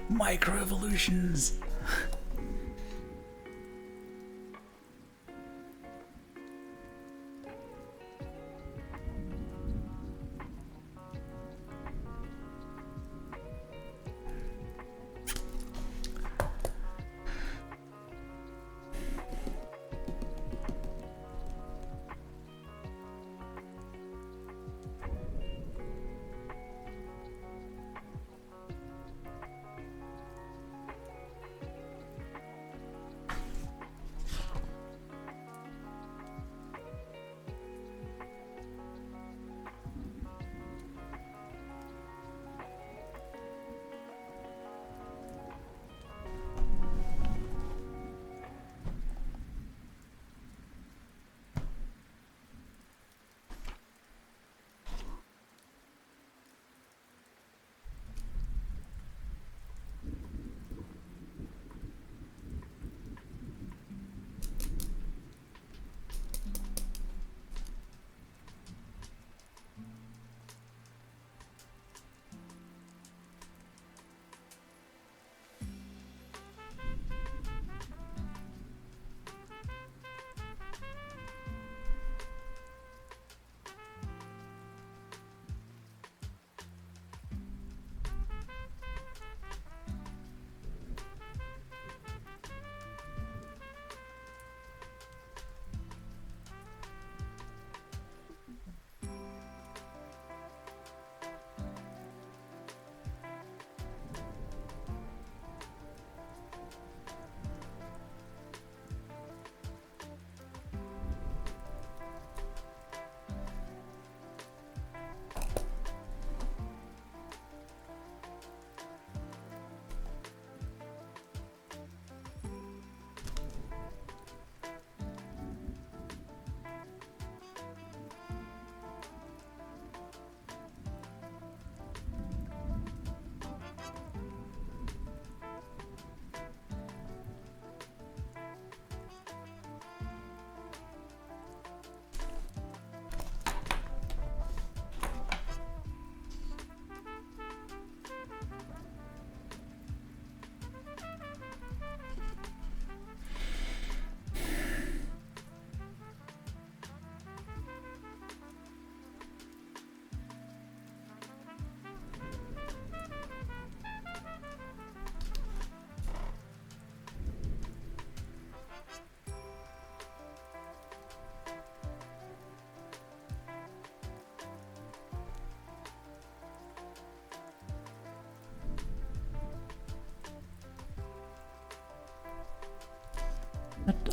Microevolutions.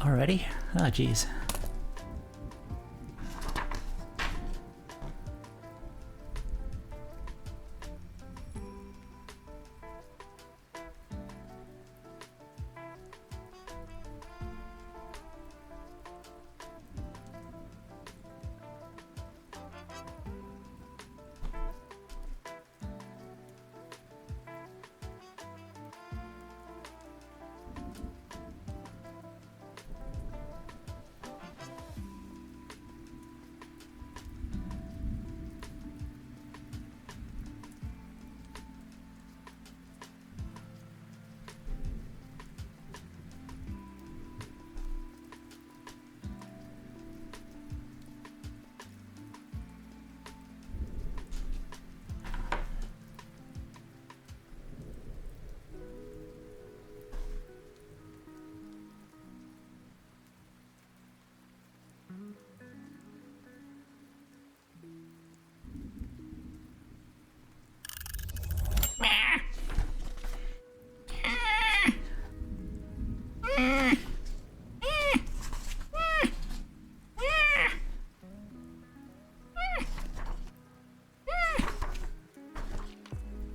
already? Oh, jeez.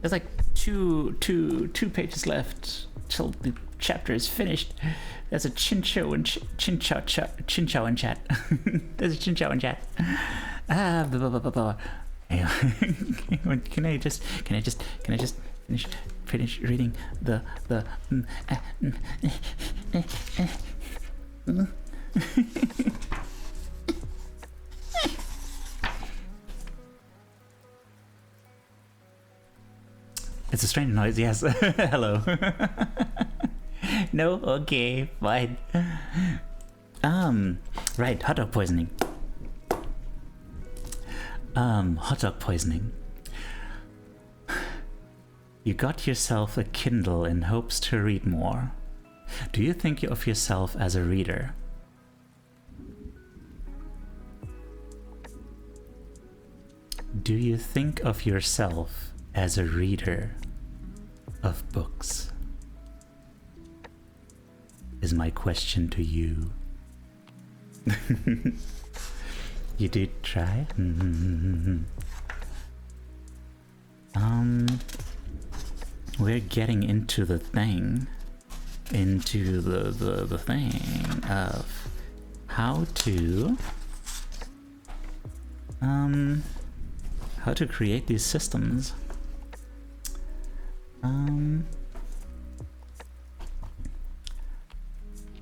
There's like two pages left till the chapter is finished. There's a chinchou in chat. There's a chinchou in chat. Ah, blah, blah, blah, blah, blah. Can I just finish reading the It's a strange noise, yes. Hello. No? Okay, fine. Right, hot dog poisoning. Hot dog poisoning. You got yourself a Kindle in hopes to read more. Do you think of yourself as a reader? Do you think of yourself as a reader of books? Is my question to you. You did try? We're getting into the thing. Into the thing of how to create these systems.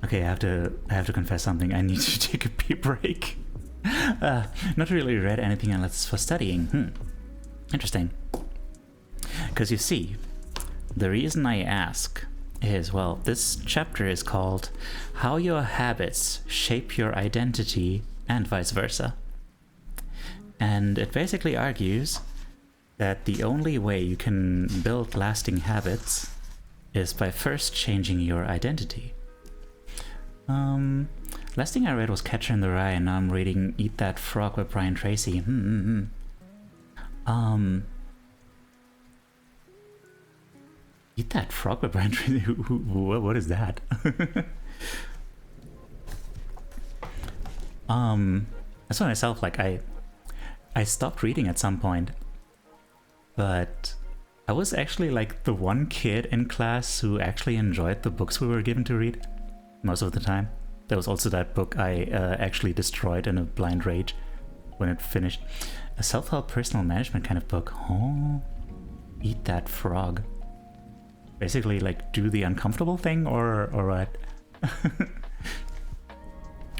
Okay, I have to confess something. I need to take a pee break. Not really read anything unless for studying. Interesting. Because you see, the reason I ask is, well, this chapter is called How Your Habits Shape Your Identity and Vice Versa. And it basically argues that the only way you can build lasting habits is by first changing your identity. Last thing I read was Catcher in the Rye, and now I'm reading Eat That Frog by Brian Tracy. Eat That Frog by Brian Tracy? What is that? That's what myself, like, I stopped reading at some point, but I was actually like the one kid in class who actually enjoyed the books we were given to read most of the time. There was also that book I actually destroyed in a blind rage when it finished. A self-help personal management kind of book. Oh, Eat That Frog. Basically, like, do the uncomfortable thing, or what?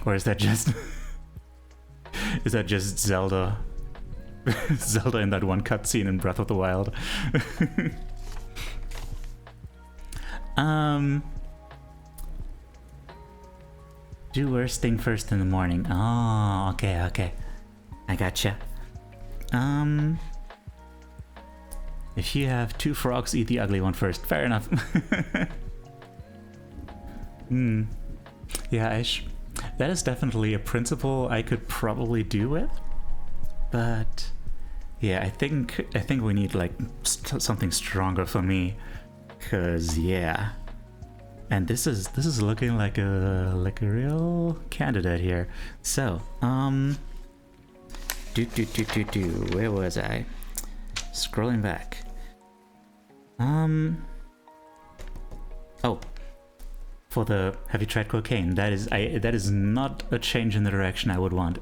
Or is that just is that just Zelda? Zelda in that one cutscene in Breath of the Wild. Do worst thing first in the morning. Oh, okay. I gotcha. If you have two frogs, eat the ugly one first. Fair enough. Yeah, that is definitely a principle I could probably do with. But yeah, I think we need like something stronger for me. 'Cause yeah, And this is looking like a real candidate here. So, where was I? Scrolling back. Oh, for the have you tried cocaine? That is not a change in the direction I would want.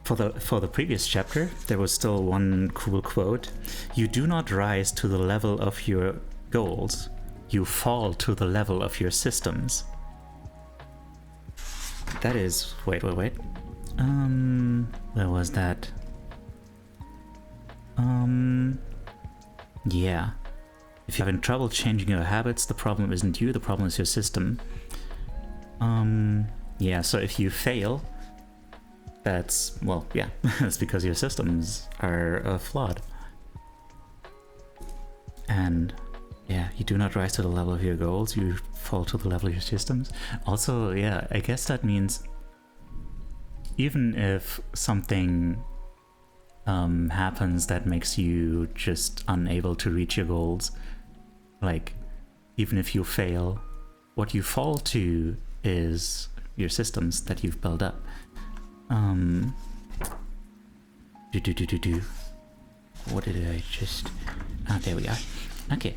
For the previous chapter, there was still one cool quote. You do not rise to the level of your goals. You fall to the level of your systems. That is... Wait. Where was that? Yeah. If you're having trouble changing your habits, the problem isn't you, the problem is your system. Yeah, so if you fail... That's, well, yeah, that's because your systems are flawed. And yeah, you do not rise to the level of your goals, you fall to the level of your systems. Also, yeah, I guess that means even if something happens that makes you just unable to reach your goals, like, even if you fail, what you fall to is your systems that you've built up. What did I just... Ah, there we are. Okay.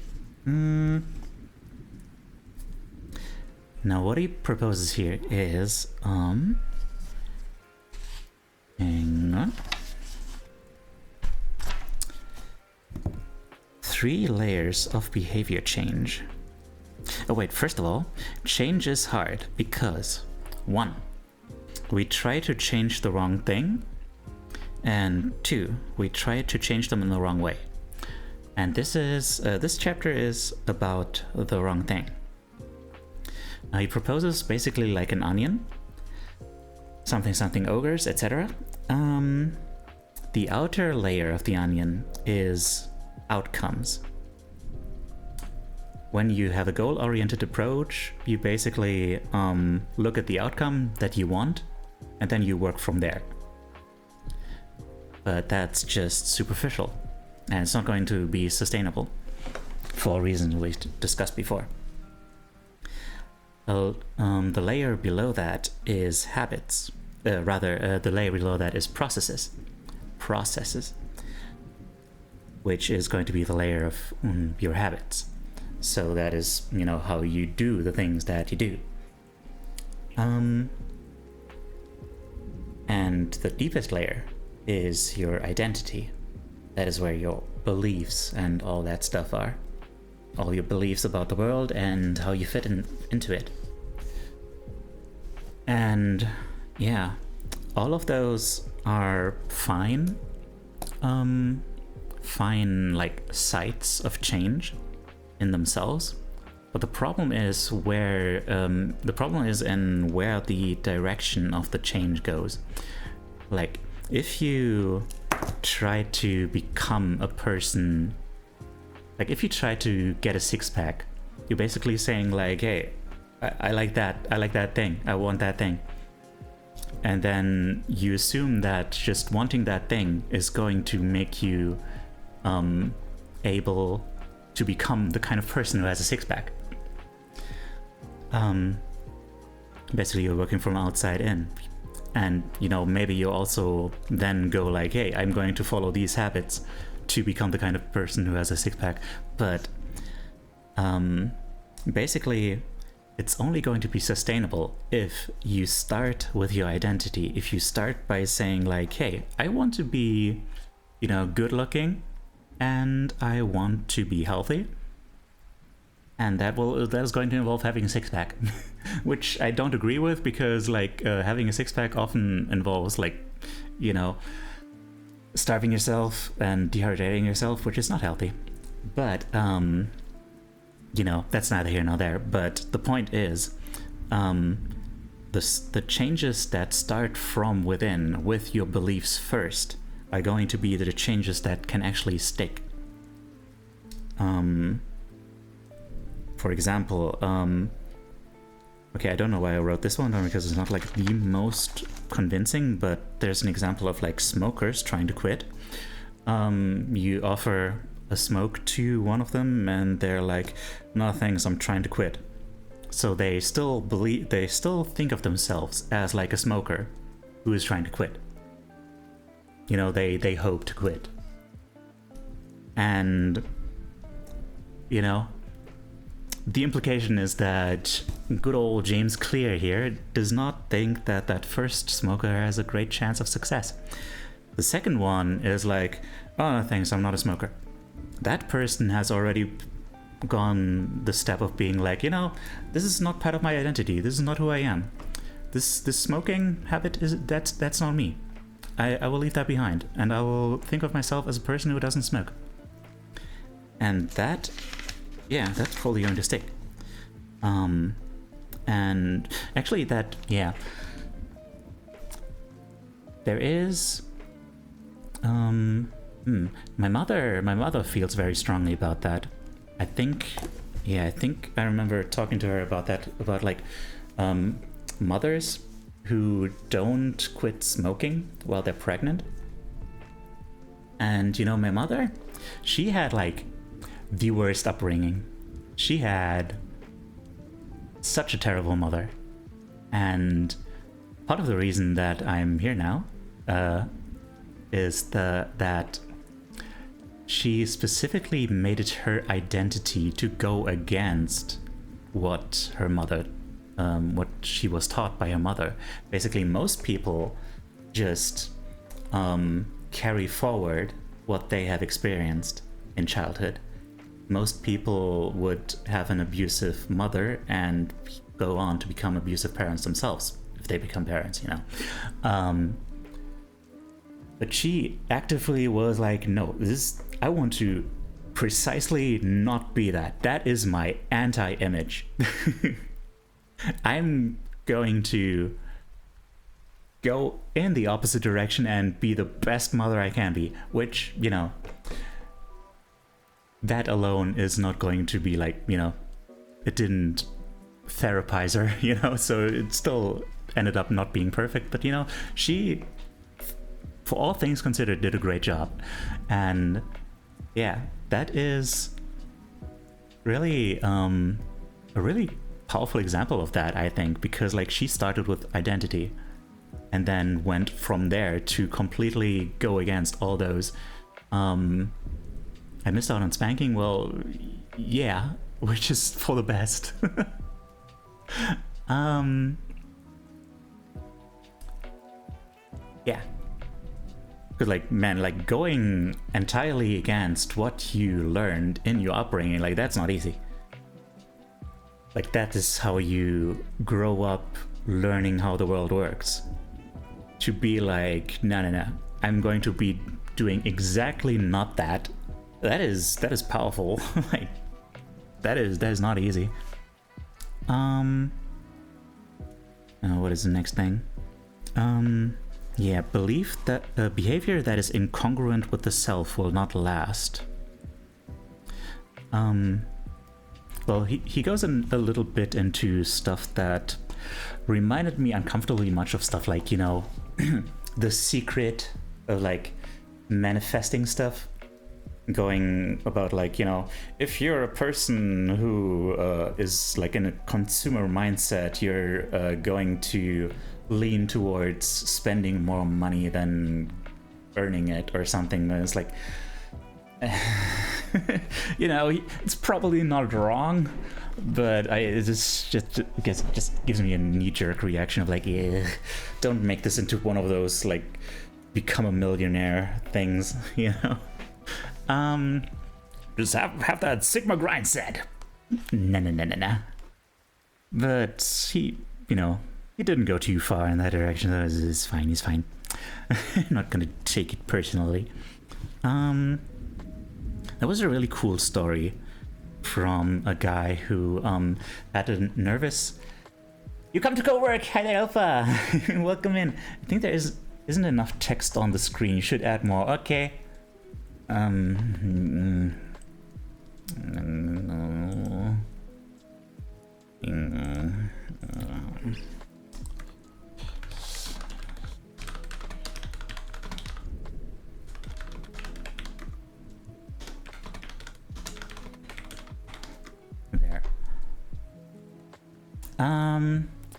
Now what he proposes here is, hang on. 3 layers of behavior change. Oh wait, first of all, change is hard because 1. We try to change the wrong thing, and 2, we try to change them in the wrong way. And this chapter is about the wrong thing. He proposes basically like an onion, something ogres, etc. The outer layer of the onion is outcomes. When you have a goal-oriented approach, you basically look at the outcome that you want, and then you work from there. But that's just superficial, and it's not going to be sustainable, for all reasons we discussed before. Well, the layer below that is habits. The layer below that is processes, which is going to be the layer of your habits. So that is, you know, how you do the things that you do. And the deepest layer is your identity. That is where your beliefs and all that stuff are. All your beliefs about the world and how you fit into it. And yeah, all of those are fine. Fine, like, sites of change in themselves. But the problem is in where the direction of the change goes. Like, if you try to become a person, like if you try to get a 6-pack, you're basically saying like, hey, I like that thing, I want that thing. And then you assume that just wanting that thing is going to make you able to become the kind of person who has a 6-pack. Basically you're working from outside in, and you know, maybe you also then go like, hey, I'm going to follow these habits to become the kind of person who has a 6-pack. But basically it's only going to be sustainable if you start with your identity. If you start by saying like, hey, I want to be, you know, good looking, and I want to be healthy. And that is going to involve having a 6-pack, which I don't agree with, because like having a 6-pack often involves, like, you know, starving yourself and dehydrating yourself, which is not healthy. But you know, that's neither here nor there. But the point is, the changes that start from within with your beliefs first are going to be the changes that can actually stick. For example, okay, I don't know why I wrote this one down, because it's not like the most convincing, but there's an example of like smokers trying to quit. You offer a smoke to one of them, and they're like, "No thanks, I'm trying to quit." So they still think of themselves as like a smoker who is trying to quit. You know, they hope to quit. And, you know, the implication is that good old James Clear here does not think that that first smoker has a great chance of success. The second one is like, "Oh, no thanks, I'm not a smoker." That person has already gone the step of being like, you know, this is not part of my identity. This is not who I am. This smoking habit that's not me. I will leave that behind, and I will think of myself as a person who doesn't smoke. And that, yeah, that's probably going to stick. And actually that, yeah, there is, my mother feels very strongly about that. I think I remember talking to her about that, about like, mothers who don't quit smoking while they're pregnant. And you know, my mother, she had like the worst upbringing. She had such a terrible mother. And part of the reason that I'm here now is that she specifically made it her identity to go against what her mother, what she was taught by her mother. Basically, most people just carry forward what they have experienced in childhood. Most people would have an abusive mother and go on to become abusive parents themselves, if they become parents, you know. But she actively was like, no, I want to precisely not be that. That is my anti-image. I'm going to go in the opposite direction and be the best mother I can be, which, you know, that alone is not going to be like, you know, it didn't therapize her, you know, so it still ended up not being perfect, but you know, she, for all things considered, did a great job. And yeah, that is really a really powerful example of that, I think, because like she started with identity and then went from there to completely go against all those. I missed out on spanking. Well, yeah, which is for the best. Yeah. Because like, man, like going entirely against what you learned in your upbringing, like that's not easy. Like that is how you grow up learning how the world works. To be like, no, I'm going to be doing exactly not that. That is powerful. Like that is not easy. What is the next thing? Yeah, belief that a behavior that is incongruent with the self will not last. Well, he goes in a little bit into stuff that reminded me uncomfortably much of stuff like, you know, The Secret of like manifesting stuff. Going about like, you know, if you're a person who is like in a consumer mindset, you're going to lean towards spending more money than earning it or something. And it's like, you know, it's probably not wrong, but it just gives me a knee-jerk reaction of like, yeah, don't make this into one of those like become a millionaire things, you know. Just have that Sigma grind set. No. But he, you know, he didn't go too far in that direction. It's fine, he's fine. I'm not gonna take it personally. That was a really cool story from a guy who had a nervous... You come to co-work! Hi there, Alpha! Welcome in. I think there isn't enough text on the screen. You should add more. Okay.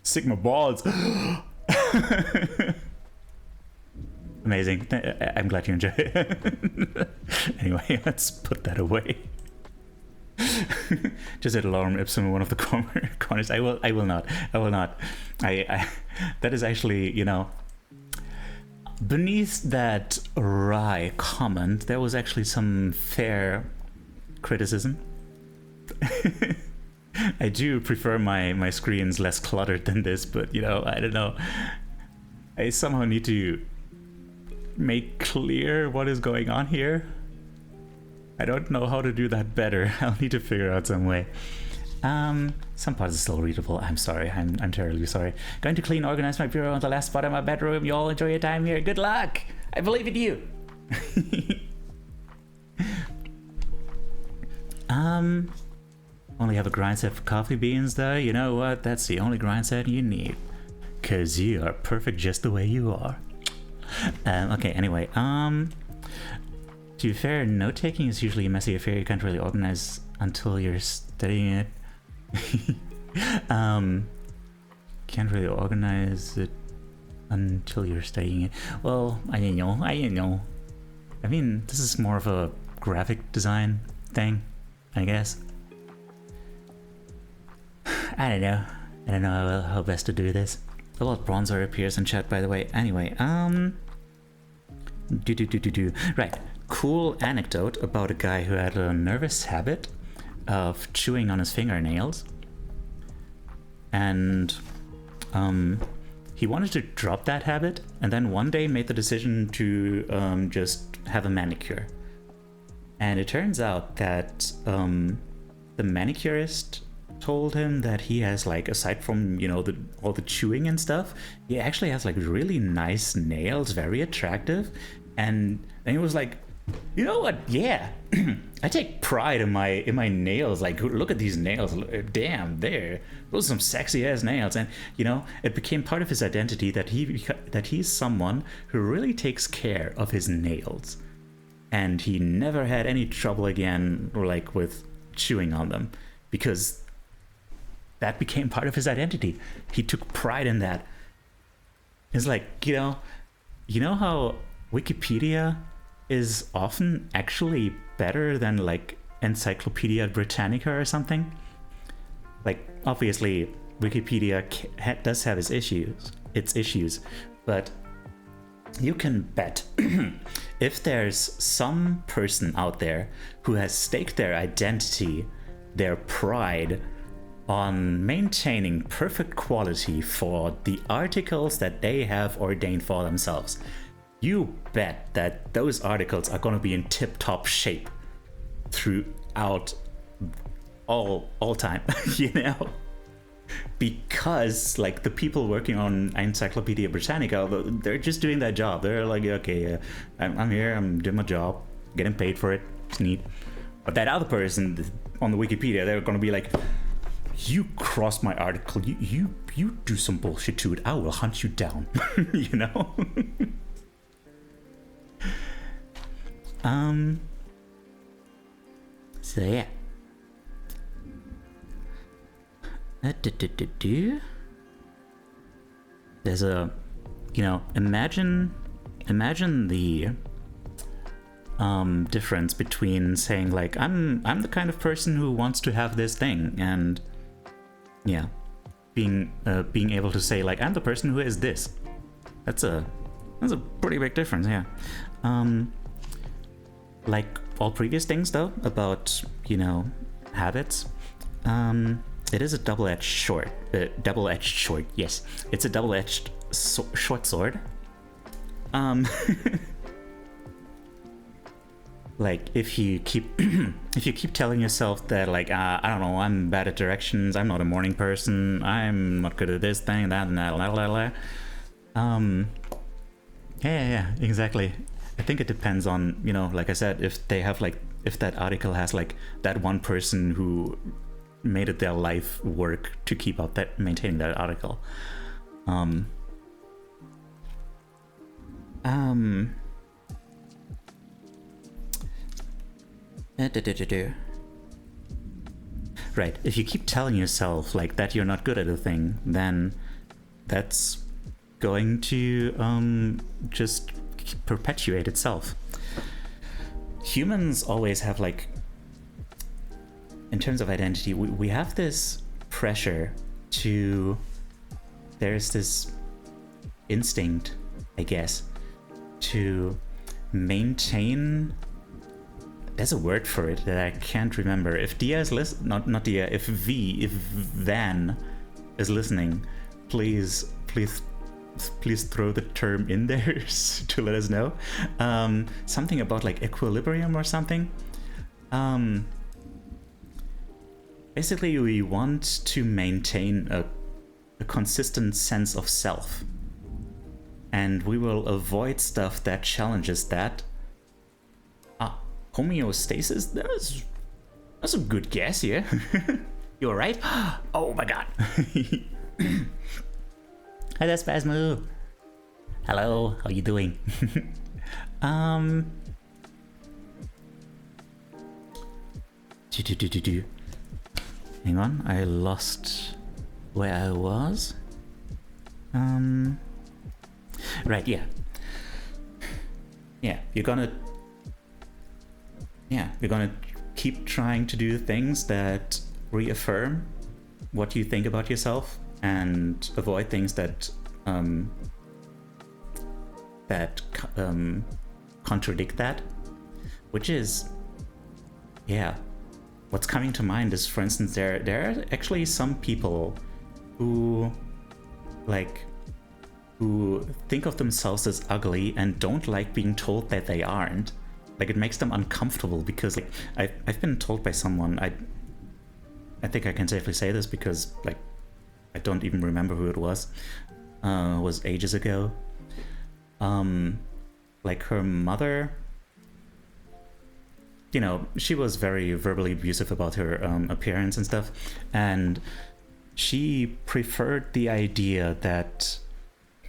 Sigma balls. Amazing. I'm glad you enjoy it. Anyway, let's put that away. Just hit alarm ipsum in one of the corners. I will not. I that is actually, you know, beneath that wry comment, there was actually some fair criticism. I do prefer my screens less cluttered than this, but you know, I don't know. I somehow need to make clear what is going on here. I don't know how to do that better. I'll need to figure out some way. Some parts are still readable. I'm sorry. I'm terribly sorry. Going to clean, organize my bureau on the last spot in my bedroom. You all enjoy your time here. Good luck. I believe in you. Only have a grind set for coffee beans though. You know what? That's the only grind set you need. Cause you are perfect just the way you are. Okay, anyway, to be fair, note-taking is usually a messy affair you can't really organize until you're studying it. Can't really organize it until you're studying it. Well, I don't know. I mean, this is more of a graphic design thing, I guess. I don't know how best to do this. A lot of bronzer appears in chat, by the way. Anyway, right. Cool anecdote about a guy who had a nervous habit of chewing on his fingernails. And he wanted to drop that habit, and then one day made the decision to just have a manicure. And it turns out that the manicurist told him that he has, like, aside from, you know, all the chewing and stuff, he actually has like really nice nails, very attractive. And then he was like, you know what, yeah, I take pride in my nails. Like, look at these nails, damn, those are some sexy ass nails. And you know, it became part of his identity that he's someone who really takes care of his nails. And he never had any trouble again, like, with chewing on them, because that became part of his identity. He took pride in that. It's like, you know how Wikipedia is often actually better than, like, Encyclopedia Britannica or something? Like, obviously, Wikipedia does have its issues, but you can bet if there's some person out there who has staked their identity, their pride, on maintaining perfect quality for the articles that they have ordained for themselves, you bet that those articles are going to be in tip-top shape throughout all time, you know? Because, like, the people working on Encyclopedia Britannica, they're just doing that job. They're like, okay, I'm here, I'm doing my job, getting paid for it, it's neat. But that other person on the Wikipedia, they're going to be like, you cross my article, you do some bullshit to it, I will hunt you down. You know? So yeah. There's a, you know, imagine the difference between saying, like, I'm the kind of person who wants to have this thing, and yeah, being able to say, like, I'm the person who is this. That's a pretty big difference, yeah. Like all previous things though about, you know, habits, it is a double-edged sword. Yes, it's a double-edged short sword. Like, if you keep telling yourself that, like, I don't know, I'm bad at directions, I'm not a morning person, I'm not good at this thing, that, and that, yeah, exactly. I think it depends on, you know, like I said, if they have, like, if that article has, like, that one person who made it their life work to keep up that, maintaining that article. Right. If you keep telling yourself like that you're not good at a thing, then that's going to just perpetuate itself. Humans always have like, in terms of identity, we have this pressure to, there's this instinct, I guess, to maintain. There's a word for it that I can't remember. If Dia is not Dia, if Van is listening, please throw the term in there to let us know. Something about like equilibrium or something. Basically, we want to maintain a consistent sense of self, and we will avoid stuff that challenges that. Homeostasis? That's a good guess, yeah. You're right. Oh my god. Hi there, Spasmo. Hello, how you doing? Hang on, I lost where I was. Right, yeah. You're gonna keep trying to do things that reaffirm what you think about yourself and avoid things that contradict that, which is, what's coming to mind is, for instance, there are actually some people who think of themselves as ugly and don't like being told that they aren't. Like, it makes them uncomfortable because, like, I've been told by someone, I think I can safely say this because, like, I don't even remember who it was ages ago. Like, her mother, you know, she was very verbally abusive about her appearance and stuff, and she preferred the idea that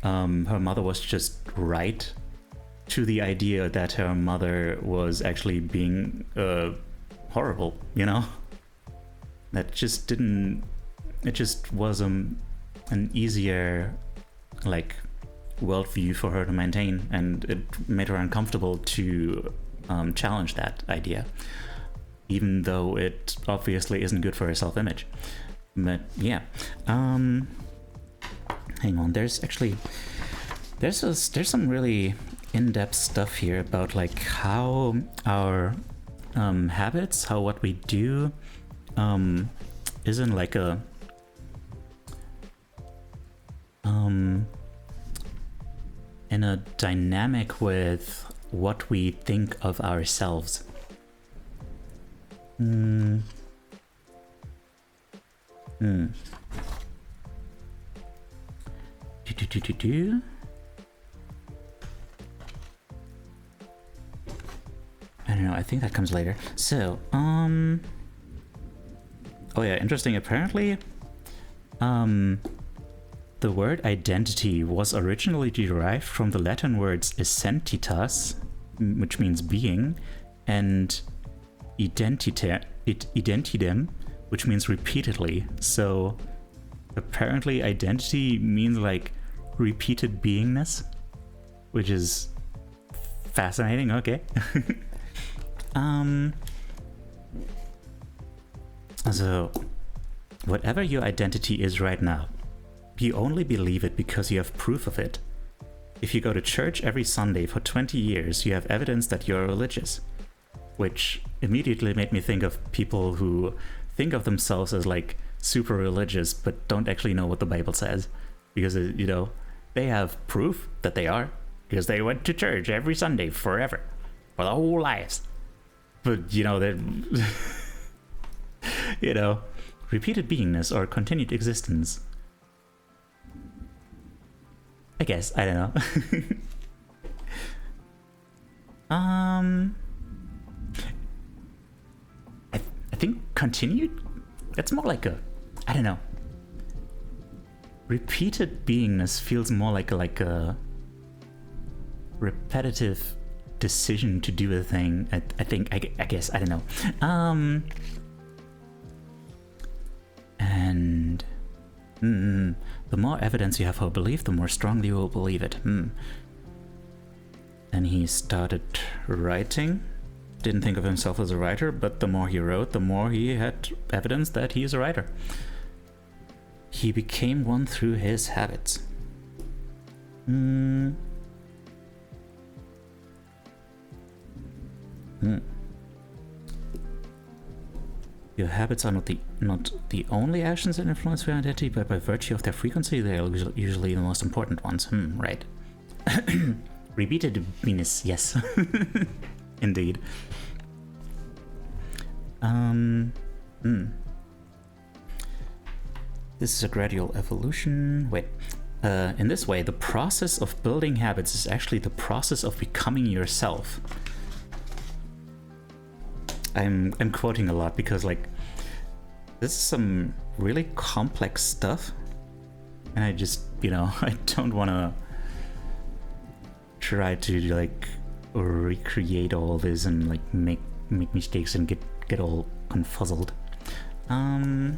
her mother was just right to the idea that her mother was actually being horrible, you know? That just didn't... It just was an easier, like, worldview for her to maintain, and it made her uncomfortable to challenge that idea, even though it obviously isn't good for her self-image. But yeah, hang on, there's some really in-depth stuff here about like how our habits, how what we do isn't like a in a dynamic with what we think of ourselves. I don't know, I think that comes later. So, oh yeah, interesting. Apparently, the word identity was originally derived from the Latin words essentitas, which means being, and identidem, which means repeatedly. So apparently identity means like repeated beingness, which is fascinating. Okay. So whatever your identity is right now, you only believe it because you have proof of it. If you go to church every Sunday for 20 years, you have evidence that you're religious. Which immediately made me think of people who think of themselves as like super religious but don't actually know what the Bible says. Because, you know, they have proof that they are, because they went to church every Sunday forever, for their whole lives. But, you know, they're... you know, repeated beingness or continued existence. I guess, I don't know. I think continued? That's more like a, I don't know. Repeated beingness feels more like a repetitive decision to do a thing. I guess, I don't know. The more evidence you have for a belief, the more strongly you will believe it. Then he started writing. Didn't think of himself as a writer, but the more he wrote, the more he had evidence that he is a writer. He became one through his habits. Your habits are not the only actions that influence your identity, but by virtue of their frequency, they are usually the most important ones. Right. Repeated Venus, yes. Indeed. This is a gradual evolution. Wait. In this way, the process of building habits is actually the process of becoming yourself. I'm quoting a lot because, like, this is some really complex stuff, and I just, I don't want to try to, like, recreate all this and, like, make mistakes and get all confuzzled. I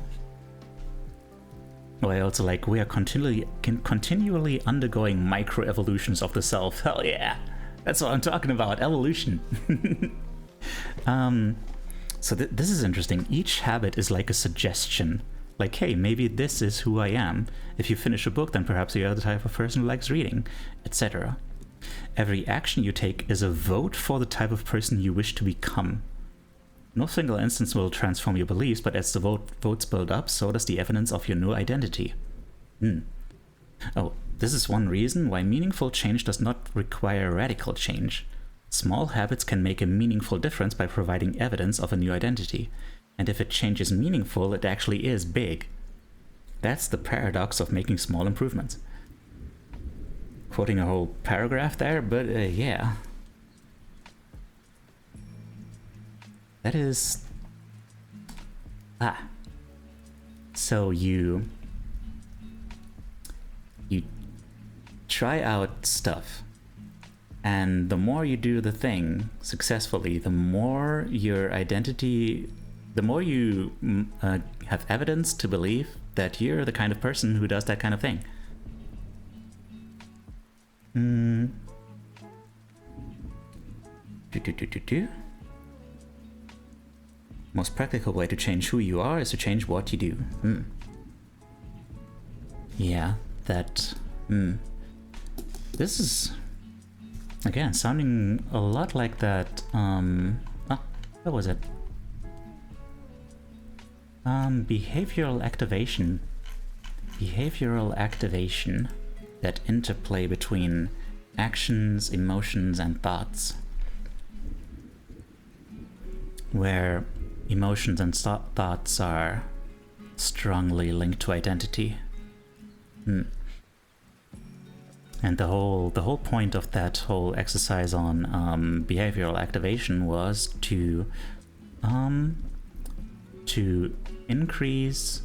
also like, we are continually undergoing micro evolutions of the self. Hell yeah, that's what I'm talking about, evolution. So this is interesting. Each habit is like a suggestion. Like, hey, maybe this is who I am. If you finish a book, then perhaps you're the type of person who likes reading, etc. Every action you take is a vote for the type of person you wish to become. No single instance will transform your beliefs, but as the votes build up, so does the evidence of your new identity. Oh, this is one reason why meaningful change does not require radical change. Small habits can make a meaningful difference by providing evidence of a new identity. And if a change is meaningful, it actually is big. That's the paradox of making small improvements. Quoting a whole paragraph there, but yeah. That is... So you try out stuff. And the more you do the thing successfully, the more your identity, the more you have evidence to believe that you're the kind of person who does that kind of thing. Most practical way to change who you are is to change what you do. Yeah, that... This is... Again, sounding a lot like that, what was it? Behavioral activation. Behavioral activation. That interplay between actions, emotions, and thoughts. Where emotions and thoughts are strongly linked to identity. And the whole point of that whole exercise on behavioral activation was to increase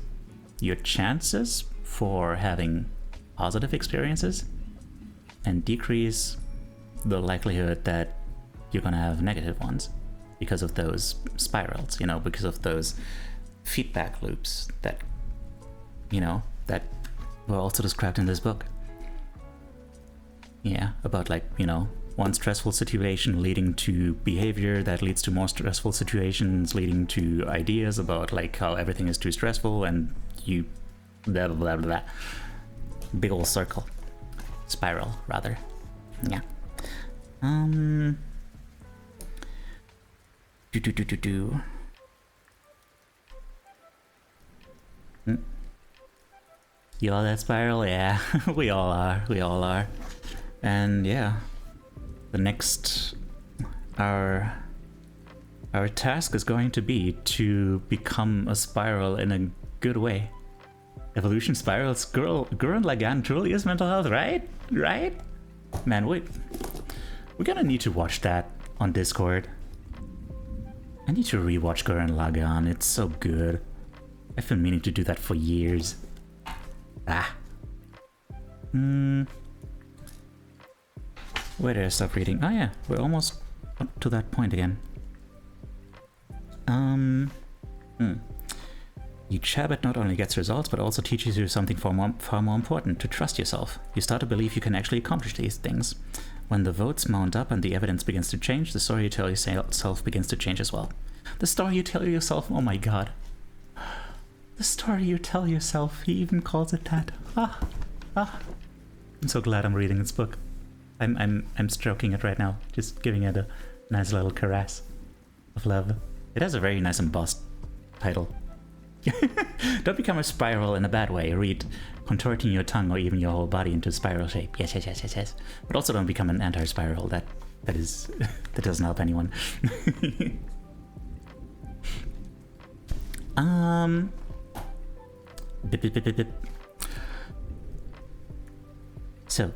your chances for having positive experiences and decrease the likelihood that you're gonna have negative ones because of those spirals, because of those feedback loops that, that were also described in this book. Yeah, about like, one stressful situation leading to behavior that leads to more stressful situations, leading to ideas about like how everything is too stressful and you blah blah blah blah. Big old circle. Spiral, rather. Yeah. You all that spiral? Yeah, we all are. And yeah, the next our task is going to be to become a spiral in a good way. Evolution spirals, Gurren Lagann truly is mental health, right? Right? Man, we're gonna need to watch that on Discord. I need to rewatch Gurren Lagann, it's so good. I've been meaning to do that for years. Where did I stop reading? Oh yeah, we're almost up to that point again. Each habit not only gets results, but also teaches you something far more important, to trust yourself. You start to believe you can actually accomplish these things. When the votes mount up and the evidence begins to change, the story you tell yourself begins to change as well. The story you tell yourself, oh my god. The story you tell yourself, he even calls it that. I'm so glad I'm reading this book. I'm stroking it right now, just giving it a nice little caress of love. It has a very nice embossed title. Don't become a spiral in a bad way. Read contorting your tongue or even your whole body into spiral shape. Yes. But also don't become an anti-spiral. That doesn't help anyone. So,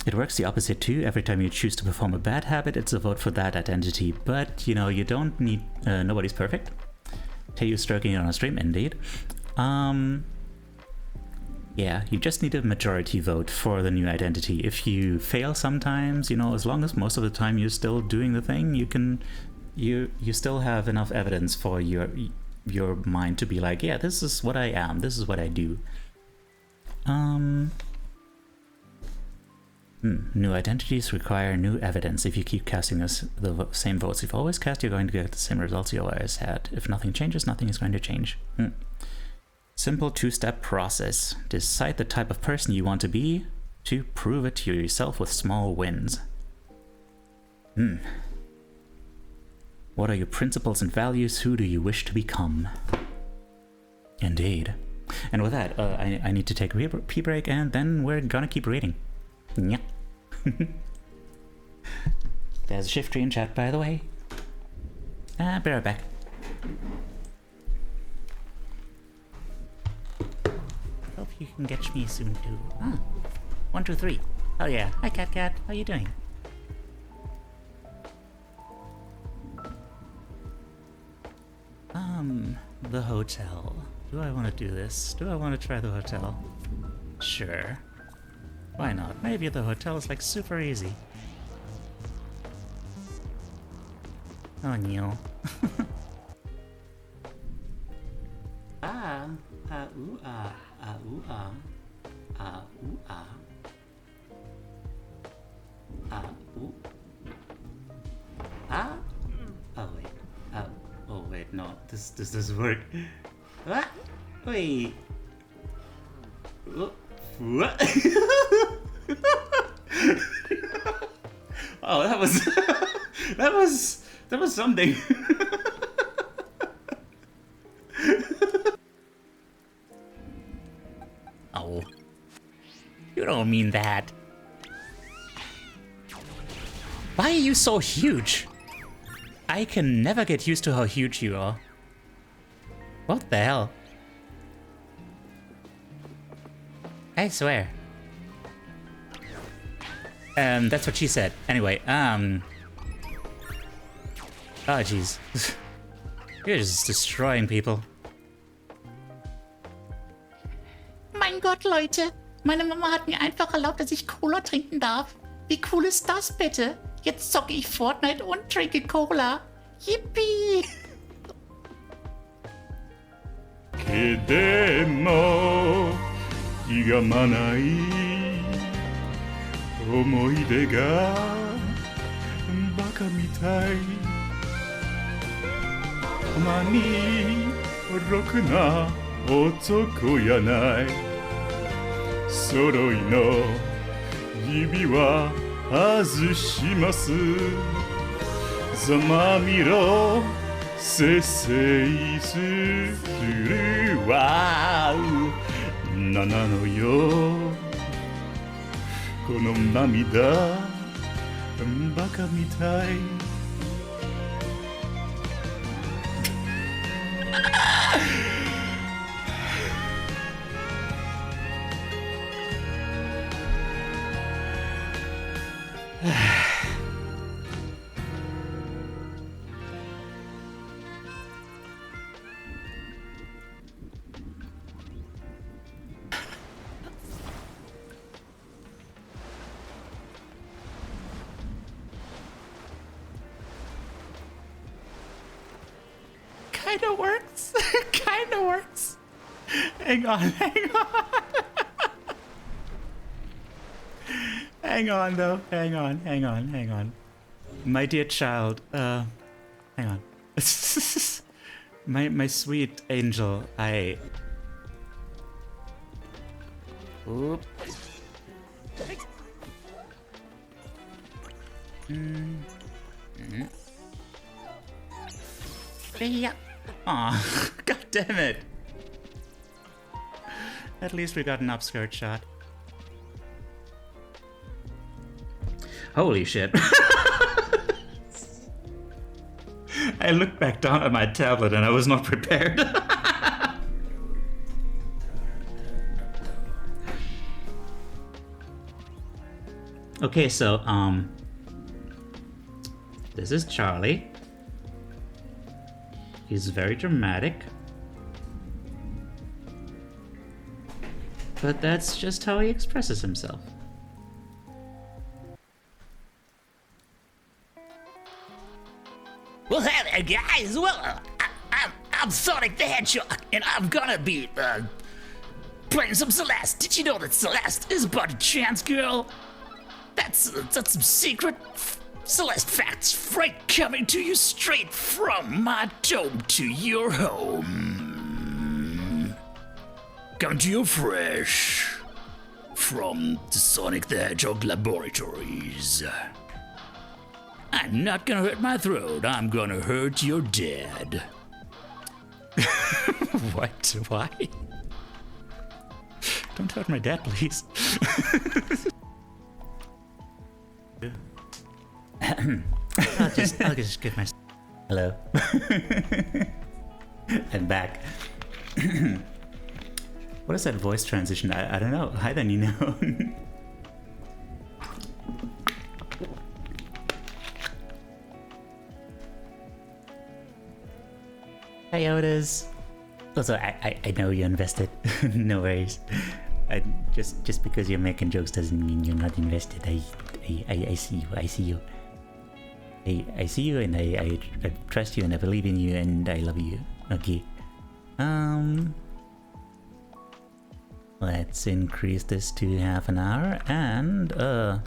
it works the opposite too. Every time you choose to perform a bad habit, it's a vote for that identity. But, you know, you don't need... nobody's perfect. Teiyu stroking it on a stream, indeed. Yeah, you just need a majority vote for the new identity. If you fail sometimes, you know, as long as most of the time you're still doing the thing, you still have enough evidence for your mind to be like, yeah, this is what I am, this is what I do. New identities require new evidence. If you keep casting the same votes you've always cast, you're going to get the same results you always had. If nothing changes, nothing is going to change. Simple two-step process. Decide the type of person you want to be to prove it to yourself with small wins. What are your principles and values? Who do you wish to become? Indeed. And with that, I need to take a pee break, and then we're gonna keep reading. Yeah. There's a shift tree in chat, by the way. Be right back. Hope you can catch me soon too. 1, 2, 3. Oh yeah. Hi, Cat. How you doing? The hotel. Do I want to do this? Do I want to try the hotel? Sure. Why not? Maybe the hotel is like super easy. Oh, Neil. Oh wait, no. This doesn't work. Ah, wait. What? Oh, that was something. Oh, you don't mean that. Why are you so huge? I can never get used to how huge you are. What the hell? I swear. That's what she said. Anyway, oh jeez. You're just destroying people. Mein Gott, Leute. Meine Mama hat mir einfach erlaubt, dass ich Cola trinken darf. Wie cool ist das bitte? Jetzt zocke ich Fortnite und trinke Cola. Yippie! けでもひがまない思い出がバカみたいたまにろくな男やない揃いの指輪外しますざまみろせせいするわななのよこの涙バカみたい kind of works. Kind of works. Hang on, hang on. Hang on, though. Hang on, hang on, hang on. My dear child, hang on. my sweet angel, Oop. Yeah. Aw, god damn it. At least we got an upskirt shot. Holy shit. I looked back down at my tablet and I was not prepared. Okay, so, this is Charlie. He's very dramatic. But that's just how he expresses himself. Well, hey there, guys. Well, I'm Sonic the Hedgehog, and I'm gonna be playing some Celeste. Did you know that Celeste is about a trans girl? That's some secret Celeste facts right coming to you straight from my dome to your home. Come to you fresh from the Sonic the Hedgehog laboratories. I'm not gonna hurt my throat, I'm gonna hurt your dad. What? Why? Don't hurt my dad, please. I'll just give my... Hello. I'm back. What is that voice transition? I don't know. Hi there, Nino. Hi, Otis. Also, I know you invested. No worries. Just because you're making jokes doesn't mean you're not invested. I see you. I see you. I see you, and I trust you, and I believe in you, and I love you. Okay. Let's increase this to half an hour, and I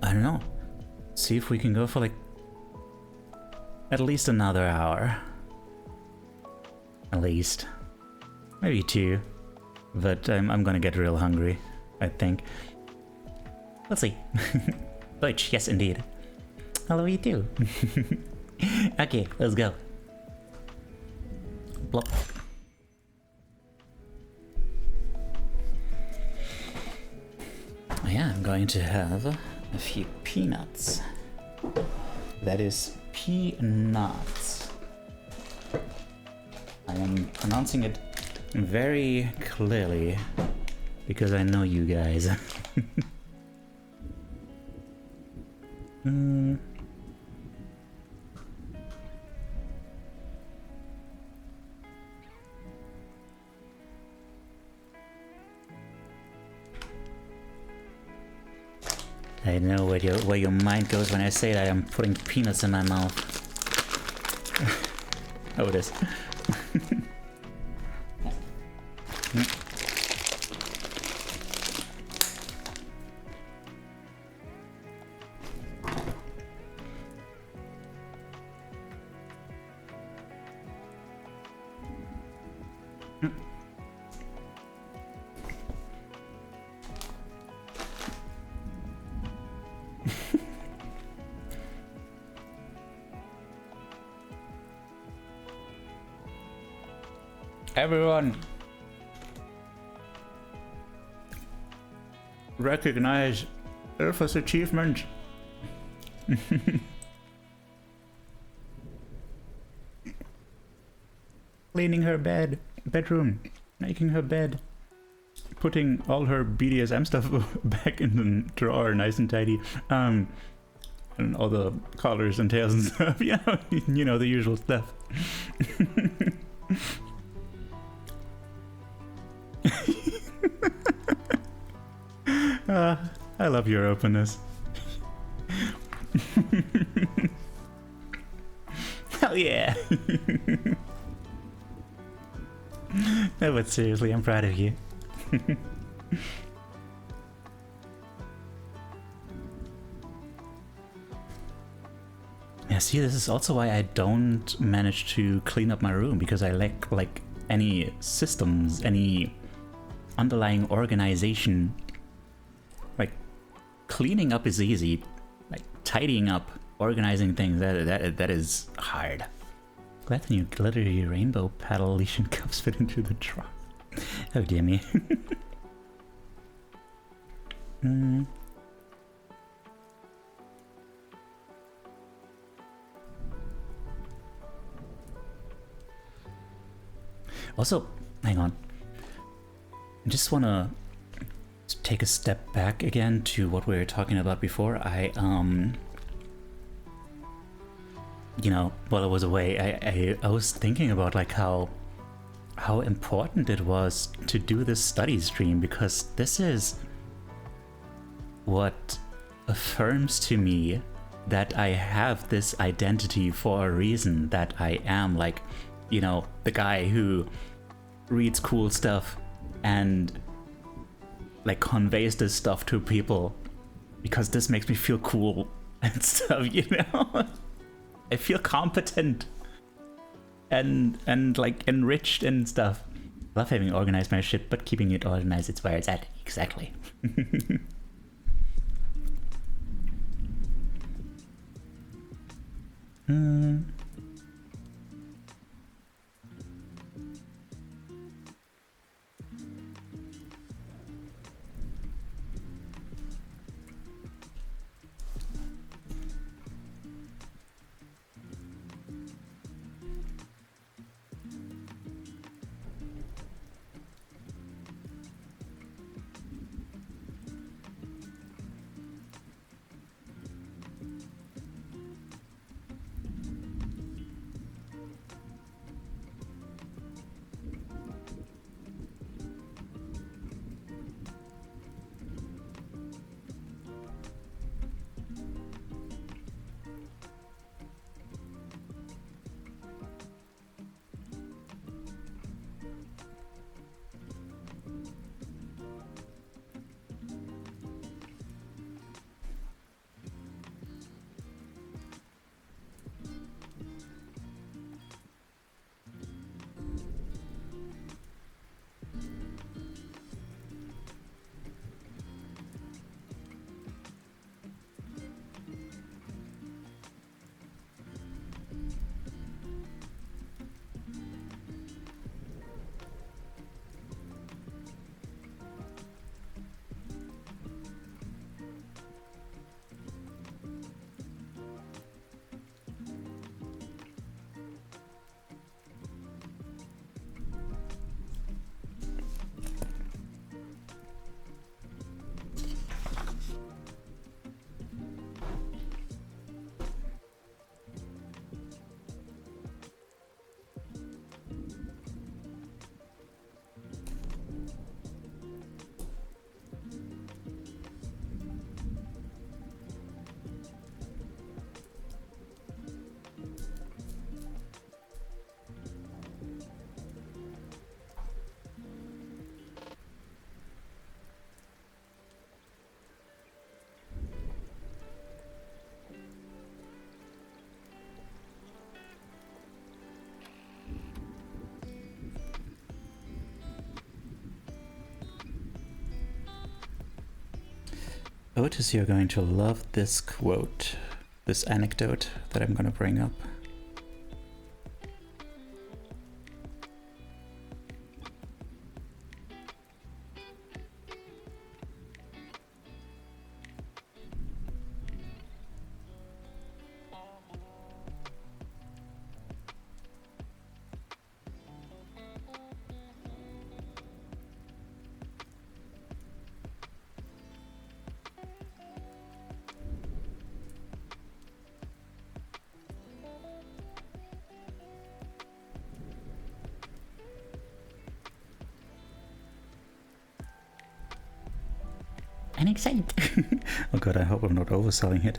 don't know. See if we can go for like at least another hour. At least, maybe 2. But I'm gonna get real hungry, I think. Let's see. Deutsch, yes indeed. Hello, you too. Okay, let's go. Plop. Yeah, I'm going to have a few peanuts. That is peanuts. I am pronouncing it very clearly because I know you guys. I know where your mind goes when I say that I'm putting peanuts in my mouth. Oh, it is. Everyone, recognize Ilfa's achievement. Cleaning her bedroom, making her bed, putting all her BDSM stuff back in the drawer, nice and tidy. And all the collars and tails and stuff. You know the usual stuff. I love your openness. Hell yeah. No, but seriously, I'm proud of you. Yeah, see, this is also why I don't manage to clean up my room, because I lack, like, any systems, any underlying organization. Like, cleaning up is easy. Like, tidying up, organizing things, that is hard. Glad the new glittery rainbow paddle Legion cups fit into the trunk. Oh dear me. Also, hang on. I just wanna take a step back again to what we were talking about before. You know, while I was away, I was thinking about like how important it was to do this study stream, because this is what affirms to me that I have this identity for a reason, that I am, like, you know, the guy who reads cool stuff and like conveys this stuff to people because this makes me feel cool and stuff, you know? I feel competent and like enriched and stuff. Love having organized my shit, but keeping it organized, it's where it's at. Exactly. Otis, you're going to love this quote, this anecdote that I'm going to bring up. I'm excited. Oh god, I hope I'm not overselling it.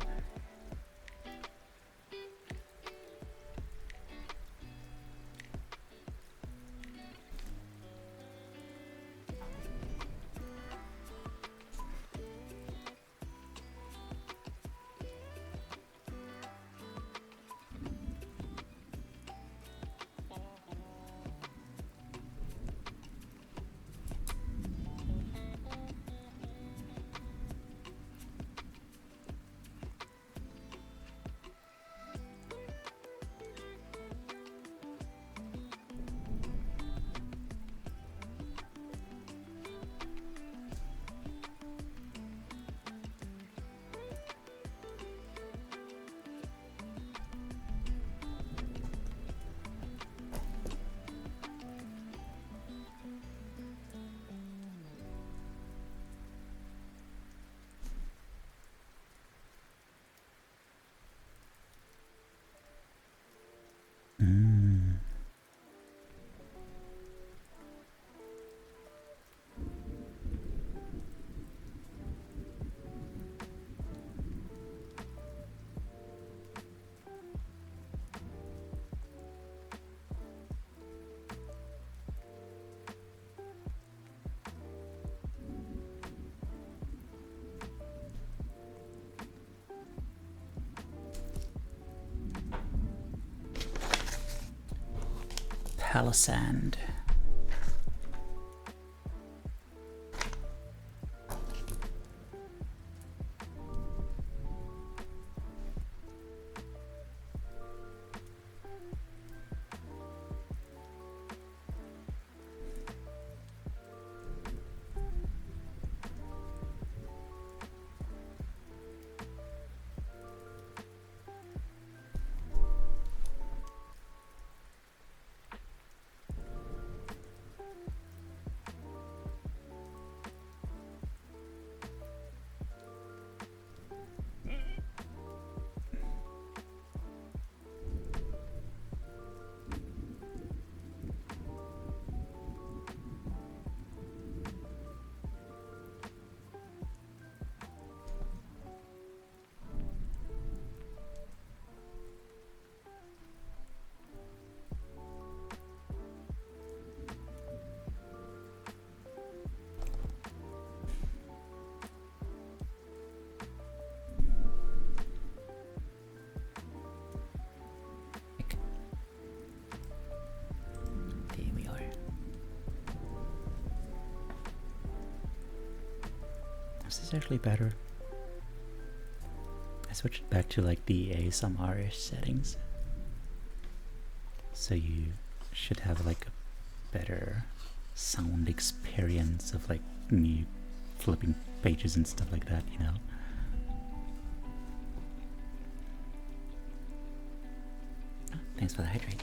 Palisand. There we are. This is actually better. I switched back to like the ASMR-ish settings. So you should have like a better sound experience of like me flipping pages and stuff like that, you know? Oh, thanks for the hydrate.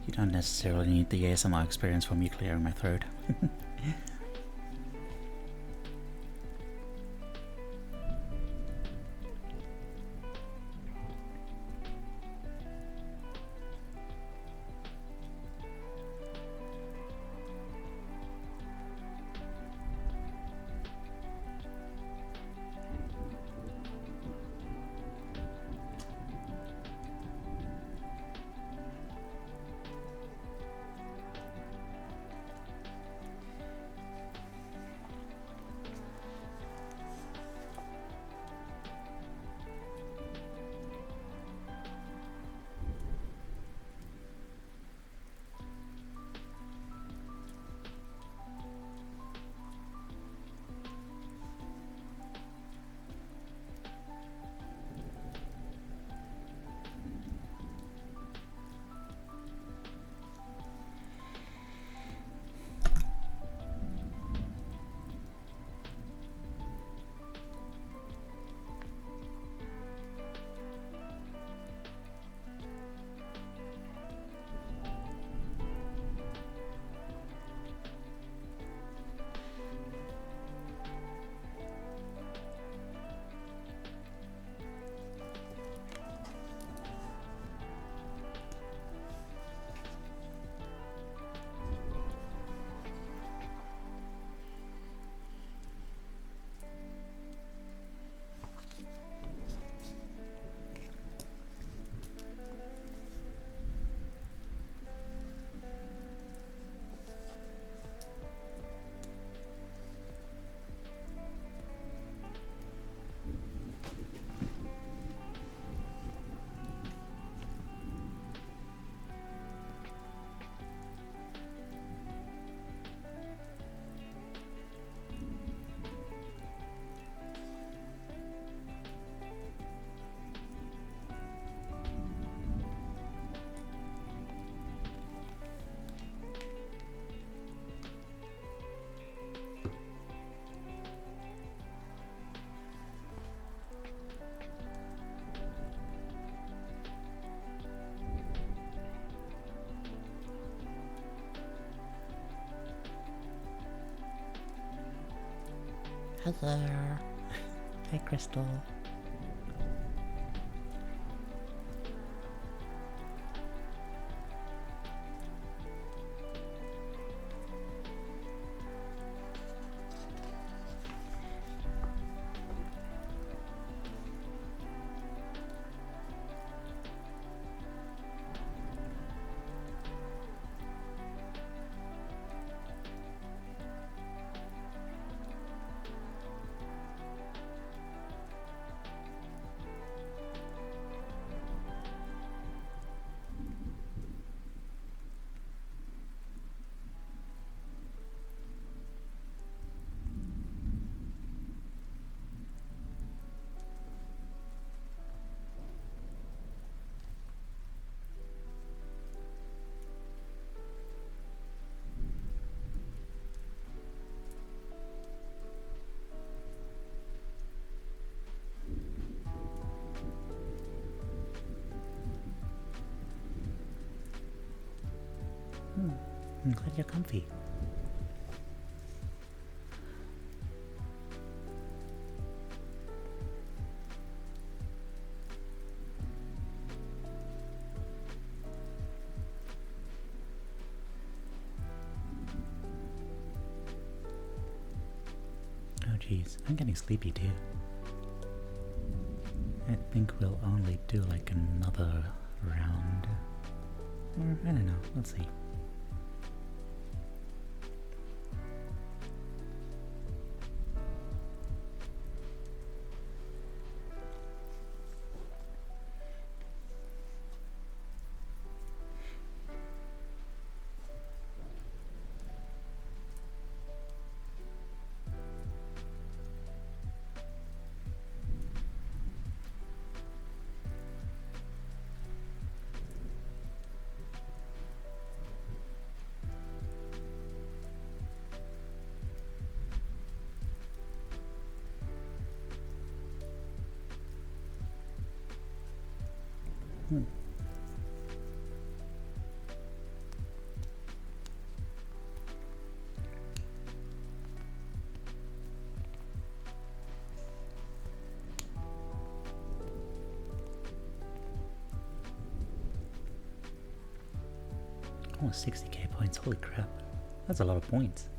You don't necessarily need the ASMR experience for me clearing my throat. Hello. Hey, Crystal. I'm glad you're comfy. Oh geez, I'm getting sleepy too. I think we'll only do like another round. Or, I don't know, let's see. Almost 60k points, holy crap. That's a lot of points.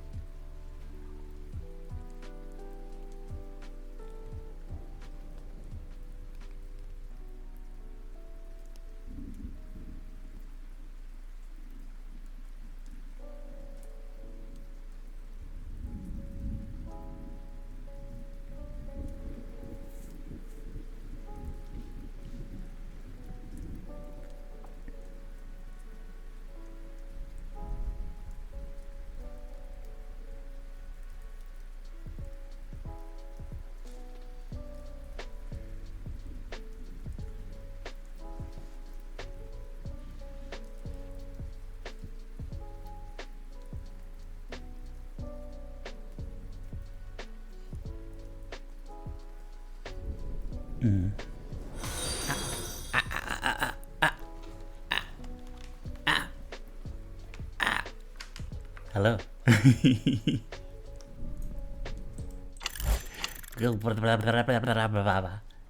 Hello.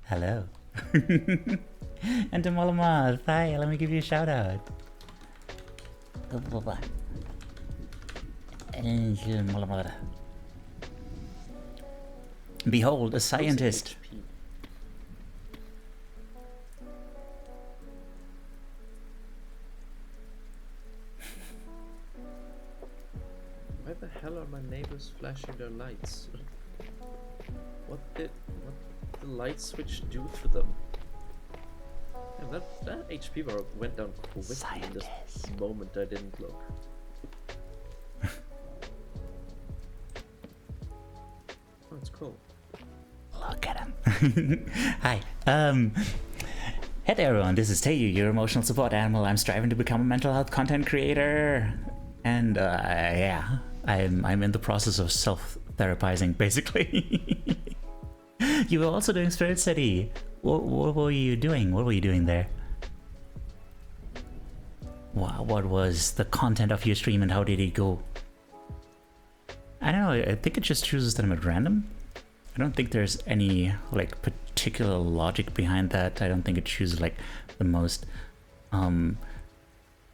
Hello. And to Molamath, hi, let me give you a shout out. Behold, a scientist. Why the hell are my neighbors flashing their lights? What did the light switch do to them? Yeah, that HP bar went down quickly in this moment I didn't look. Oh, it's cool. Look at him. Hi. Hey there everyone, this is Teiyu, your emotional support animal. I'm striving to become a mental health content creator. And yeah, I'm in the process of self-therapizing, basically. You were also doing Spirit City. What were you doing? What were you doing there? What was the content of your stream and how did it go? I don't know, I think it just chooses them at random. I don't think there's any like particular logic behind that. I don't think it chooses like the most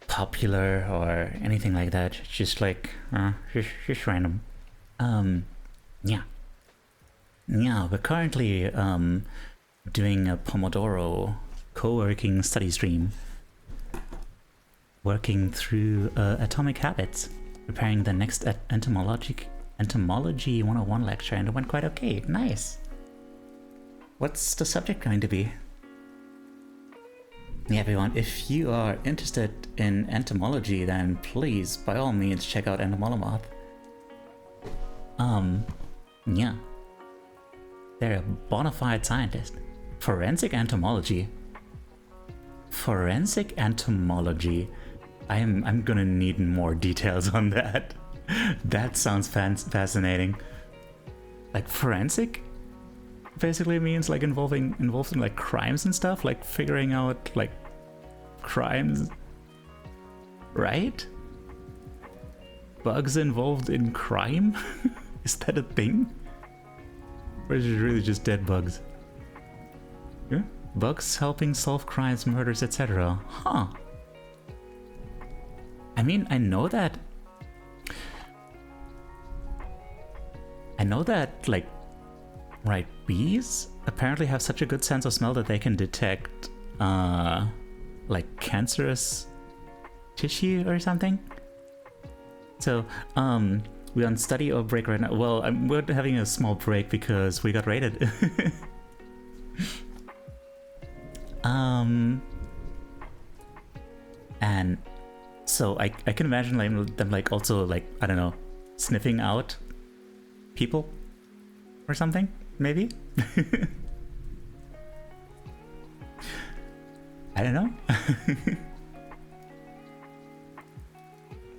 popular or anything like that. It's just like just random. Yeah. We're currently doing a pomodoro co-working study stream, working through atomic habits, preparing the next entomology 101 lecture, and it went quite okay. Nice. What's the subject going to be? Yeah, everyone, if you are interested in entomology, then please, by all means, check out Entomolomoth. Yeah. They're a bona fide scientist. Forensic entomology. Forensic entomology. I'm gonna need more details on that. That sounds fascinating. Like forensic basically means like involved in like crimes and stuff, like figuring out like crimes, right? Bugs involved in crime? Is that a thing? Or is it really just dead bugs? Yeah? Bugs helping solve crimes, murders, etc. Huh. I mean, I know that like, right, bees apparently have such a good sense of smell that they can detect like cancerous tissue or something. So we're on study or break right now. Well, we're having a small break because we got raided. And so I can imagine like them like also like, I don't know, sniffing out people or something, maybe. I don't know.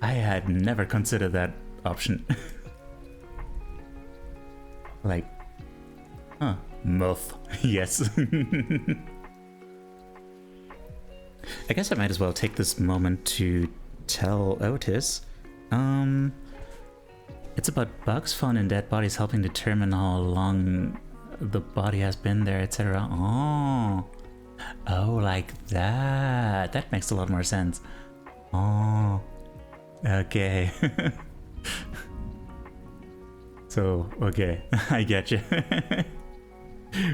I had never considered that option. Like, moth. Yes. I guess I might as well take this moment to tell Otis. It's about bugs found in dead bodies, helping determine how long the body has been there, etc. Oh, like that. That makes a lot more sense. Oh, okay. So, okay, I get you.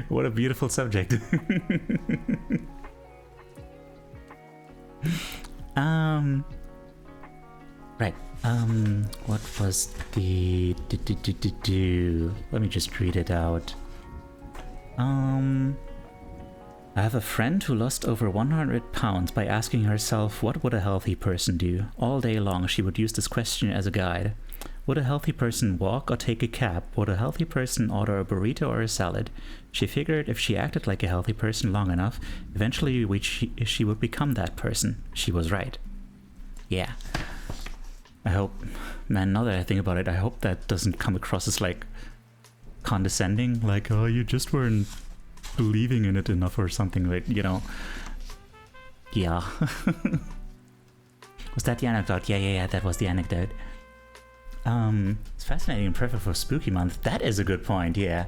What a beautiful subject. Right. What was the Let me just read it out. I have a friend who lost over 100 pounds by asking herself, what would a healthy person do? All day long she would use this question as a guide. Would a healthy person walk or take a cab? Would a healthy person order a burrito or a salad? She figured if she acted like a healthy person long enough, eventually she would become that person. She was right. Yeah. I hope, man, now that I think about it, I hope that doesn't come across as like condescending, like, oh, you just weren't believing in it enough or something, like, you know. Yeah. Was that the anecdote? Yeah, that was the anecdote. It's fascinating and perfect for spooky month. That is a good point, yeah.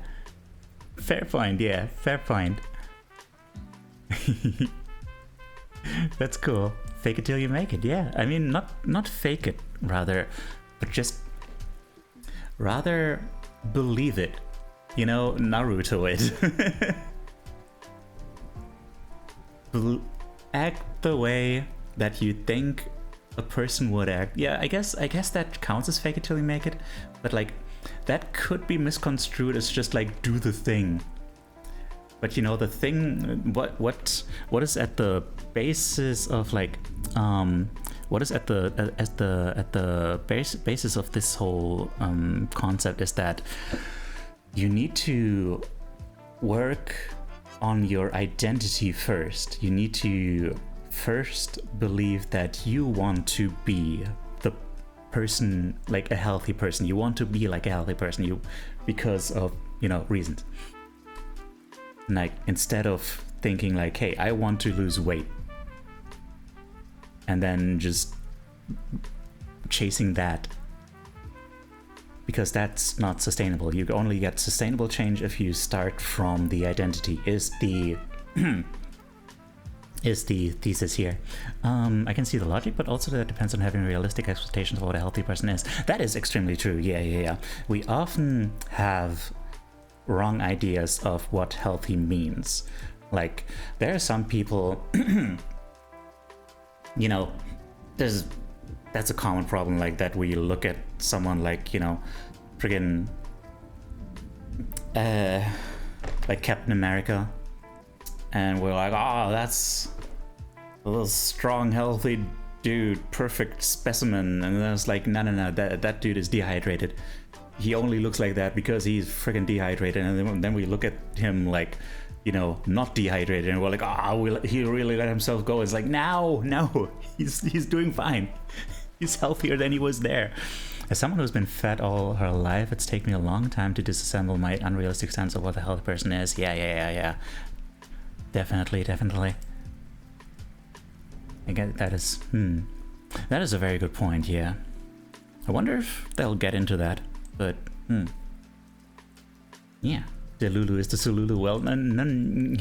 Fair point, yeah, fair point. That's cool. Fake it till you make it, yeah. I mean, not fake it, rather, but just rather believe it. You know, Naruto it. Act the way that you think a person would act. Yeah, I guess that counts as fake it till you make it, but like that could be misconstrued as just like do the thing. But you know, the thing, what is at the basis of like what is at the basis of this whole concept is that you need to work on your identity first. You need to first believe that you want to be the person, like a healthy person. You want to be like a healthy person, because of, you know, reasons. Like, instead of thinking like, hey, I want to lose weight, and then just chasing that, because that's not sustainable. You only get sustainable change if you start from the identity, is the is the thesis here. I can see the logic, but also that depends on having realistic expectations of what a healthy person is. That is extremely true. Yeah. We often have wrong ideas of what healthy means. Like, there are some people, you know, that's a common problem like that, where you look at someone like, you know, friggin' like Captain America, and we're like, oh, that's a little strong, healthy dude, perfect specimen. And then it's like, no, that dude is dehydrated. He only looks like that because he's friggin' dehydrated. And then we look at him like, you know, not dehydrated, and we're like, oh, he really let himself go. It's like, no, he's doing fine. He's healthier than he was there. As someone who's been fat all her life, it's taken me a long time to disassemble my unrealistic sense of what a healthy person is. Yeah. Definitely. I get that is, that is a very good point, yeah. I wonder if they'll get into that, but, yeah. Delulu is the Sululu. Well, no,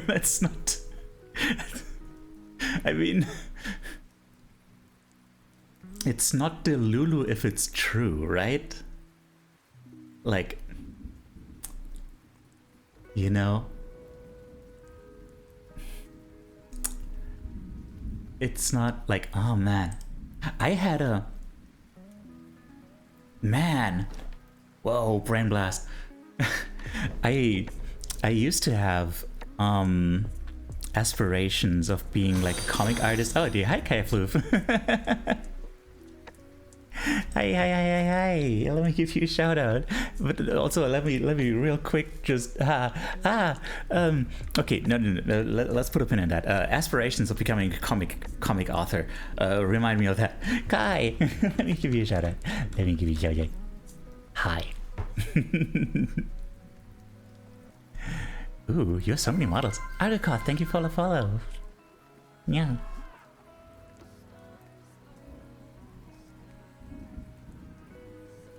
that's not. I mean, it's not Delulu if it's true, right? Like, you know, it's not like, oh man, I had a man. Whoa, brain blast. I used to have aspirations of being like a comic artist. Oh dear, hi Kaifloof. Hi. Let me give you a shout out. But also let me real quick just okay, no, let's put a pin in that. Aspirations of becoming a comic author. Remind me of that. Kai, let me give you a shout out. Let me give you a shout out. Hi. Ooh, you have so many models. Arducot, thank you for the follow. Yeah.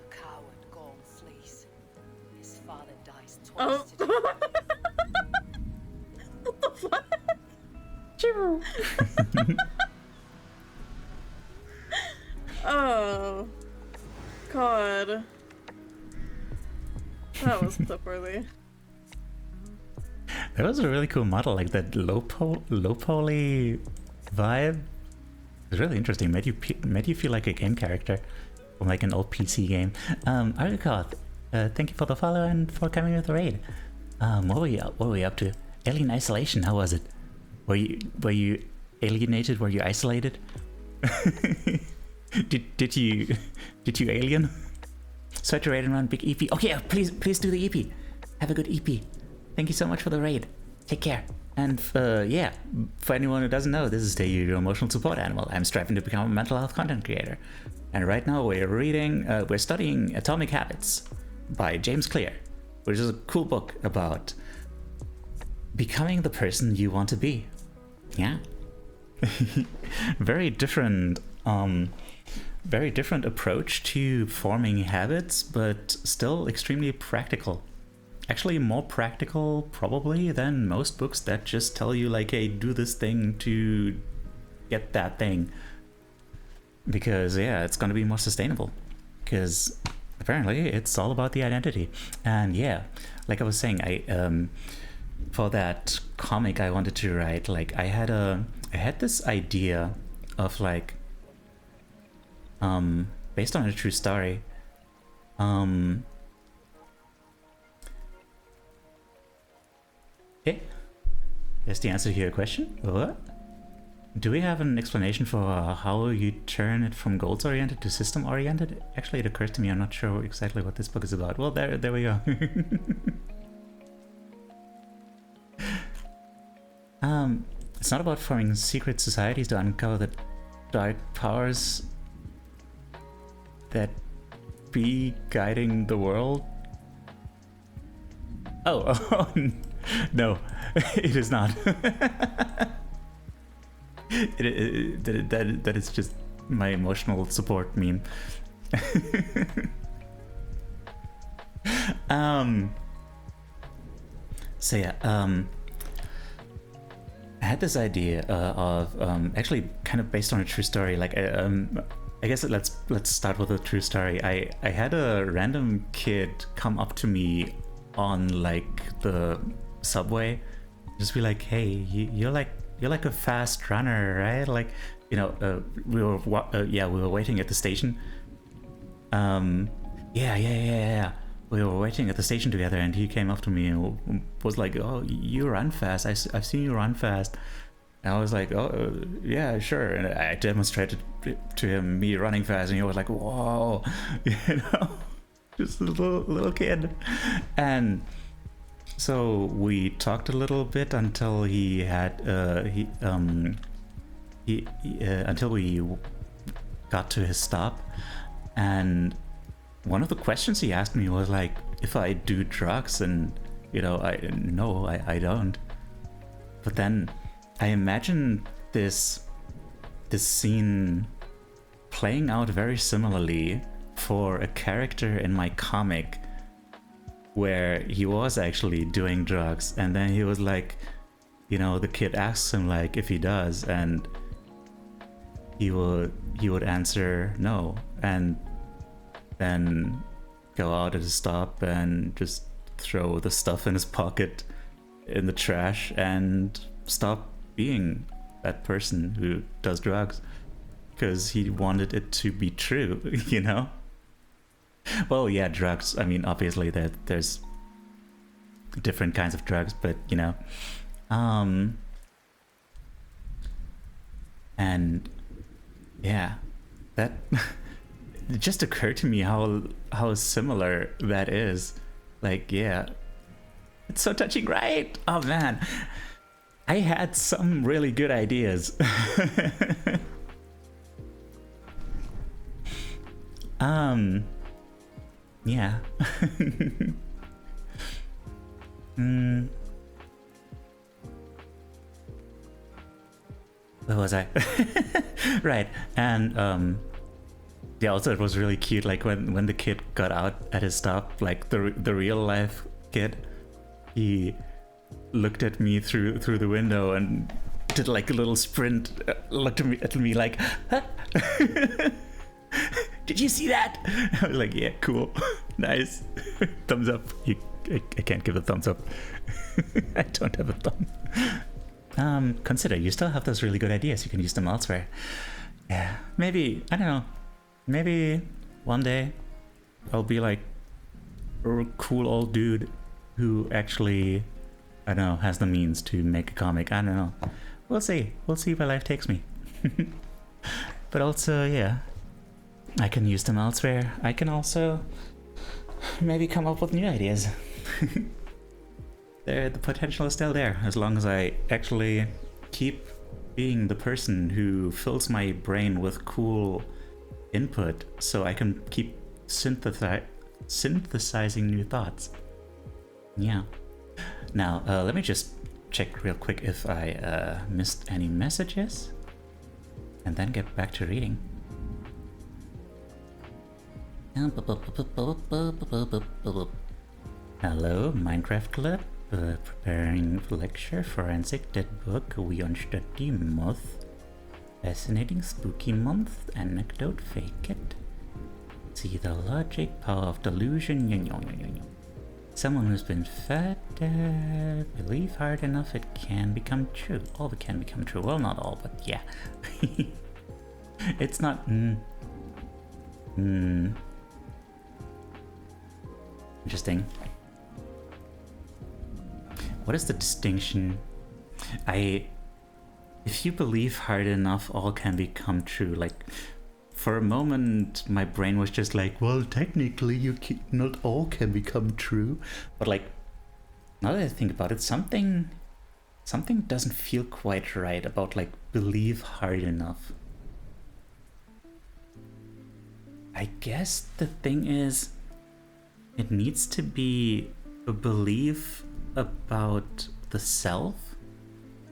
The coward gone flees. His father dies twice today. What the fuck? Oh. God. That was clip-worthy. That was a really cool model, like that low poly vibe. It's really interesting. Made you feel like a game character from like an old PC game. Ardukoth, thank you for the follow and for coming with the raid. What were you up to? Alien isolation. How was it? Were you alienated? Were you isolated? did you alien? Search a raid and run big EP. Oh yeah, please do the EP. Have a good EP. Thank you so much for the raid. Take care. And yeah, for anyone who doesn't know, this is Teiyu, your emotional support animal. I'm striving to become a mental health content creator. And right now we're studying Atomic Habits by James Clear, which is a cool book about becoming the person you want to be. Yeah. Very different approach to forming habits, but still extremely practical. Actually more practical probably than most books that just tell you like, hey, do this thing to get that thing. Because yeah, it's gonna be more sustainable. Because apparently it's all about the identity. And yeah, like I was saying, I for that comic I wanted to write, like I had this idea of like based on a true story. Okay, that's the answer to your question. What? Do we have an explanation for how you turn it from goals oriented to system oriented? Actually, it occurs to me I'm not sure exactly what this book is about. Well, there we go. It's not about forming secret societies to uncover the dark powers that be guiding the world. Oh, no, it is not. That is just my emotional support meme. So yeah, I had this idea of actually kind of based on a true story. Like, I guess let's start with a true story. I had a random kid come up to me on like the subway, just be like, "Hey, you're like a fast runner, right?" Like, you know, we were waiting at the station. Yeah. We were waiting at the station together, and he came up to me and was like, "Oh, you run fast. I've seen you run fast." And I was like, "Oh, yeah, sure." And I demonstrated to him me running fast, and he was like, "Whoa," you know, just a little kid. And so we talked a little bit until he had until we got to his stop, and one of the questions he asked me was like, if I do drugs, and you know, I don't. But then I imagine this scene playing out very similarly for a character in my comic where he was actually doing drugs, and then he was like, you know, the kid asks him like if he does, and he would answer no, and then go out at a stop and just throw the stuff in his pocket in the trash and stop being that person who does drugs, because he wanted it to be true, you know? Well, yeah, drugs, I mean, obviously there's different kinds of drugs, but you know, and yeah, that it just occurred to me how similar that is. Like, yeah, it's so touching, right? Oh man, I had some really good ideas. Yeah. Where was I? Right, and yeah, also it was really cute, like when the kid got out at his stop, like the real life kid, he looked at me through the window and did like a little sprint, looked at me like, huh? Did you see that? I was like, yeah, cool. Nice. Thumbs up. I can't give a thumbs up. I don't have a thumb. Consider you still have those really good ideas. You can use them elsewhere. Yeah, maybe, I don't know, maybe one day I'll be like a cool old dude who actually, I don't know, has the means to make a comic. I don't know. We'll see where life takes me. But also, yeah, I can use them elsewhere. I can also maybe come up with new ideas. The potential is still there, as long as I actually keep being the person who fills my brain with cool input, so I can keep synthesizing new thoughts. Yeah. Now, let me just check real quick if I missed any messages, and then get back to reading. Hello, Minecraft Club. Preparing lecture, forensic dead book, we on study month, fascinating spooky month, anecdote fake it. See the logic, power of delusion, someone who's been fed, believe hard enough it can become true. All of it can become true. Well, not all, but yeah. It's not, Interesting. What is the distinction? If you believe hard enough, all can become true. Like, for a moment, my brain was just like, well, technically, not all can become true. But like, now that I think about it, something doesn't feel quite right about like believe hard enough. I guess the thing is, it needs to be a belief about the self.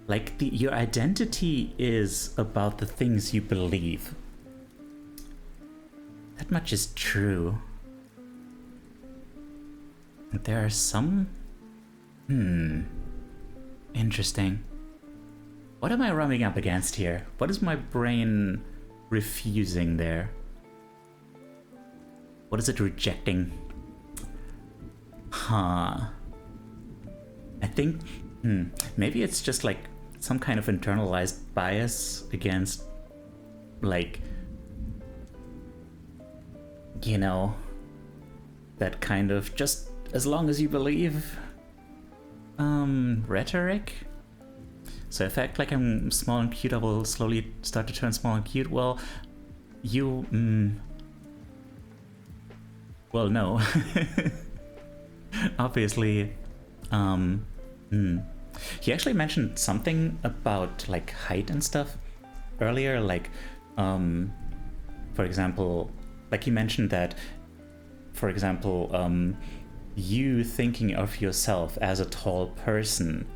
Like your identity is about the things you believe. That much is true. There are some... Interesting. What am I rubbing up against here? What is my brain refusing there? What is it rejecting? Huh. I think... maybe it's just like some kind of internalized bias against, like... you know... that kind of just as long as you believe... rhetoric? So if I act like I'm small and cute, I will slowly start to turn small and cute. Well, you... well, no. Obviously, He actually mentioned something about, like, height and stuff earlier, like, for example, like he mentioned that, for example, you thinking of yourself as a tall person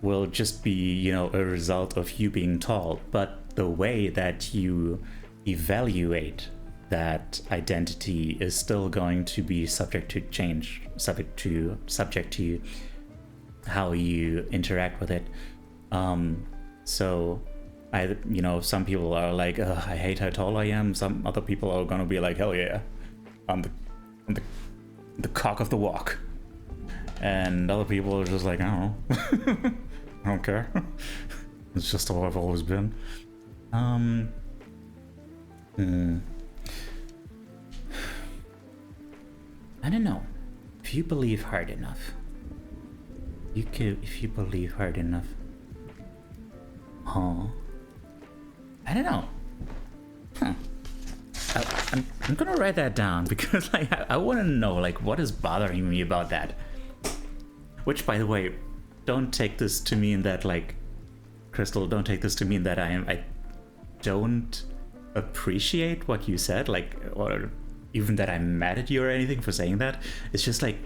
will just be, you know, a result of you being tall, but the way that you evaluate that identity is still going to be subject to change, subject to how you interact with it. So you know, some people are like, I hate how tall I am. Some other people are gonna be like, hell yeah, I'm the cock of the walk. And other people are just like, I don't know. I don't care. It's just how I've always been. I don't know. If you believe hard enough, you could, if you believe hard enough. Huh. I don't know. Huh. I'm gonna write that down because like I want to know like what is bothering me about that. Which, by the way, don't take this to mean that like, Crystal, don't take this to mean that I don't appreciate what you said, like, or even that I'm mad at you or anything for saying that. It's just like,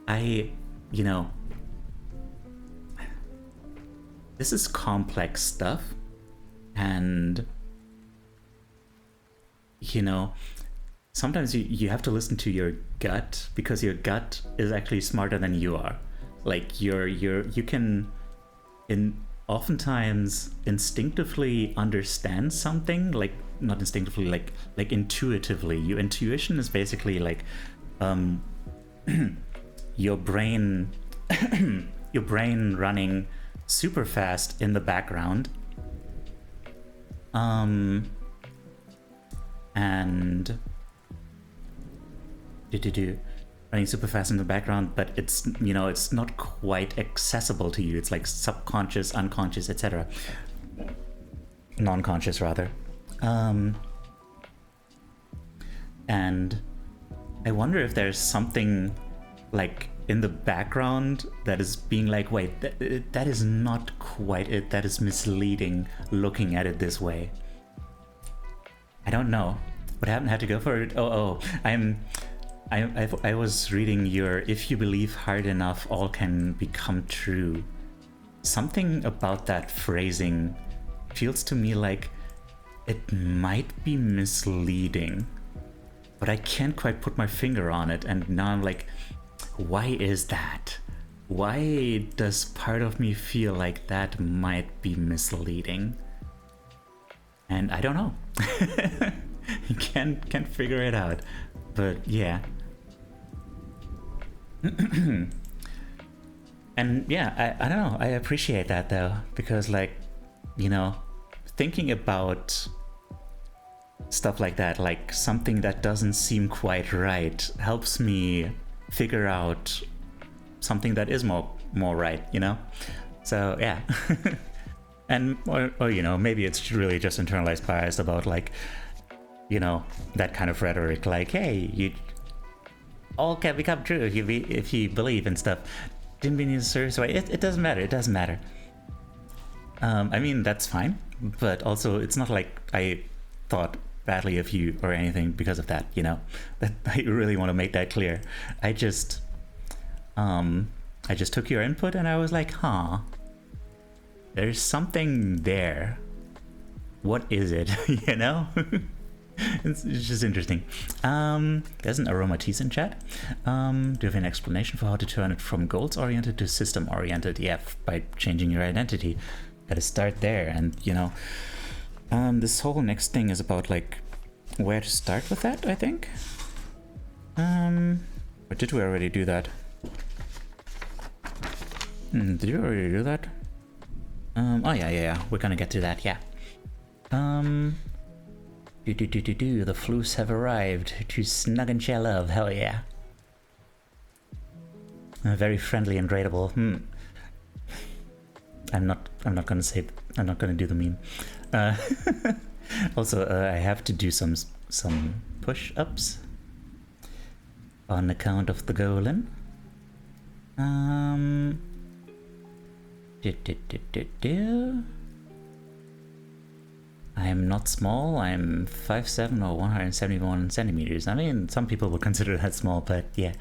you know, this is complex stuff, and you know, sometimes you have to listen to your gut, because your gut is actually smarter than you are. Like you can oftentimes instinctively understand something, like not instinctively, like intuitively. Your intuition is basically like your brain your brain running super fast in the background, and running super fast in the background, but it's, you know, it's not quite accessible to you. It's like subconscious, unconscious, etc. Non-conscious rather. And I wonder if there's something like in the background that is being like, wait, that is not quite it. That is misleading looking at it this way. I don't know, but I haven't had to go for it. I was reading your "If you believe hard enough, all can become true." Something about that phrasing feels to me like it might be misleading, but I can't quite put my finger on it. And now I'm like, why is that? Why does part of me feel like that might be misleading? And I don't know. Can't figure it out. But yeah. And yeah, I don't know, I appreciate that though, because like, you know, thinking about stuff like that, like something that doesn't seem quite right, helps me figure out something that is more right, you know? So yeah. And or you know, maybe it's really just internalized bias about like, you know, that kind of rhetoric, like, hey, you all can become true if you believe in stuff. Didn't mean in a serious way. It doesn't matter. It doesn't matter. I mean, that's fine, but also it's not like I thought badly of you or anything because of that. You know, that I really want to make that clear. I just took your input and I was like, huh, there's something there. What is it? You know? It's just interesting. There's an aromatise in chat. Do you have an explanation for how to turn it from goals-oriented to system-oriented? Yeah, by changing your identity. Gotta start there, and you know, this whole next thing is about like where to start with that, I think. Or did we already do that? Did you already do that? Oh yeah, we're gonna get to that, yeah. The floofs have arrived to snug and share love, hell yeah. Very friendly and rateable. I'm not gonna do the meme. Also, I have to do some push-ups on account of the golem. I'm not small, I'm 5'7" or 171 centimeters. I mean, some people would consider that small, but yeah.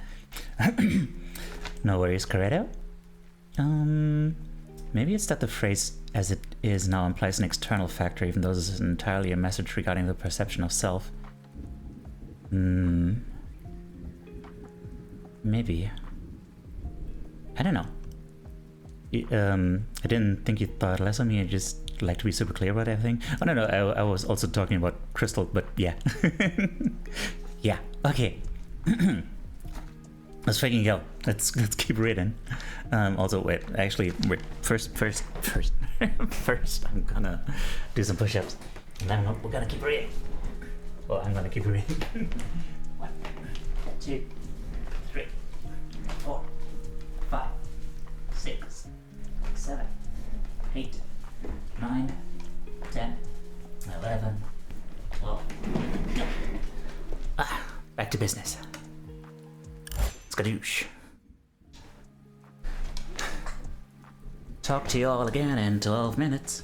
No worries, Corretto. Maybe it's that the phrase as it is now implies an external factor, even though this is entirely a message regarding the perception of self. Maybe. I don't know. I didn't think you thought less of me, I just like to be super clear about everything. Oh no, I was also talking about Crystal, but yeah. Yeah, okay. Let's freaking go. Let's keep reading. Also, wait, first, first, I'm gonna do some push-ups, and then we're gonna keep reading. Well, I'm gonna keep reading. 1, 2, 3, 4, 5, 6, 7, 8, 9, 10, 11, 12. Back to business. Skadoosh. Talk to you all again in 12 minutes.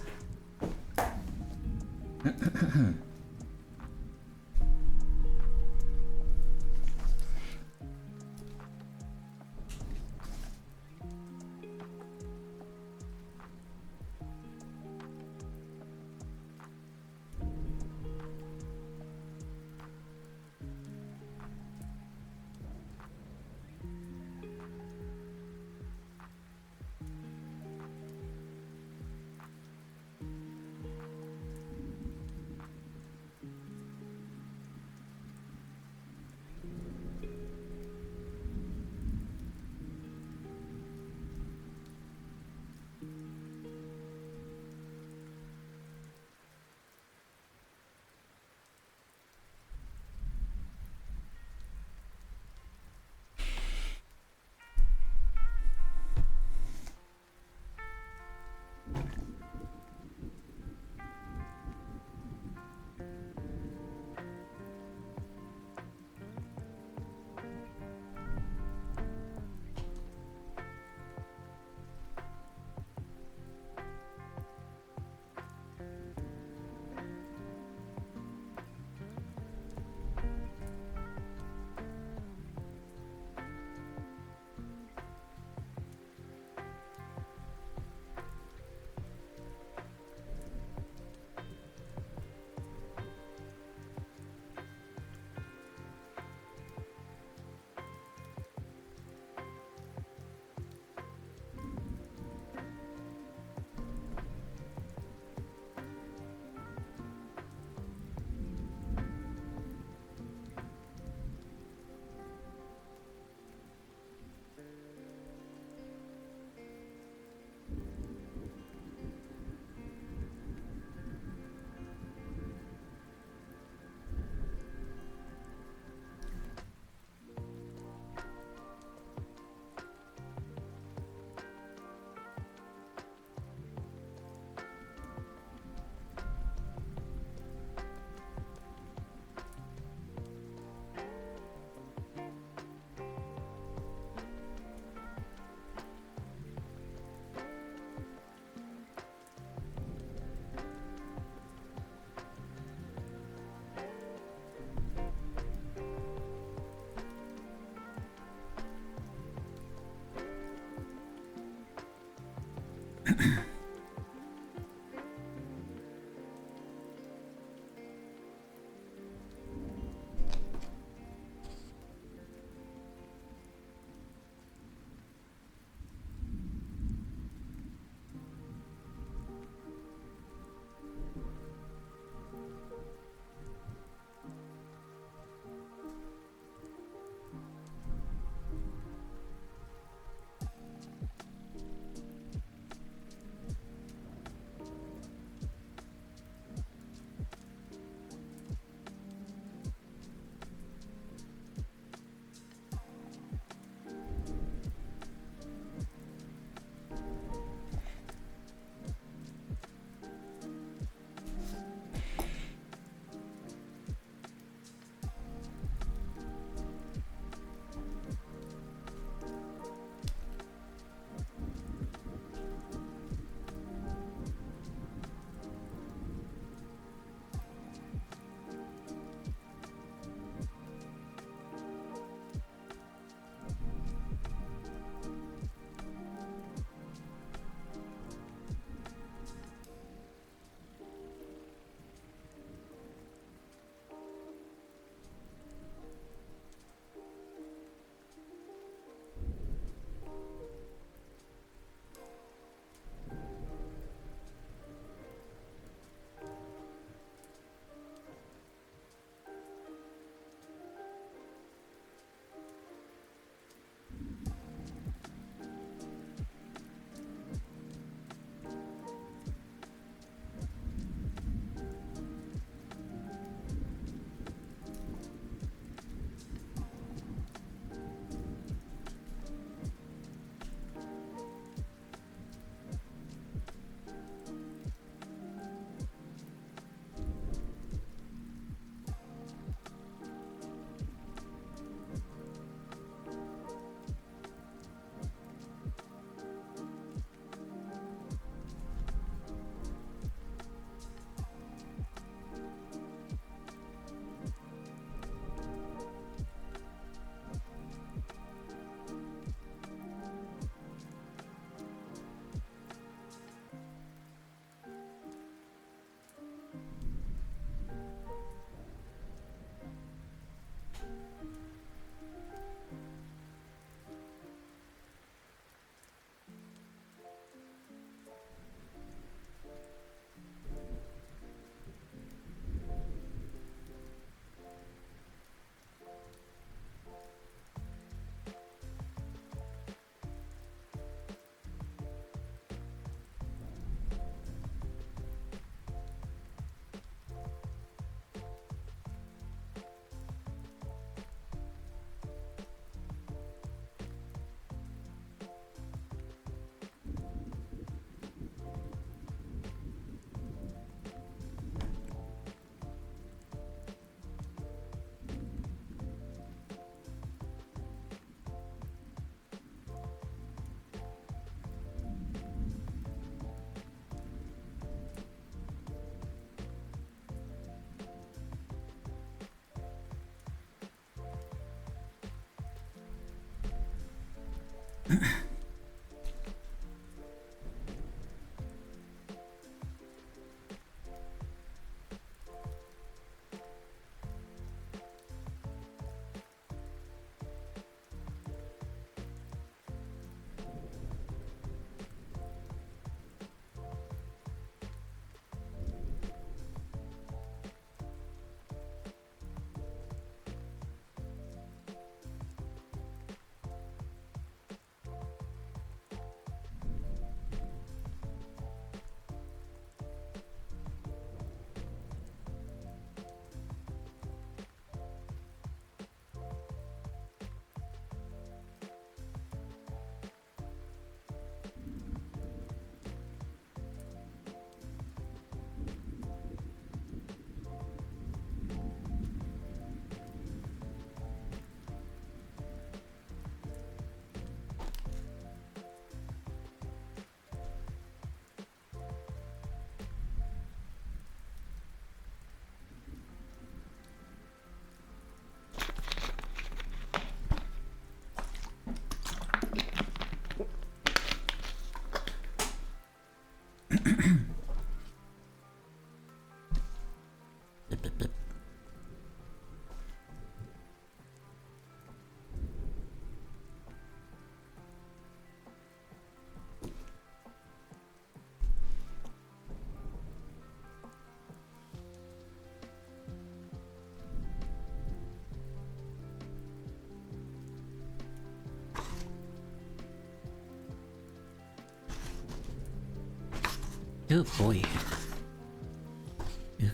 Oh boy.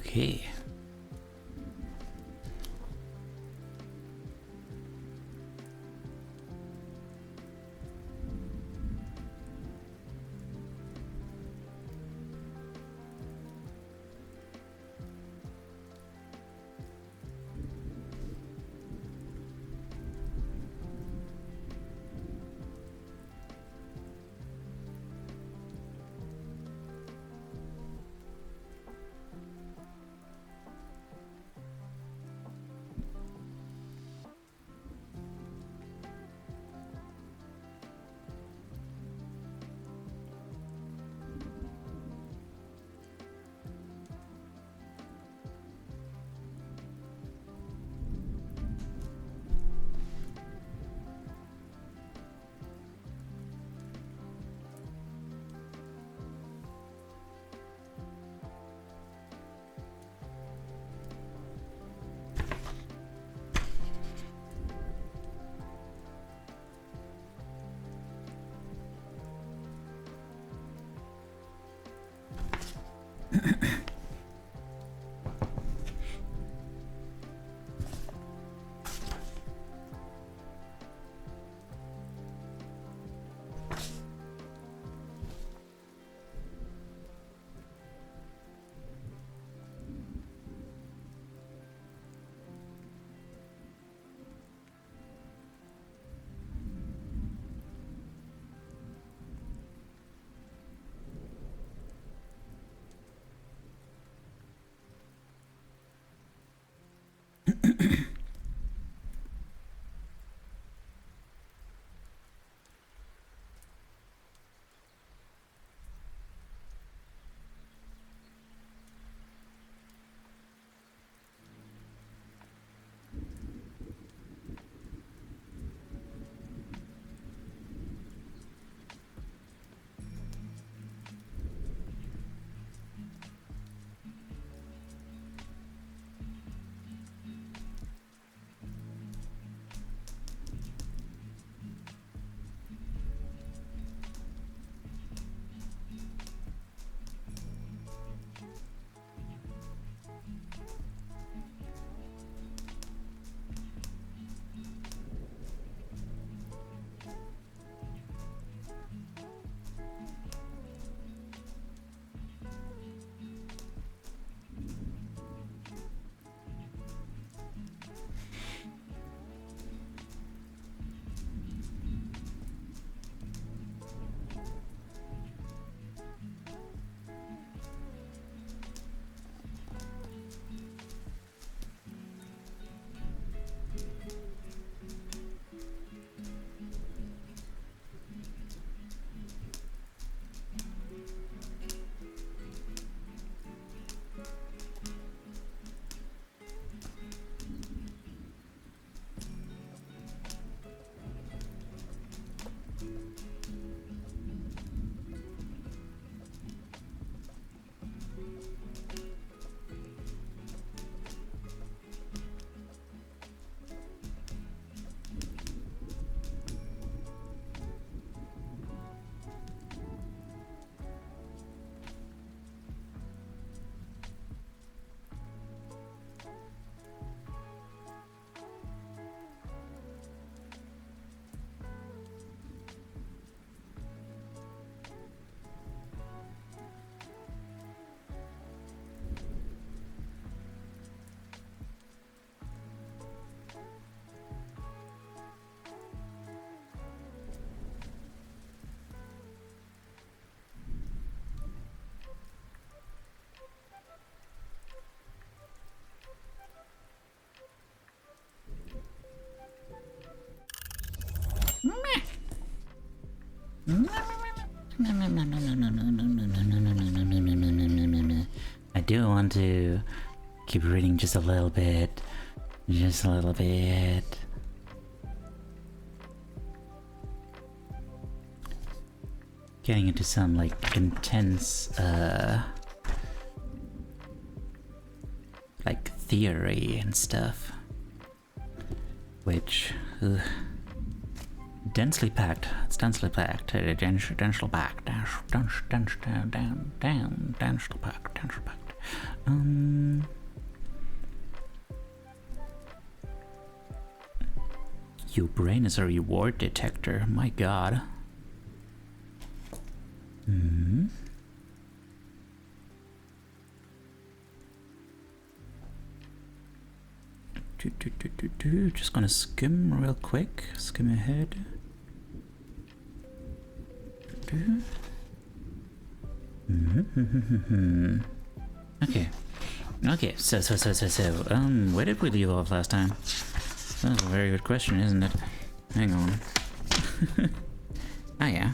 Okay. I do want to keep reading just a little bit. Just a little bit. Getting into some like intense like theory and stuff. Which densely packed. It's densely packed. Densely packed. Densely packed. Your brain is a reward detector. My God. Just gonna skim real quick. Skim ahead. Okay. Okay, so, where did we leave off last time? That's a very good question, isn't it? Hang on. Ah, yeah.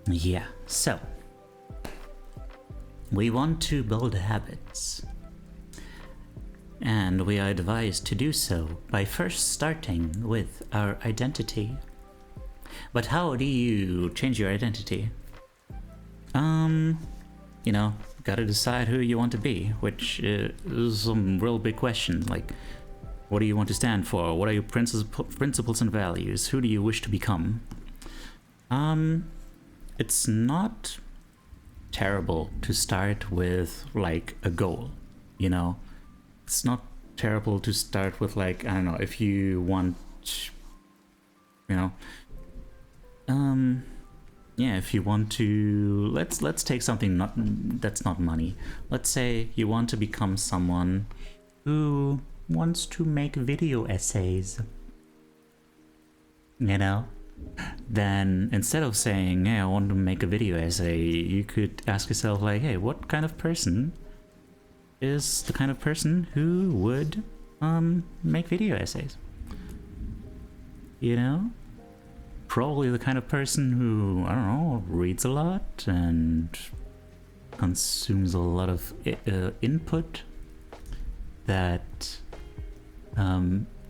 Yeah, so. We want to build habits. And we are advised to do so by first starting with our identity. But how do you change your identity? You know, gotta decide who you want to be, which is some real big question. Like, what do you want to stand for? What are your principles and values? Who do you wish to become? It's not terrible to start with, like, a goal, you know? It's not terrible to start with, like, I don't know, if you want, you know, yeah, if you want to, let's take something that's not money. Let's say you want to become someone who wants to make video essays, you know? Then instead of saying, hey, I want to make a video essay, you could ask yourself, like, hey, what kind of person is the kind of person who would make video essays? You know? Probably the kind of person who, I don't know, reads a lot and consumes a lot of input that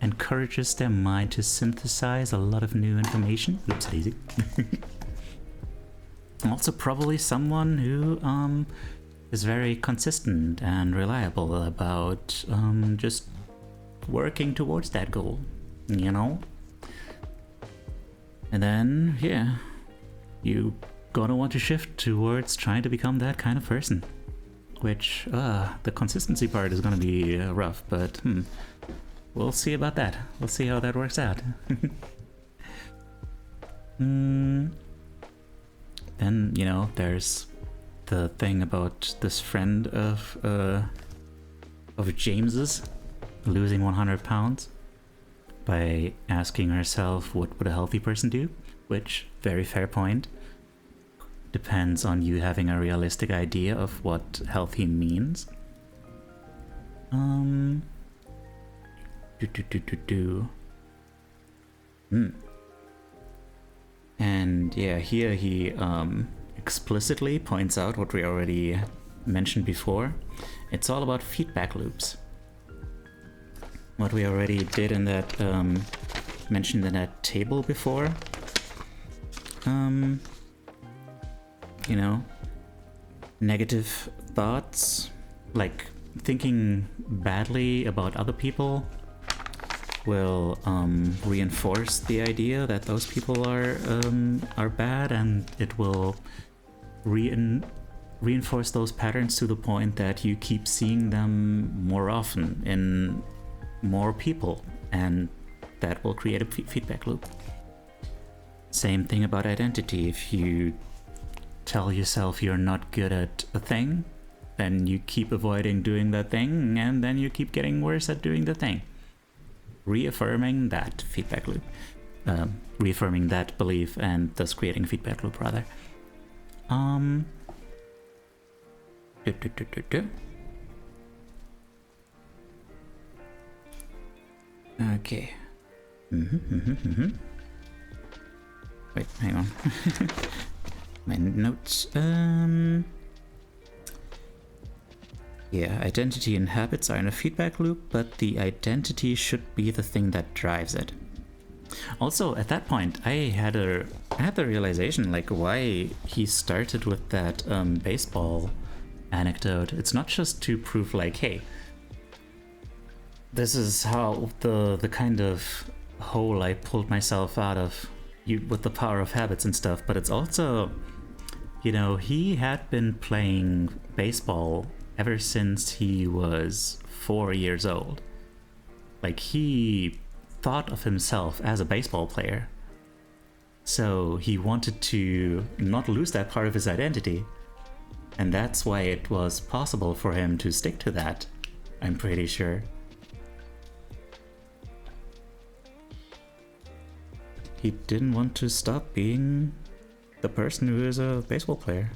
encourages their mind to synthesize a lot of new information. Oops, easy. Also probably someone who is very consistent and reliable about just working towards that goal, you know? And then, yeah, you gonna want to shift towards trying to become that kind of person. Which, the consistency part is gonna be rough, but we'll see about that. We'll see how that works out. Then, you know, there's the thing about this friend of James's losing 100 pounds by asking herself what would a healthy person do, which, very fair point. Depends on you having a realistic idea of what healthy means. And yeah, here he explicitly points out what we already mentioned before. It's all about feedback loops. What we already did in that mentioned in that table before. You know, negative thoughts, like thinking badly about other people, will reinforce the idea that those people are bad, and it will reinforce those patterns to the point that you keep seeing them more often in more people, and that will create a feedback loop. Same thing about identity. If you tell yourself you're not good at a thing, then you keep avoiding doing that thing, and then you keep getting worse at doing the thing. Reaffirming that feedback loop. Reaffirming that belief and thus creating a feedback loop, rather. Okay. Wait, hang on. My notes. Yeah, identity and habits are in a feedback loop, but the identity should be the thing that drives it. Also, at that point, I had the realization, like, why he started with that baseball anecdote. It's not just to prove, like, hey, this is how the kind of hole I pulled myself out of with the power of habits and stuff, but it's also, you know, he had been playing baseball ever since he was 4 years old. Like, he thought of himself as a baseball player. So he wanted to not lose that part of his identity. And that's why it was possible for him to stick to that, I'm pretty sure. He didn't want to stop being the person who is a baseball player.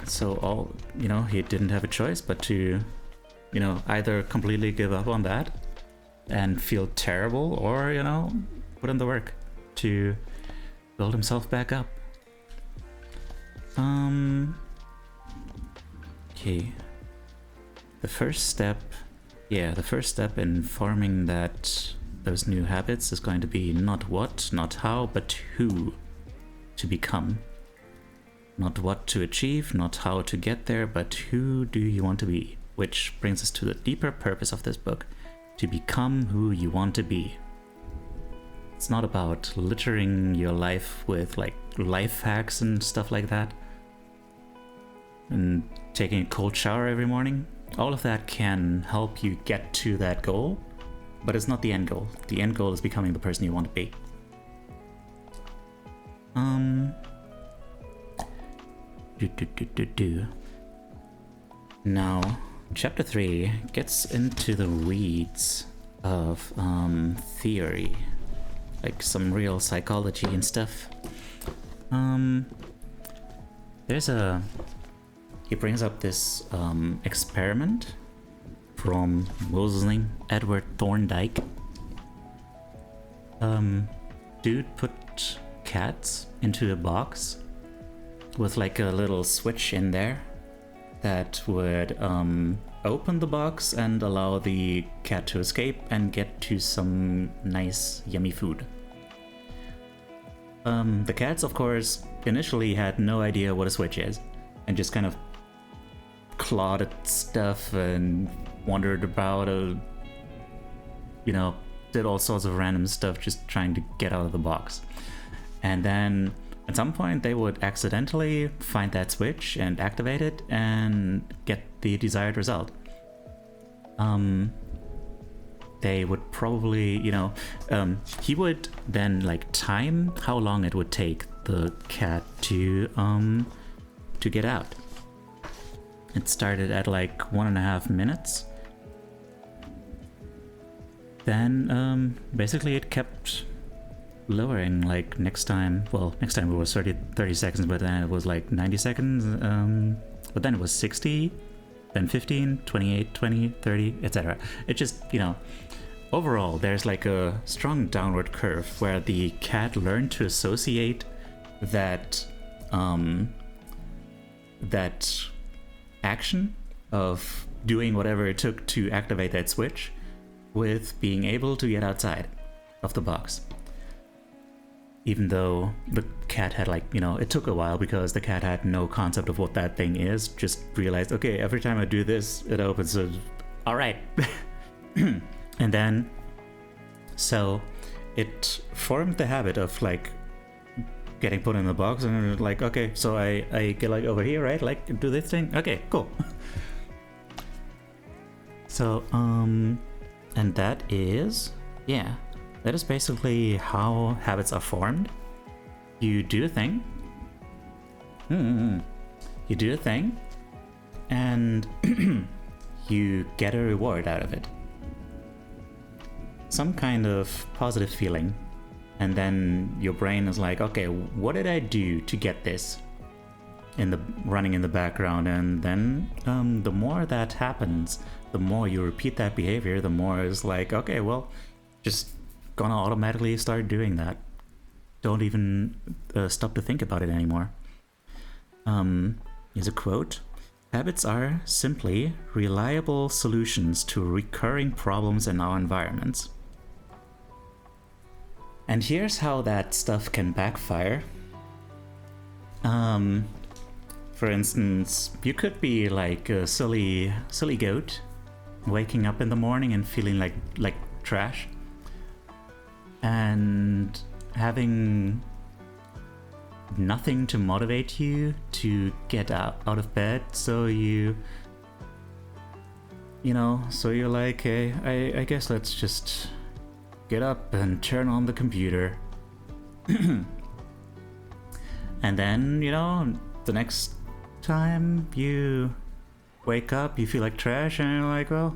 So he didn't have a choice but to, either completely give up on that and feel terrible, or, put in the work to build himself back up. Okay. The first step in forming those new habits is going to be not what, not how, but who to become. Not what to achieve, not how to get there, but who do you want to be? Which brings us to the deeper purpose of this book, to become who you want to be. It's not about littering your life with like life hacks and stuff like that, and taking a cold shower every morning. All of that can help you get to that goal, but it's not the end goal. The end goal is becoming the person you want to be. Now, chapter 3 gets into the weeds of theory, like some real psychology and stuff. He brings up this experiment from, what was his name? Edward Thorndike. Dude put cats into a box with like a little switch in there that would open the box and allow the cat to escape and get to some nice yummy food. The cats, of course, initially had no idea what a switch is and just kind of clawed at stuff and wandered about, did all sorts of random stuff just trying to get out of the box. And then at some point they would accidentally find that switch and activate it and get the desired result. They would probably, he would then like time how long it would take the cat to get out. It started at like 1.5 minutes. Then basically it kept lowering. Like next time it was 30 seconds, but then it was like 90 seconds, but then it was 60, then 15, 28, 20, 30, etc. It just, overall there's like a strong downward curve where the cat learned to associate that action of doing whatever it took to activate that switch with being able to get outside of the box. Even though the cat had it took a while because the cat had no concept of what that thing is, just realized, okay, every time I do this, it opens, so alright. And then, so it formed the habit of like getting put in the box and like, okay, so I get like over here, right? Like do this thing, okay, cool. So, and that is basically how habits are formed. You do a thing. You do a thing, and you get a reward out of it. Some kind of positive feeling. And then your brain is like, okay, what did I do to get this? Running in the background, and then the more that happens, the more you repeat that behavior, the more it's like, okay, well, just gonna automatically start doing that. Don't even stop to think about it anymore. Here's a quote. Habits are simply reliable solutions to recurring problems in our environments. And here's how that stuff can backfire. For instance, you could be like a silly goat, waking up in the morning and feeling like trash, and having nothing to motivate you to get out of bed. So you're like, hey, I guess let's just get up and turn on the computer. And then, the next time you wake up, you feel like trash, and you're like, well,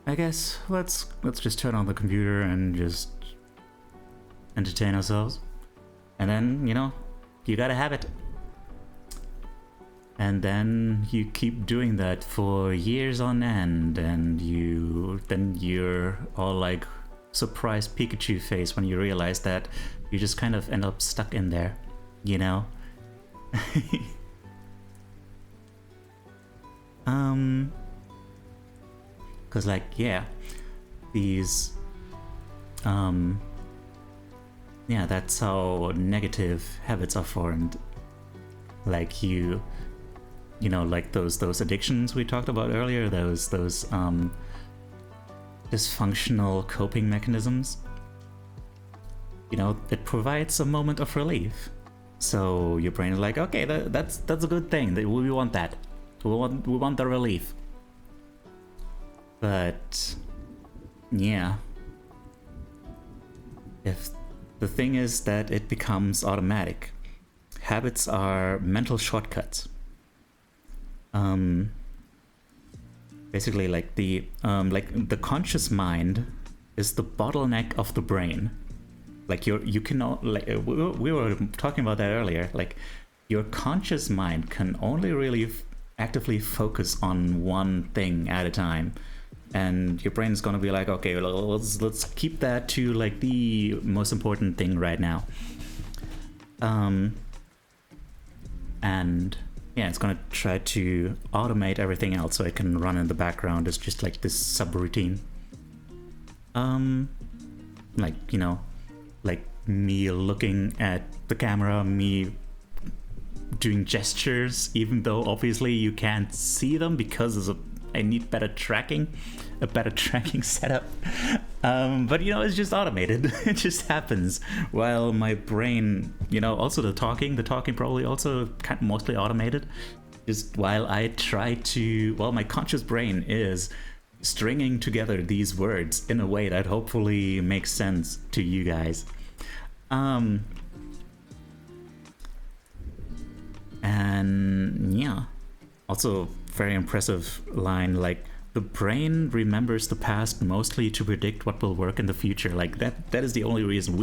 I guess let's just turn on the computer and just entertain ourselves. And then, you gotta have it. And then you keep doing that for years on end, and you're all like surprised Pikachu face when you realize that you just kind of end up stuck in there, Cause that's how negative habits are formed. Like like those addictions we talked about earlier, those dysfunctional coping mechanisms. It provides a moment of relief. So your brain is like, okay, that's a good thing. We want that. We want the relief. But yeah, if the thing is that it becomes automatic, habits are mental shortcuts. Basically, like the conscious mind is the bottleneck of the brain. Like you cannot, like we were talking about that earlier. Like your conscious mind can only really actively focus on one thing at a time, and your brain is gonna be like, okay, let's keep that to like the most important thing right now. And yeah, it's gonna try to automate everything else so it can run in the background. It's just like this subroutine. Like me looking at the camera, me doing gestures, even though obviously you can't see them because I need a better tracking setup. But it's just automated. It just happens. While my brain, also the talking probably also mostly automated. Just while I try to, my conscious brain is stringing together these words in a way that hopefully makes sense to you guys. And yeah, also very impressive line, like the brain remembers the past mostly to predict what will work in the future. Like that is the only reason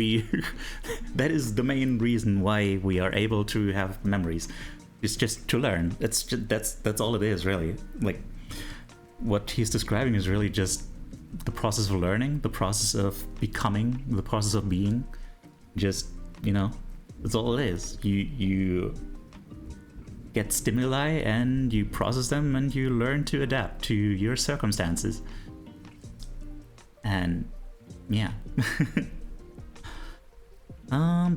that is the main reason why we are able to have memories. It's just to learn. That's all it is, really. Like what he's describing is really just the process of learning, the process of becoming, the process of being. Just, that's all it is. You get stimuli and you process them and you learn to adapt to your circumstances. And yeah. There's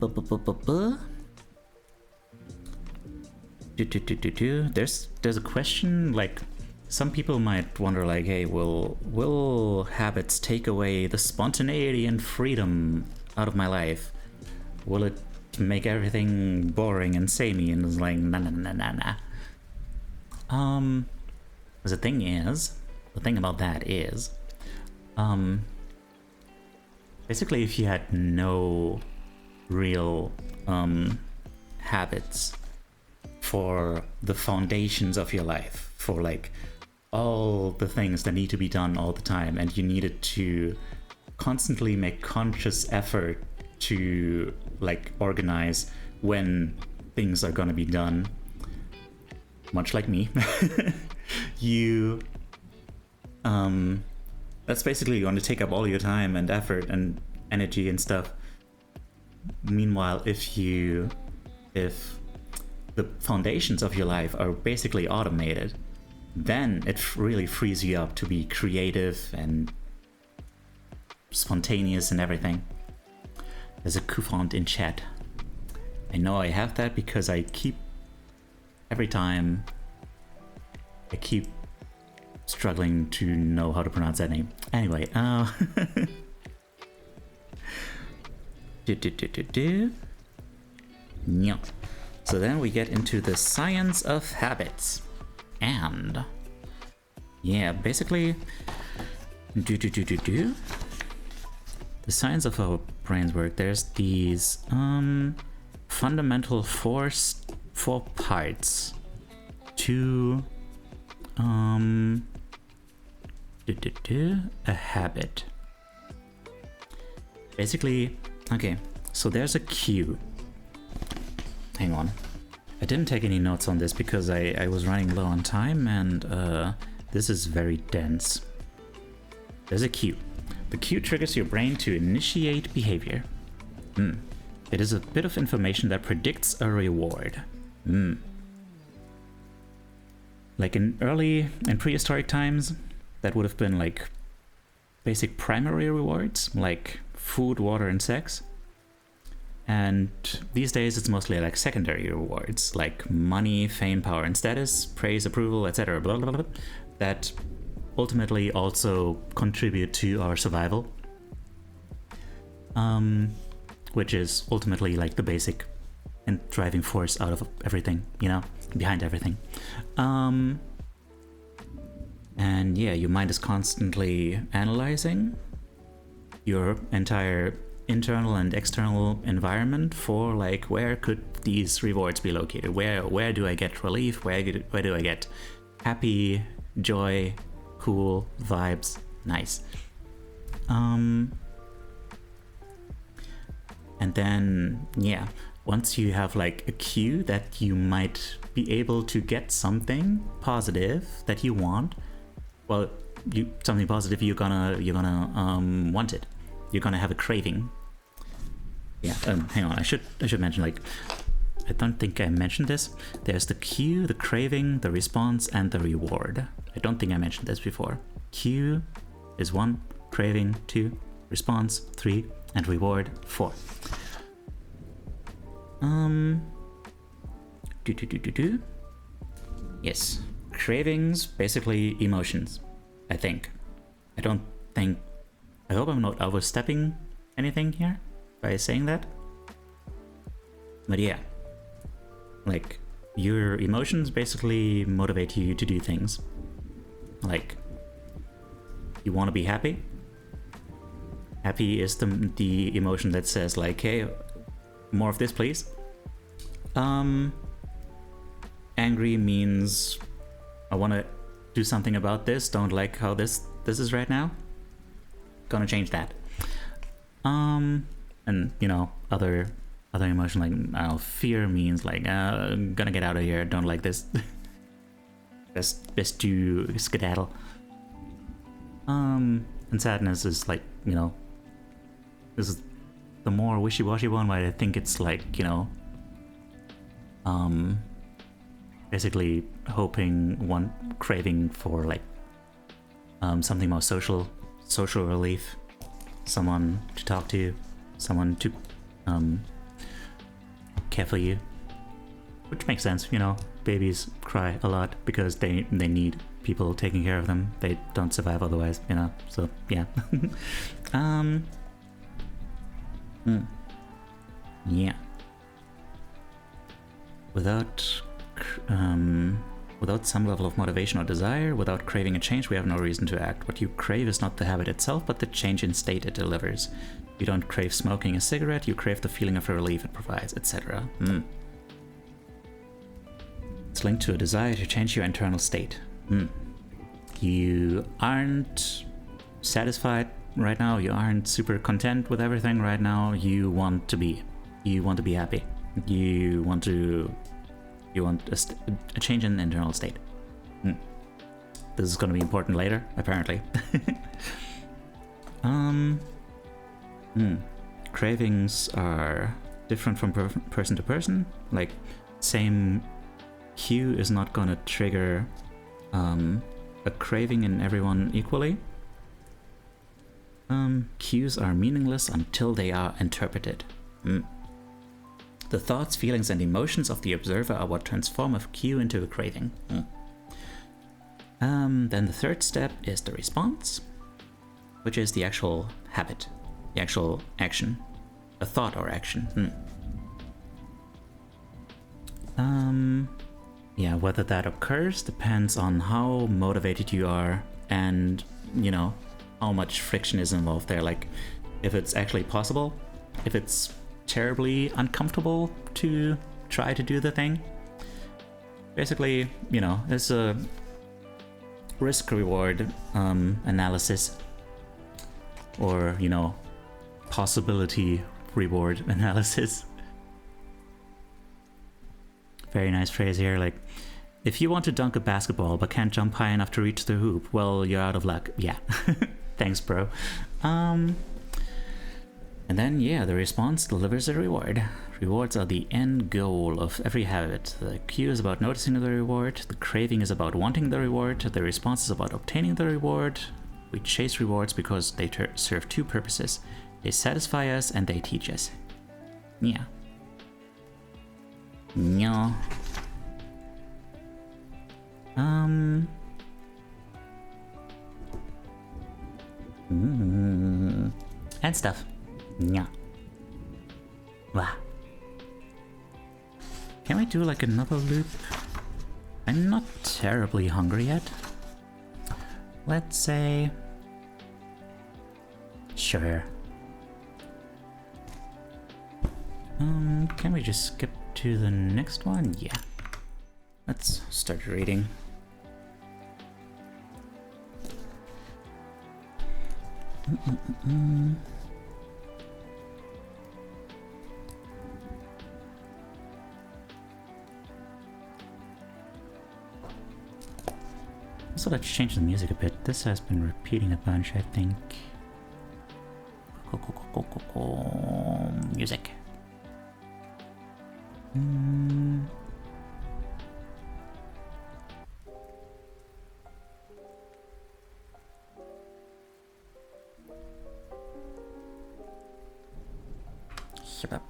a question, like some people might wonder, like, hey, will habits take away the spontaneity and freedom out of my life? Will it make everything boring and samey? And it's like, nah. The thing about that is, basically if you had no real habits for the foundations of your life, for like all the things that need to be done all the time, and you needed to constantly make conscious effort to like organize when things are gonna be done, much like me, you That's basically going to take up all your time and effort and energy and stuff. Meanwhile, if the foundations of your life are basically automated, then it really frees you up to be creative and spontaneous and everything. There's a coupon in chat. I know I have that because every time I keep struggling to know how to pronounce that name. Anyway, Yeah. So then we get into the science of habits. And yeah, basically the science of how brains work. There's these fundamental four parts to a habit. Basically, okay, so there's a cue. Hang on. I didn't take any notes on this because I was running low on time, and this is very dense. There's a cue. The cue triggers your brain to initiate behavior. It is a bit of information that predicts a reward. Like in prehistoric times, that would have been like basic primary rewards, like food, water, and sex. And these days it's mostly like secondary rewards, like money, fame, power, and status, praise, approval, etc. Blah, blah, blah, that ultimately also contribute to our survival. Which is ultimately like the basic and driving force out of everything, you know, behind everything. And yeah, your mind is constantly analyzing your entire internal and external environment for like, where could these rewards be located? Where do I get relief? Where do I get happy, joy, cool vibes? Nice. And then yeah, once you have like a cue that you might be able to get something positive that you want, well, something positive, you're gonna want it. You're gonna have a craving. Yeah. Hang on. I should mention, like, I don't think I mentioned this. There's the cue, the craving, the response, and the reward. I don't think I mentioned this before. Cue is 1, craving 2, response 3, and reward 4. Yes. Cravings, basically emotions, I think. I hope I'm not overstepping anything here by saying that. But yeah. Like, your emotions basically motivate you to do things. Like, you want to be happy? Happy is the emotion that says like, hey, more of this please. Angry means I want to do something about this, don't like how this is right now. Gonna change that. And you know, other emotion like fear means like gonna get out of here, don't like this. best to skedaddle. And sadness is like, you know, this is the more wishy-washy one, but I think it's like, you know, basically craving for like something more social relief, someone to talk to, someone to care for you, which makes sense, you know. Babies cry a lot because they need people taking care of them. They don't survive otherwise, you know. So yeah. Yeah. Without some level of motivation or desire, without craving a change, we have no reason to act. What you crave is not the habit itself, but the change in state it delivers. You don't crave smoking a cigarette, you crave the feeling of relief it provides, etc. It's linked to a desire to change your internal state. You aren't satisfied right now, you aren't super content with everything right now, you want to be happy. You want a change in internal state. This is going to be important later, apparently. Cravings are different from person to person. Like, same cue is not gonna trigger a craving in everyone equally. Cues are meaningless until they are interpreted. The thoughts, feelings, and emotions of the observer are what transform a cue into a craving. Then the third step is the response, which is the actual habit, the actual action, a thought or action. Yeah, whether that occurs depends on how motivated you are and, you know, how much friction is involved there. Like, if it's actually possible, if it's terribly uncomfortable to try to do the thing. Basically, you know, it's a risk-reward analysis, or, you know, possibility reward analysis. Very nice phrase here, like, if you want to dunk a basketball but can't jump high enough to reach the hoop, well, you're out of luck. Yeah. Thanks, bro. And then, yeah, the response delivers a reward. Rewards are the end goal of every habit. The cue is about noticing the reward, the craving is about wanting the reward, the response is about obtaining the reward. We chase rewards because they serve two purposes. They satisfy us and they teach us. Yeah. Yeah. And stuff. Yeah. Wow. Can we do like another loop? I'm not terribly hungry yet. Let's say... Sure. Can we just skip to the next one? Yeah. Let's start reading. Also, let's change the music a bit. This has been repeating a bunch, I think. Music. Shut up.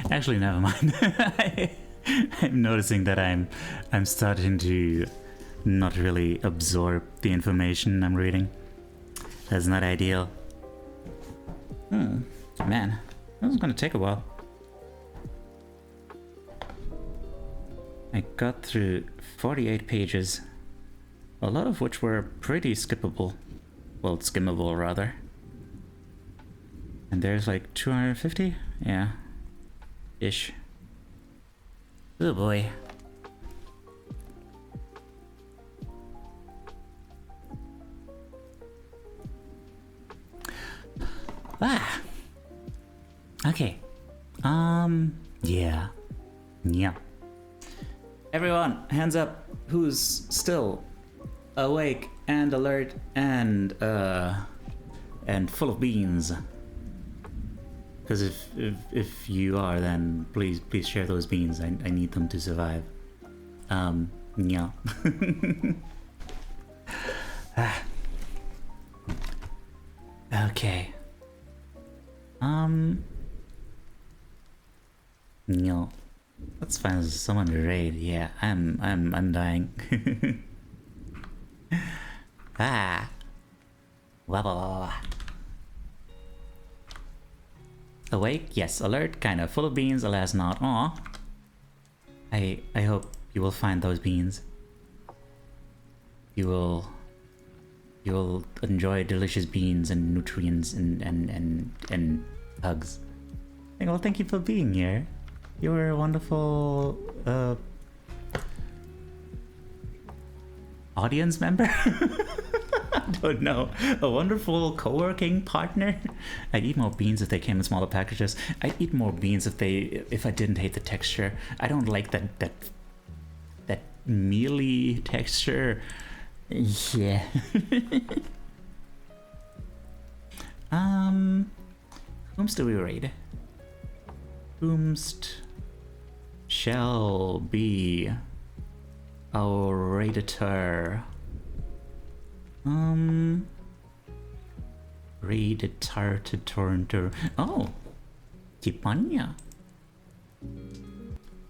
Actually, never mind. I'm noticing that I'm starting to not really absorb the information I'm reading. That's not ideal. Man, this is gonna take a while. I got through 48 pages, a lot of which were pretty skippable. Well, skimmable rather. And there's like 250? Yeah. Ish. Oh boy. Ah. Okay. Yeah. Yeah. Everyone, hands up. Who's still awake and alert and full of beans? Because if you are, then please share those beans. I need them to survive. Yeah. Okay. No. Let's find someone to raid. Yeah, I'm dying. Ah. Wobble. Awake? Yes. Alert? Kinda. Full of beans? Alas not. Aw. I hope you will find those beans. You will enjoy delicious beans and nutrients and hugs. Well, thank you for being here. You were a wonderful audience member. I don't know. A wonderful co-working partner. I'd eat more beans if they came in smaller packages. I'd eat more beans if I didn't hate the texture. I don't like that mealy texture. Yeah. Whomst do we raid? Whomst shall be our raidator? Raidator to Toronto. Oh, Tipanya.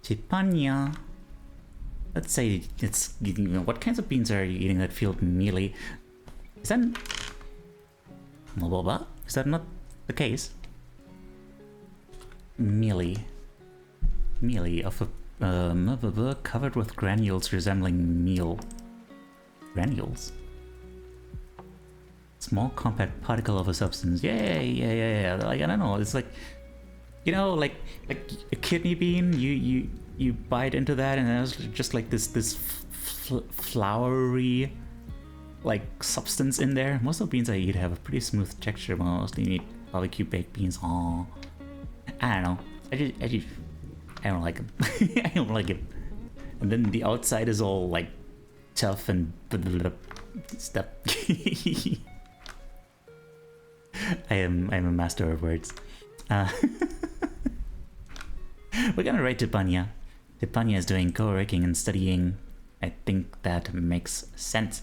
Tipanya. Let's say it's, you know, what kinds of beans are you eating that feel mealy? Is that Is that not the case? Mealy of a covered with granules resembling meal. Granules. Small compact particle of a substance. Yeah. Like, I don't know. It's like, you know, like a kidney bean. You bite into that, and there's just like this floury like substance in there. Most of the beans I eat have a pretty smooth texture. Mostly eat barbecue baked beans. Oh, I don't know. I don't like them. I don't like it. And then the outside is all like tough and stuff. I'm a master of words. We're gonna write Tipanya. Tipanya is doing co-working and studying. I think that makes sense.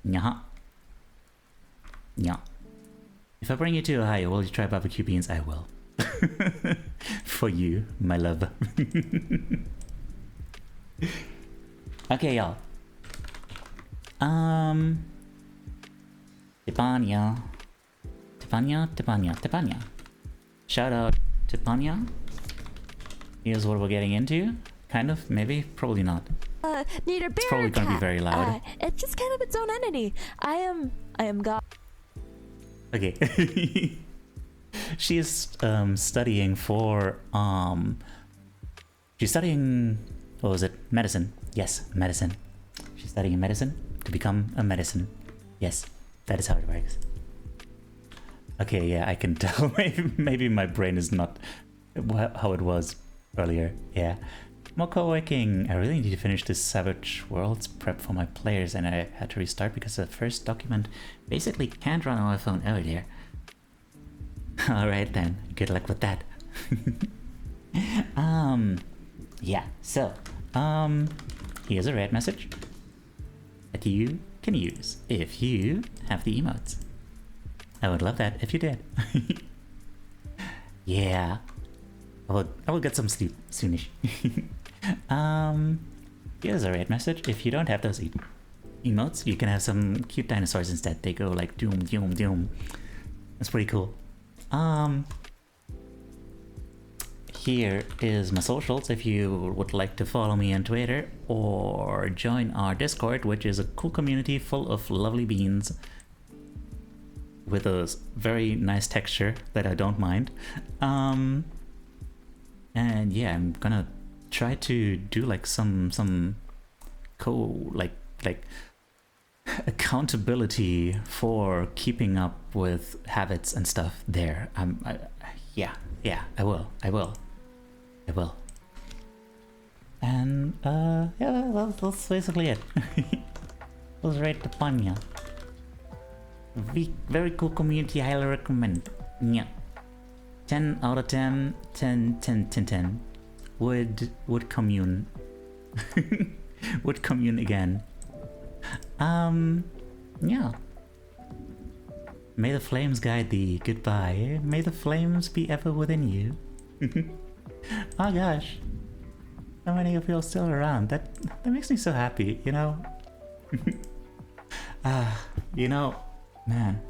Nya. If I bring you to Ohio, will you try barbecue beans? I will. For you, my love. Okay, y'all. Tipanya. Shout out Tipanya. Here's what we're getting into. Kind of, maybe, probably not. Need a bear. It's probably gonna be very loud. It's just kind of its own entity. I am God. Okay. She is studying for she's studying, what was it? Medicine. Yes, medicine. She's studying medicine to become a medicine. Yes, that is how it works. Okay, yeah, I can tell. Maybe my brain is not how it was earlier. Yeah. More co-working. I really need to finish this Savage Worlds prep for my players, and I had to restart because the first document basically can't run on my phone. Oh dear. Alright then, good luck with that. Yeah, so, here's a red message that you can use if you have the emotes. I would love that if you did. Yeah. I will get some sleep soonish. Here's a red message. If you don't have those emotes, you can have some cute dinosaurs instead. They go like doom, doom, doom. That's pretty cool. Here is my socials if you would like to follow me on Twitter or join our Discord, which is a cool community full of lovely beans with a very nice texture that I don't mind. And yeah, I'm gonna try to do like some like accountability for keeping up with habits and stuff there. Yeah, I will. And yeah, that's basically it. Let's rate the Panya. Very cool community, highly recommend. Yeah. 10 out of 10, 10. Would commune. Would commune again. Yeah. May the flames guide thee. Goodbye. May the flames be ever within you. Oh gosh. So many of you are still around. That makes me so happy, you know? You know, man.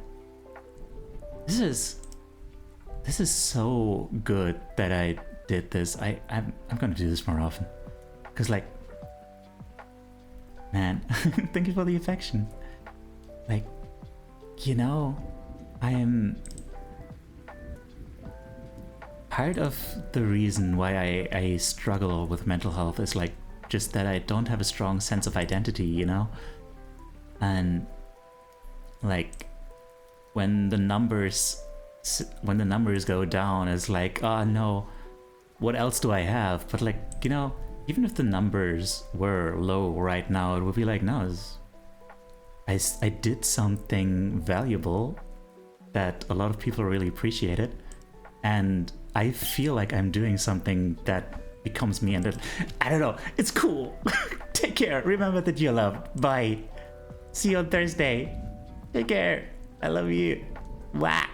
This is so good that I did this. I'm gonna do this more often. Cause like, man, thank you for the affection. Like, you know, I'm part of the reason why I struggle with mental health is like just that I don't have a strong sense of identity, you know? And like when the numbers go down, it's like, oh no, what else do I have? But like, you know, even if the numbers were low right now, it would be like, no, I did something valuable that a lot of people really appreciated, and I feel like I'm doing something that becomes me, and that, I don't know, it's cool. Take care, remember that you're loved, bye. See you on Thursday. Take care, I love you. Wah.